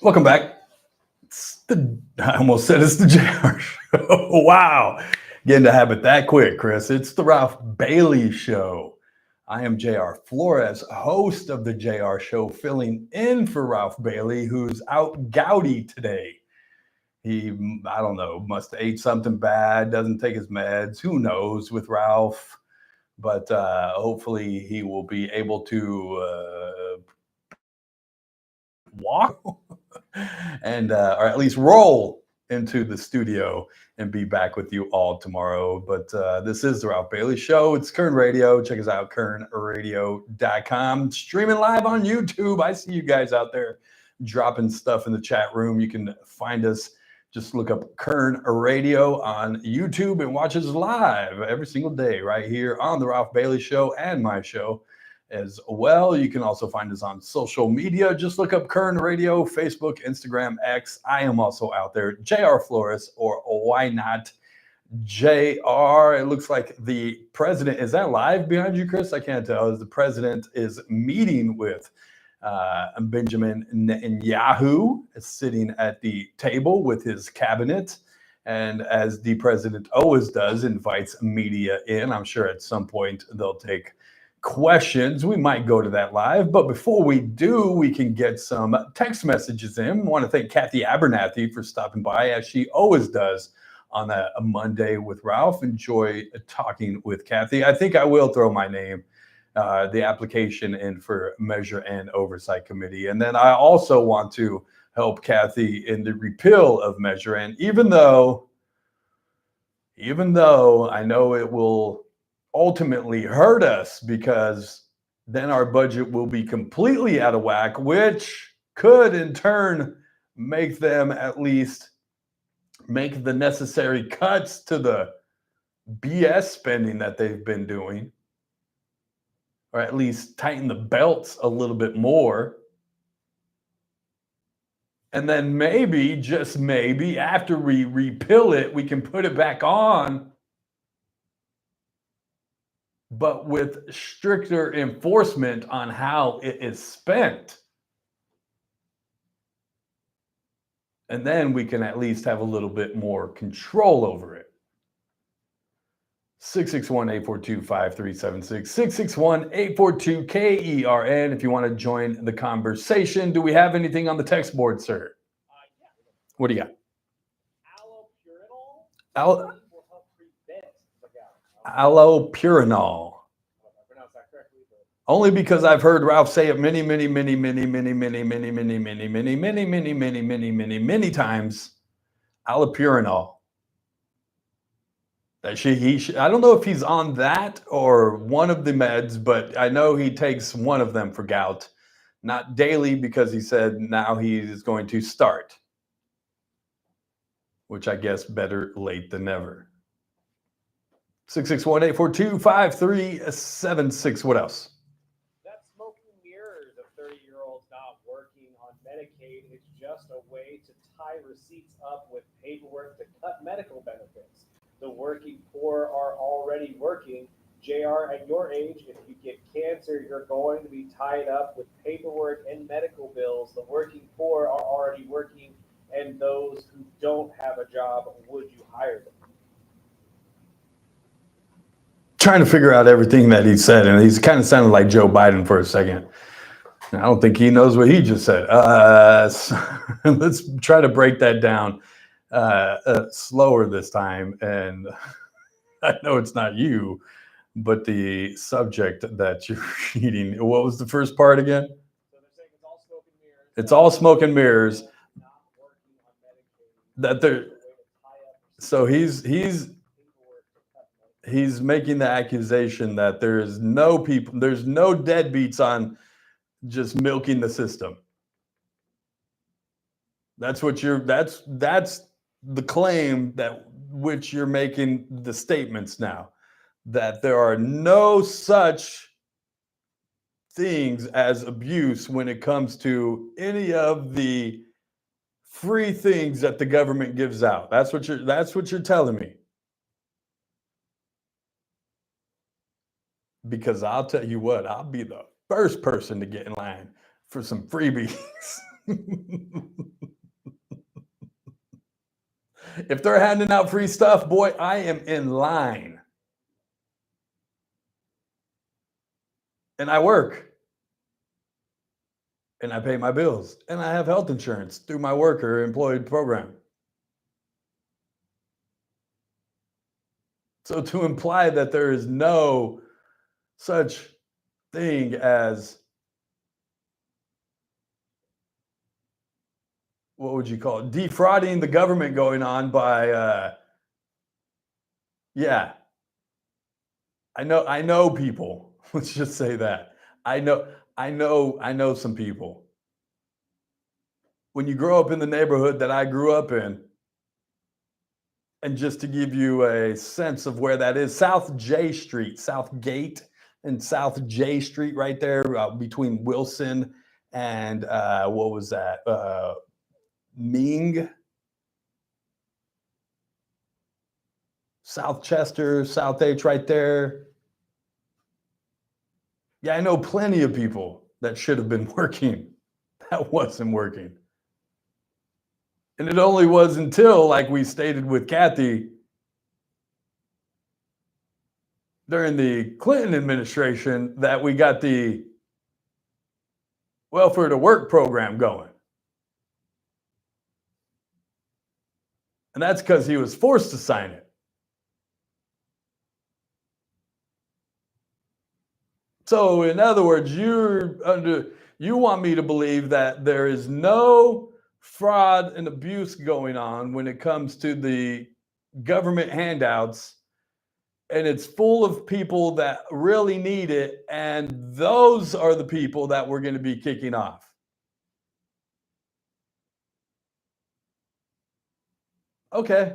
Welcome back. I almost said it's the JR Show. Wow. Get into habit that quick, Chris. It's the Ralph Bailey Show. I am JR Flores, host of the JR Show, filling in for Ralph Bailey, who's out gouty today. He, I don't know, must have ate something bad, doesn't take his meds. Who knows with Ralph? But hopefully he will be able to walk and or at least roll into the studio and be back with you all tomorrow. But this is the Ralph Bailey Show. It's Kern Radio. Check us out, kernradio.com. Streaming live on YouTube. I see you guys out there dropping stuff in the chat room. You can find us. Just look up Kern Radio on YouTube and watch us live every single day right here on the Ralph Bailey Show and my show as well. You can also find us on social media. Just look up Kern Radio, Facebook, Instagram, X. I am also out there, JR Flores, or why not JR. It looks like the president, is that live behind you, Chris? I can't tell. The president is meeting with Benjamin Netanyahu, is sitting at the table with his cabinet. And as the president always does, invites media in. I'm sure at some point they'll take questions. We might go to that live, but before we do, we can get some text messages in. I want to thank Kathy Abernathy for stopping by, as she always does on a Monday with Ralph. Enjoy talking with Kathy. I think I will throw my name, the application in for Measure and Oversight Committee. And then I also want to help Kathy in the repeal of Measure N, even though I know it will ultimately hurt us, because then our budget will be completely out of whack, which could in turn make them at least make the necessary cuts to the BS spending that they've been doing, or at least tighten the belts a little bit more. And then maybe, just maybe, after we repeal it, we can put it back on, but with stricter enforcement on how it is spent. And then we can at least have a little bit more control over it. 661-842-5376, 661-842-KERN if you want to join the conversation. Do we have anything on the text board, sir? Yeah. What do you got? Allopurinol will help prevent the gout. Allopurinol. I pronounced that correctly, but Only because I've heard Ralph say it many times. Allopurinol. That I don't know if he's on that or one of the meds, but I know he takes one of them for gout. Not daily, because he said now he is going to start, which I guess better late than never. 661-842-5376. What else? that smoking mirrors of 30-year-olds not working on Medicaid is just a way to tie receipts up with paperwork to cut medical benefits. The working poor are already working. JR, at your age, if you get cancer, you're going to be tied up with paperwork and medical bills. The working poor are already working, and those who don't have a job, would you hire them? Trying to figure out everything that he said, and he's kind of sounded like Joe Biden for a second. I don't think he knows what he just said. So let's try to break that down slower this time. And I know it's not you, but the subject that you're reading. What was the first part again? So they're saying it's all smoke and mirrors. It's all smoke and mirrors. Not working on Medicaid. That they're It's a way to tie up receipts so with paperwork to cut medical he's making the accusation that there's no deadbeats on just milking the system. That's the claim that which you're making the statements now, that there are no such things as abuse when it comes to any of the free things that the government gives out. That's what you're telling me. Because I'll tell you what, I'll be the first person to get in line for some freebies. If they're handing out free stuff, boy, I am in line. And I work. And I pay my bills. And I have health insurance through my worker employed program. So to imply that there is no such thing as, what would you call it, defrauding the government going on by, yeah. I know people. Let's just say that. I know some people. When you grow up in the neighborhood that I grew up in, and just to give you a sense of where that is, South J Street, South Gate and South J Street right there between Wilson and what was that? Ming? South Chester, South H right there. Yeah, I know plenty of people that should have been working that wasn't working. And it only was until, like we stated with Kathy, during the Clinton administration, that we got the welfare to work program going. And that's because he was forced to sign it. So in other words, you want me to believe that there is no fraud and abuse going on when it comes to the government handouts, and it's full of people that really need it, and those are the people that we're going to be kicking off. Okay.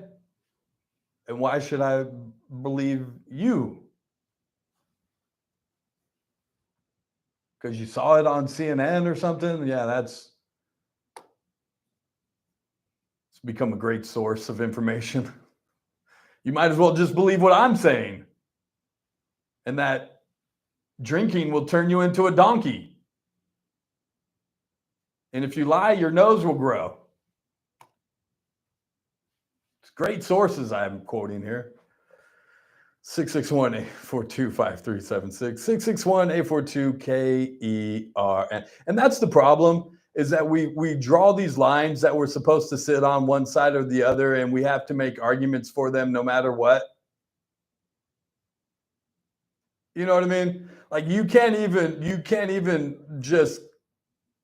And why should I believe you? Because you saw it on CNN or something? Yeah, it's become a great source of information. You might as well just believe what I'm saying. And that drinking will turn you into a donkey. And if you lie, your nose will grow. It's great sources I'm quoting here. 661-842-5376. 661-842-KERN. And that's the problem, is that we draw these lines that we're supposed to sit on one side or the other, and we have to make arguments for them no matter what. You know what I mean? Like you can't even just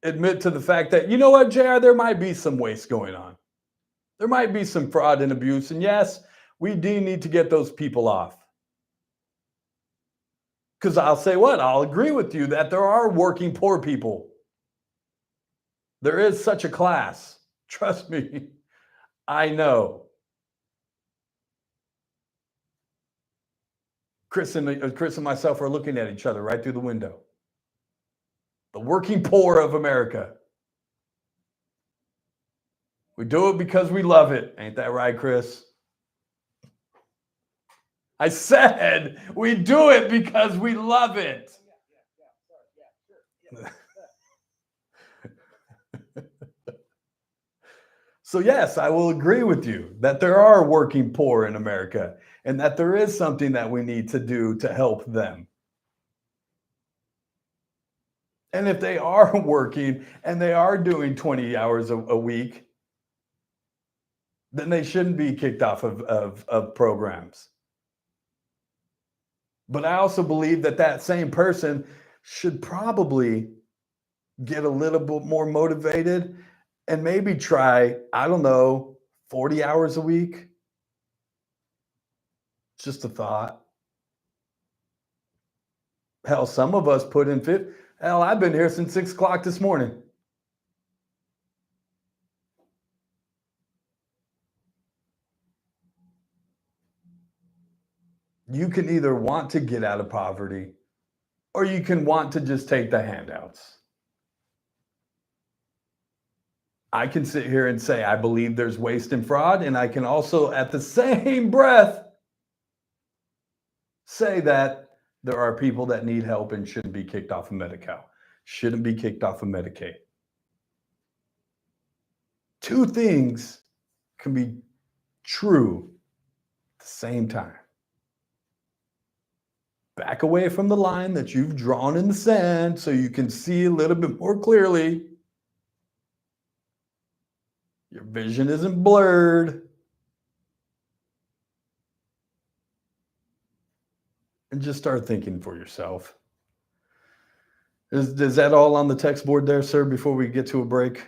admit to the fact that, you know what, JR, there might be some waste going on. There might be some fraud and abuse. And yes, we do need to get those people off. Because I'll say what? I'll agree with you that there are working poor people. There is such a class. Trust me, I know. Chris and myself are looking at each other right through the window. The working poor of America. We do it because we love it. Ain't that right, Chris? I said we do it because we love it. So yes, I will agree with you that there are working poor in America and that there is something that we need to do to help them. And if they are working and they are doing 20 hours a week, then they shouldn't be kicked off of programs. But I also believe that same person should probably get a little bit more motivated and maybe try, I don't know, 40 hours a week. Just a thought. Hell, some of us put in 50. Hell, I've been here since 6 o'clock this morning. You can either want to get out of poverty or you can want to just take the handouts. I can sit here and say I believe there's waste and fraud, and I can also at the same breath say that there are people that need help and shouldn't be kicked off of Medi-Cal, shouldn't be kicked off of Medicaid. Two things can be true at the same time. Back away from the line that you've drawn in the sand so you can see a little bit more clearly. Your vision isn't blurred. And just start thinking for yourself. Is that all on the text board there, sir, before we get to a break?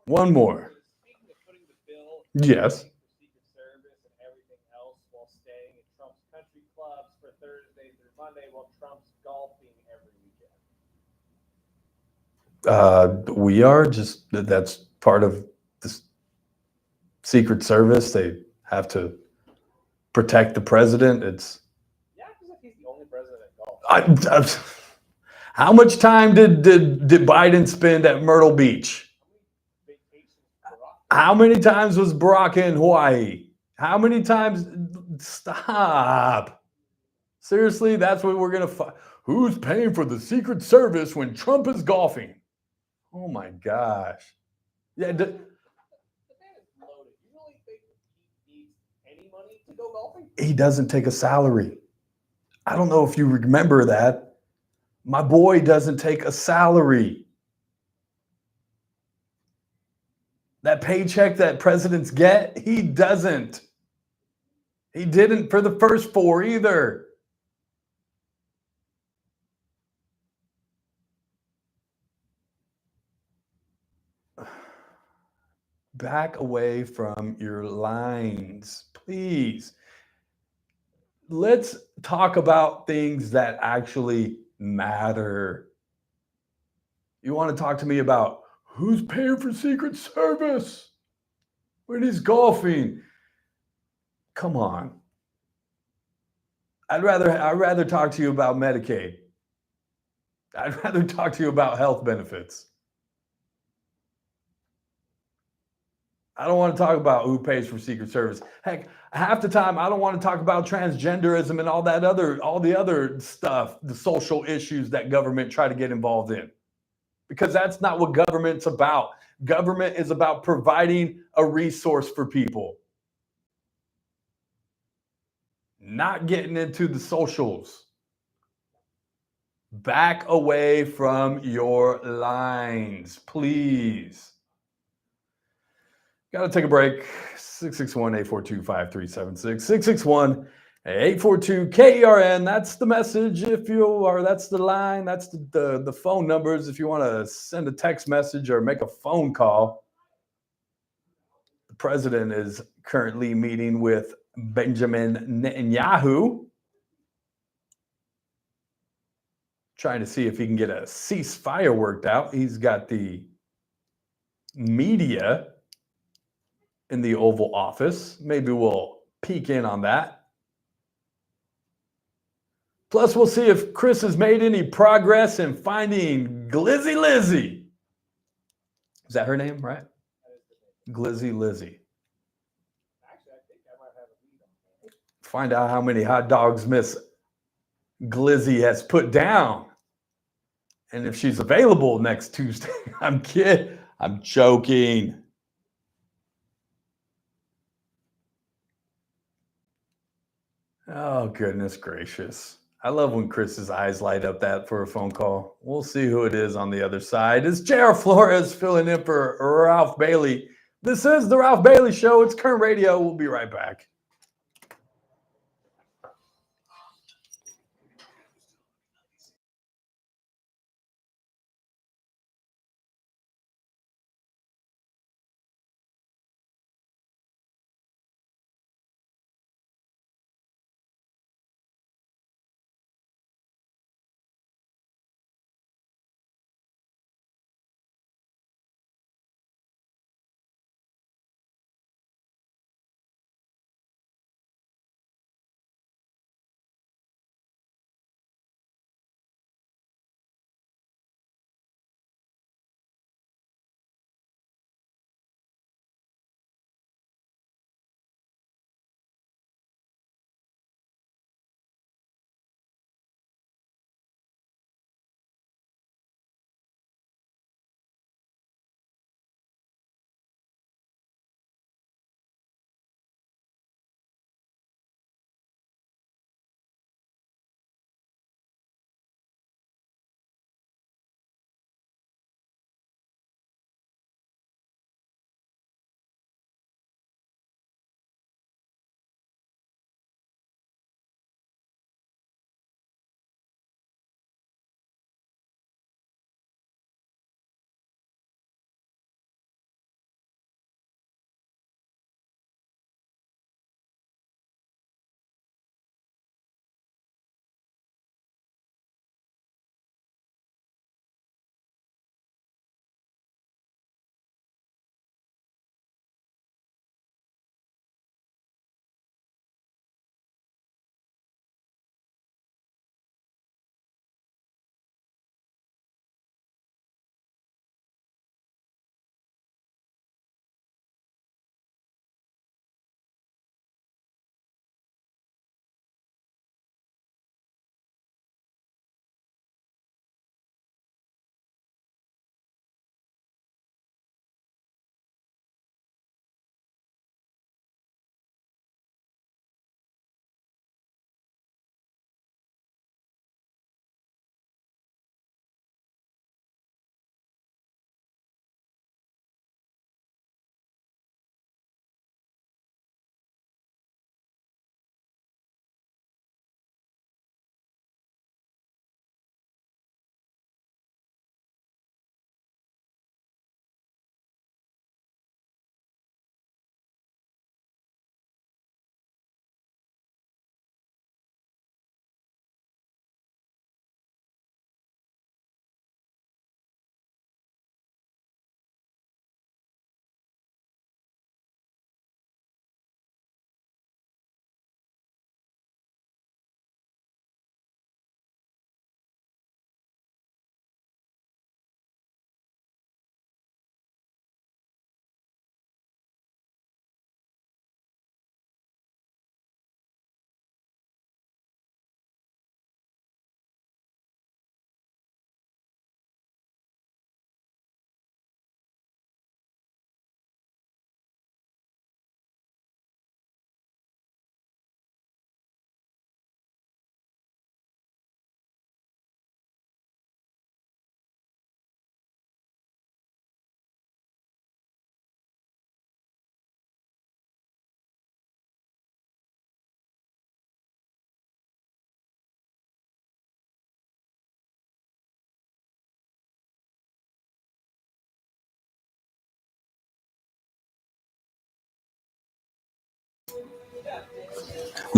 One more. Speaking of putting the bill Yes. for Secret Service and everything else while staying at Trump's country clubs for Thursday through Monday while Trump's golfing every weekend. We are just, that's part of the Secret Service. They have to protect the president. It's Yeah, because if he's the only president that golfs. how much time did Biden spend at Myrtle Beach? Vacations for Rock. How many times was Barack in Hawaii? How many times? Stop. Seriously, that's what we're going to find. Who's paying for the Secret Service when Trump is golfing? Oh my gosh. Yeah. The man is loaded. You really think he needs any money to go golfing? He doesn't take a salary. I don't know if you remember that. My boy doesn't take a salary. That paycheck that presidents get, he doesn't. He didn't for the first 4 either. Back away from your lines, please. Let's talk about things that actually matter. You want to talk to me about who's paying for Secret Service when he's golfing? Come on. I'd rather talk to you about Medicaid. I'd rather talk to you about health benefits. I don't want to talk about who pays for Secret Service. Heck, half the time I don't want to talk about transgenderism and all the other stuff, the social issues that government try to get involved in. Because that's not what government's about. Government is about providing a resource for people. Not getting into the socials. Back away from your lines, please. Got to take a break. 661-842-5376. 661-842-KERN. That's the message. That's the line. That's the phone numbers. If you want to send a text message or make a phone call. The president is currently meeting with Benjamin Netanyahu, trying to see if he can get a ceasefire worked out. He's got the media in the Oval Office. Maybe we'll peek in on that. Plus, we'll see if Chris has made any progress in finding Glizzy Lizzy. Is that her name, right? Glizzy Lizzy. Actually, I think I might have a lead on that. Find out how many hot dogs Miss Glizzy has put down. And if she's available next Tuesday. I'm kidding. I'm joking. Oh, goodness gracious. I love when Chris's eyes light up that for a phone call. We'll see who it is on the other side. It's J.R. Flores filling in for Ralph Bailey. This is the Ralph Bailey Show. It's Kern Radio. We'll be right back.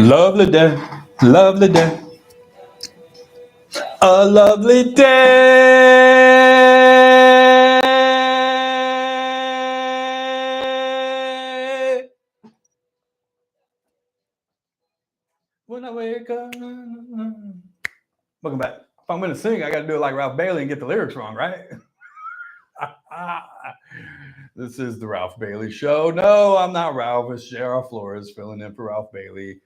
Lovely day, lovely day, a lovely day. When I wake up. Welcome back. If I'm going to sing, I got to do it like Ralph Bailey and get the lyrics wrong, right? This is the Ralph Bailey Show. No, I'm not Ralph. It's J.R. Flores filling in for Ralph Bailey.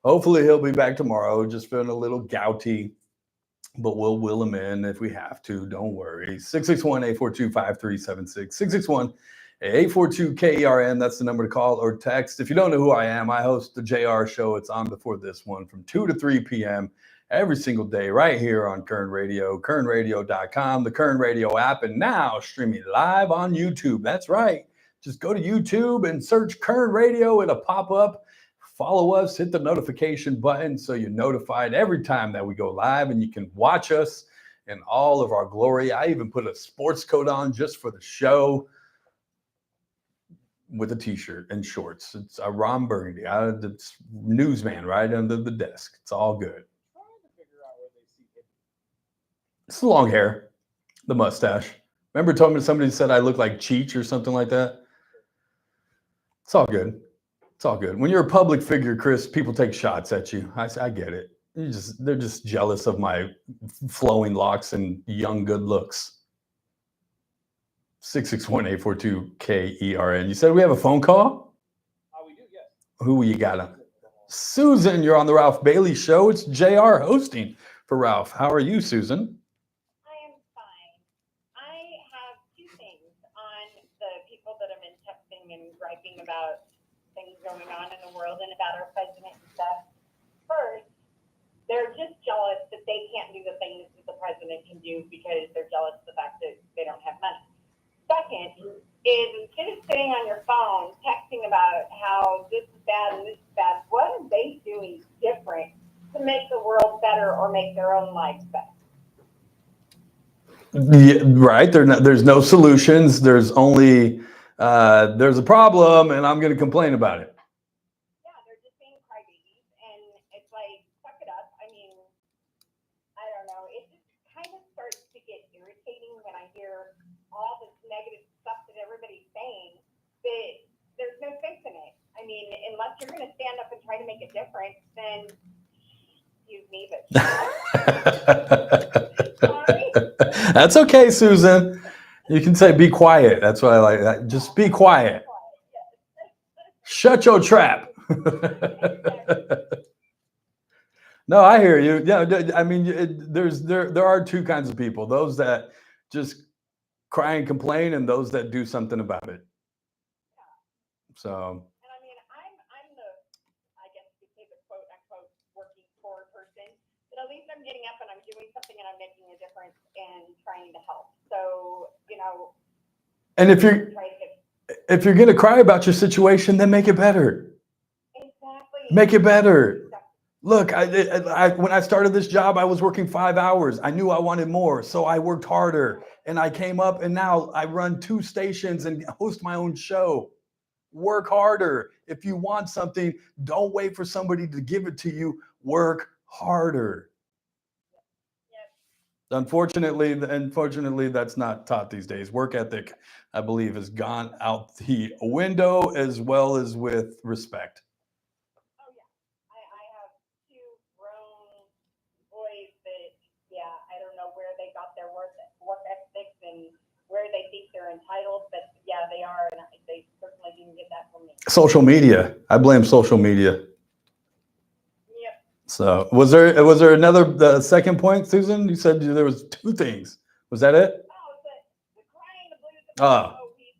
Hopefully he'll be back tomorrow. Just feeling a little gouty, but we'll will him in if we have to. Don't worry. 661-842-5376. 661-842-KERN. That's the number to call or text. If you don't know who I am, I host the JR Show. It's on before this one from 2 to 3 p.m. every single day right here on Kern Radio, kernradio.com, the Kern Radio app, and now streaming live on YouTube. That's right. Just go to YouTube and search Kern Radio. It'll pop up. Follow us, hit the notification button so you're notified every time that we go live, and you can watch us in all of our glory. I even put a sports coat on just for the show with a t-shirt and shorts. It's a Ron Burgundy, the newsman right under the desk. It's all good. It's the long hair, the mustache. Remember somebody said I look like Cheech or something like that? It's all good. It's all good. When you're a public figure, Chris, people take shots at you. I get it. They're just jealous of my flowing locks and young good looks. 661-842-KERN. You said we have a phone call? We do, yes. Who you got on? Susan, you're on the Ralph Bailey Show. It's JR hosting for Ralph. How are you, Susan? I am fine. I have two things on the people that have been texting and griping about things going on in the world and about our president and stuff. First, they're just jealous that they can't do the things that the president can do because they're jealous of the fact that they don't have money. Second is instead of sitting on your phone texting about how this is bad and this is bad, what are they doing different to make the world better or make their own lives better? Yeah, right. There's no solutions. There's only there's a problem, and I'm going to complain about it. Yeah, they're just being crybabies, and it's like, suck it up. I mean, I don't know. It just kind of starts to get irritating when I hear all this negative stuff that everybody's saying, that there's no fixing it. I mean, unless you're going to stand up and try to make a difference, then, excuse me, but sorry. That's okay, Susan. You can say be quiet. That's what I like. Just be quiet. Shut your trap. No, I hear you. Yeah, I mean, there are two kinds of people: those that just cry and complain, and those that do something about it. So. And I mean, I'm the, I guess you say the quote unquote working poor person, but at least I'm getting up and I'm doing something and I'm making a difference and trying to help. So, you know. And if you're gonna cry about your situation, then make it better. Exactly. Make it better. Exactly. Look, when I started this job, I was working 5 hours. I knew I wanted more, so I worked harder, and I came up, and now I run 2 stations and host my own show. Work harder. If you want something, don't wait for somebody to give it to you. Work harder. Unfortunately, that's not taught these days. Work ethic, I believe, has gone out the window, as well as with respect. Oh, yeah. I have 2 grown boys that, yeah, I don't know where they got their work ethics and where they think they're entitled, but yeah, they are, and they certainly didn't get that from me. Social media. I blame social media. So was there another second point, Susan? You said there was 2 things. Was that it? Oh, the crying, the blues. Oh. He's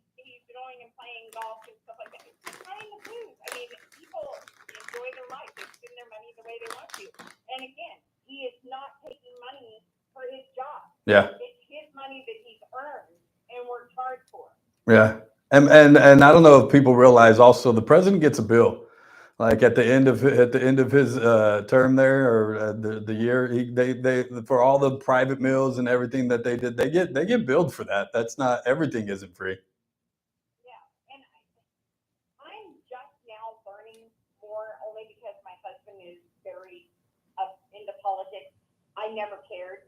going and playing golf and stuff like that. It's crying the blues. I mean, people enjoy their life. They spend their money the way they want to. And again, he is not taking money for his job. Yeah. It's his money that he's earned and worked hard for. Yeah. And I don't know if people realize also the president gets a bill. Like at the end of his term there, or the year, they for all the private meals and everything that they did, they get billed for that. That's not, everything isn't free. Yeah, and I'm just now learning more only because my husband never cared,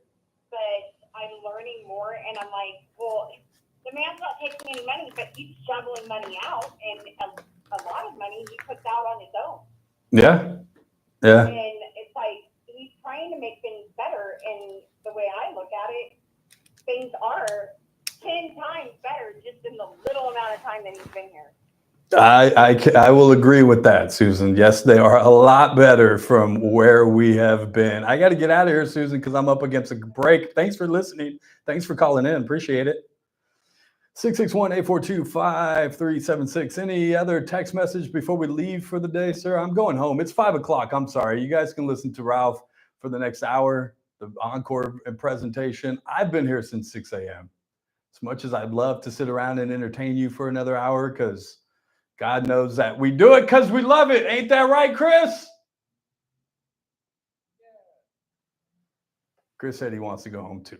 but I'm learning more, and I'm like, well, the man's not taking any money, but he's shoveling money out, and a lot of money he puts out on his own. Yeah. Yeah. And it's like he's trying to make things better, and the way I look at it, things are 10 times better just in the little amount of time that he's been here. I will agree with that, Susan. Yes, they are a lot better from where we have been. I got to get out of here, Susan, because I'm up against a break. Thanks for listening. Thanks for calling in. Appreciate it. 661-842-5376. Any other text message before we leave for the day, sir? I'm going home. It's 5 o'clock. I'm sorry. You guys can listen to Ralph for the next hour, the encore presentation. I've been here since 6 a.m. As much as I'd love to sit around and entertain you for another hour, because God knows that we do it because we love it. Ain't that right, Chris? Chris said he wants to go home too.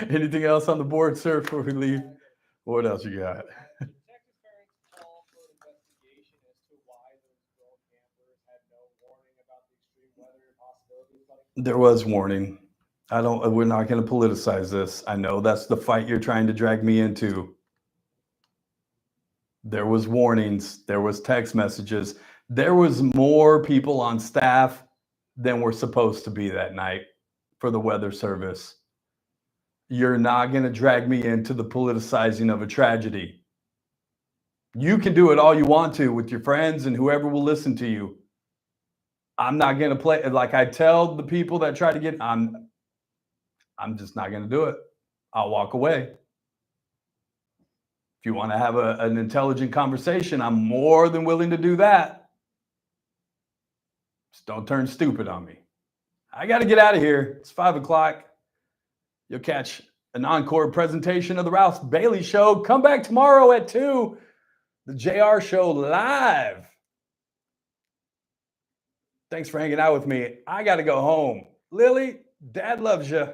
Anything else on the board, sir, before we leave? What else you got? Texas parents call for an investigation as to why those girl campers had no warning about the extreme weather and possibilities. There was warning. We're not going to politicize this. I know that's the fight you're trying to drag me into. There was warnings. There was text messages. There was more people on staff than were supposed to be that night for the weather service. You're not going to drag me into the politicizing of a tragedy. You can do it all you want to with your friends and whoever will listen to you. I'm not going to play like I tell the people that try to get. I'm just not going to do it. I'll walk away. If you want to have an intelligent conversation, I'm more than willing to do that. Just don't turn stupid on me. I got to get out of here. It's 5 o'clock. You'll catch an encore presentation of the Ralph Bailey Show. Come back tomorrow at 2. The JR Show live. Thanks for hanging out with me. I got to go home. Lily, Dad loves you.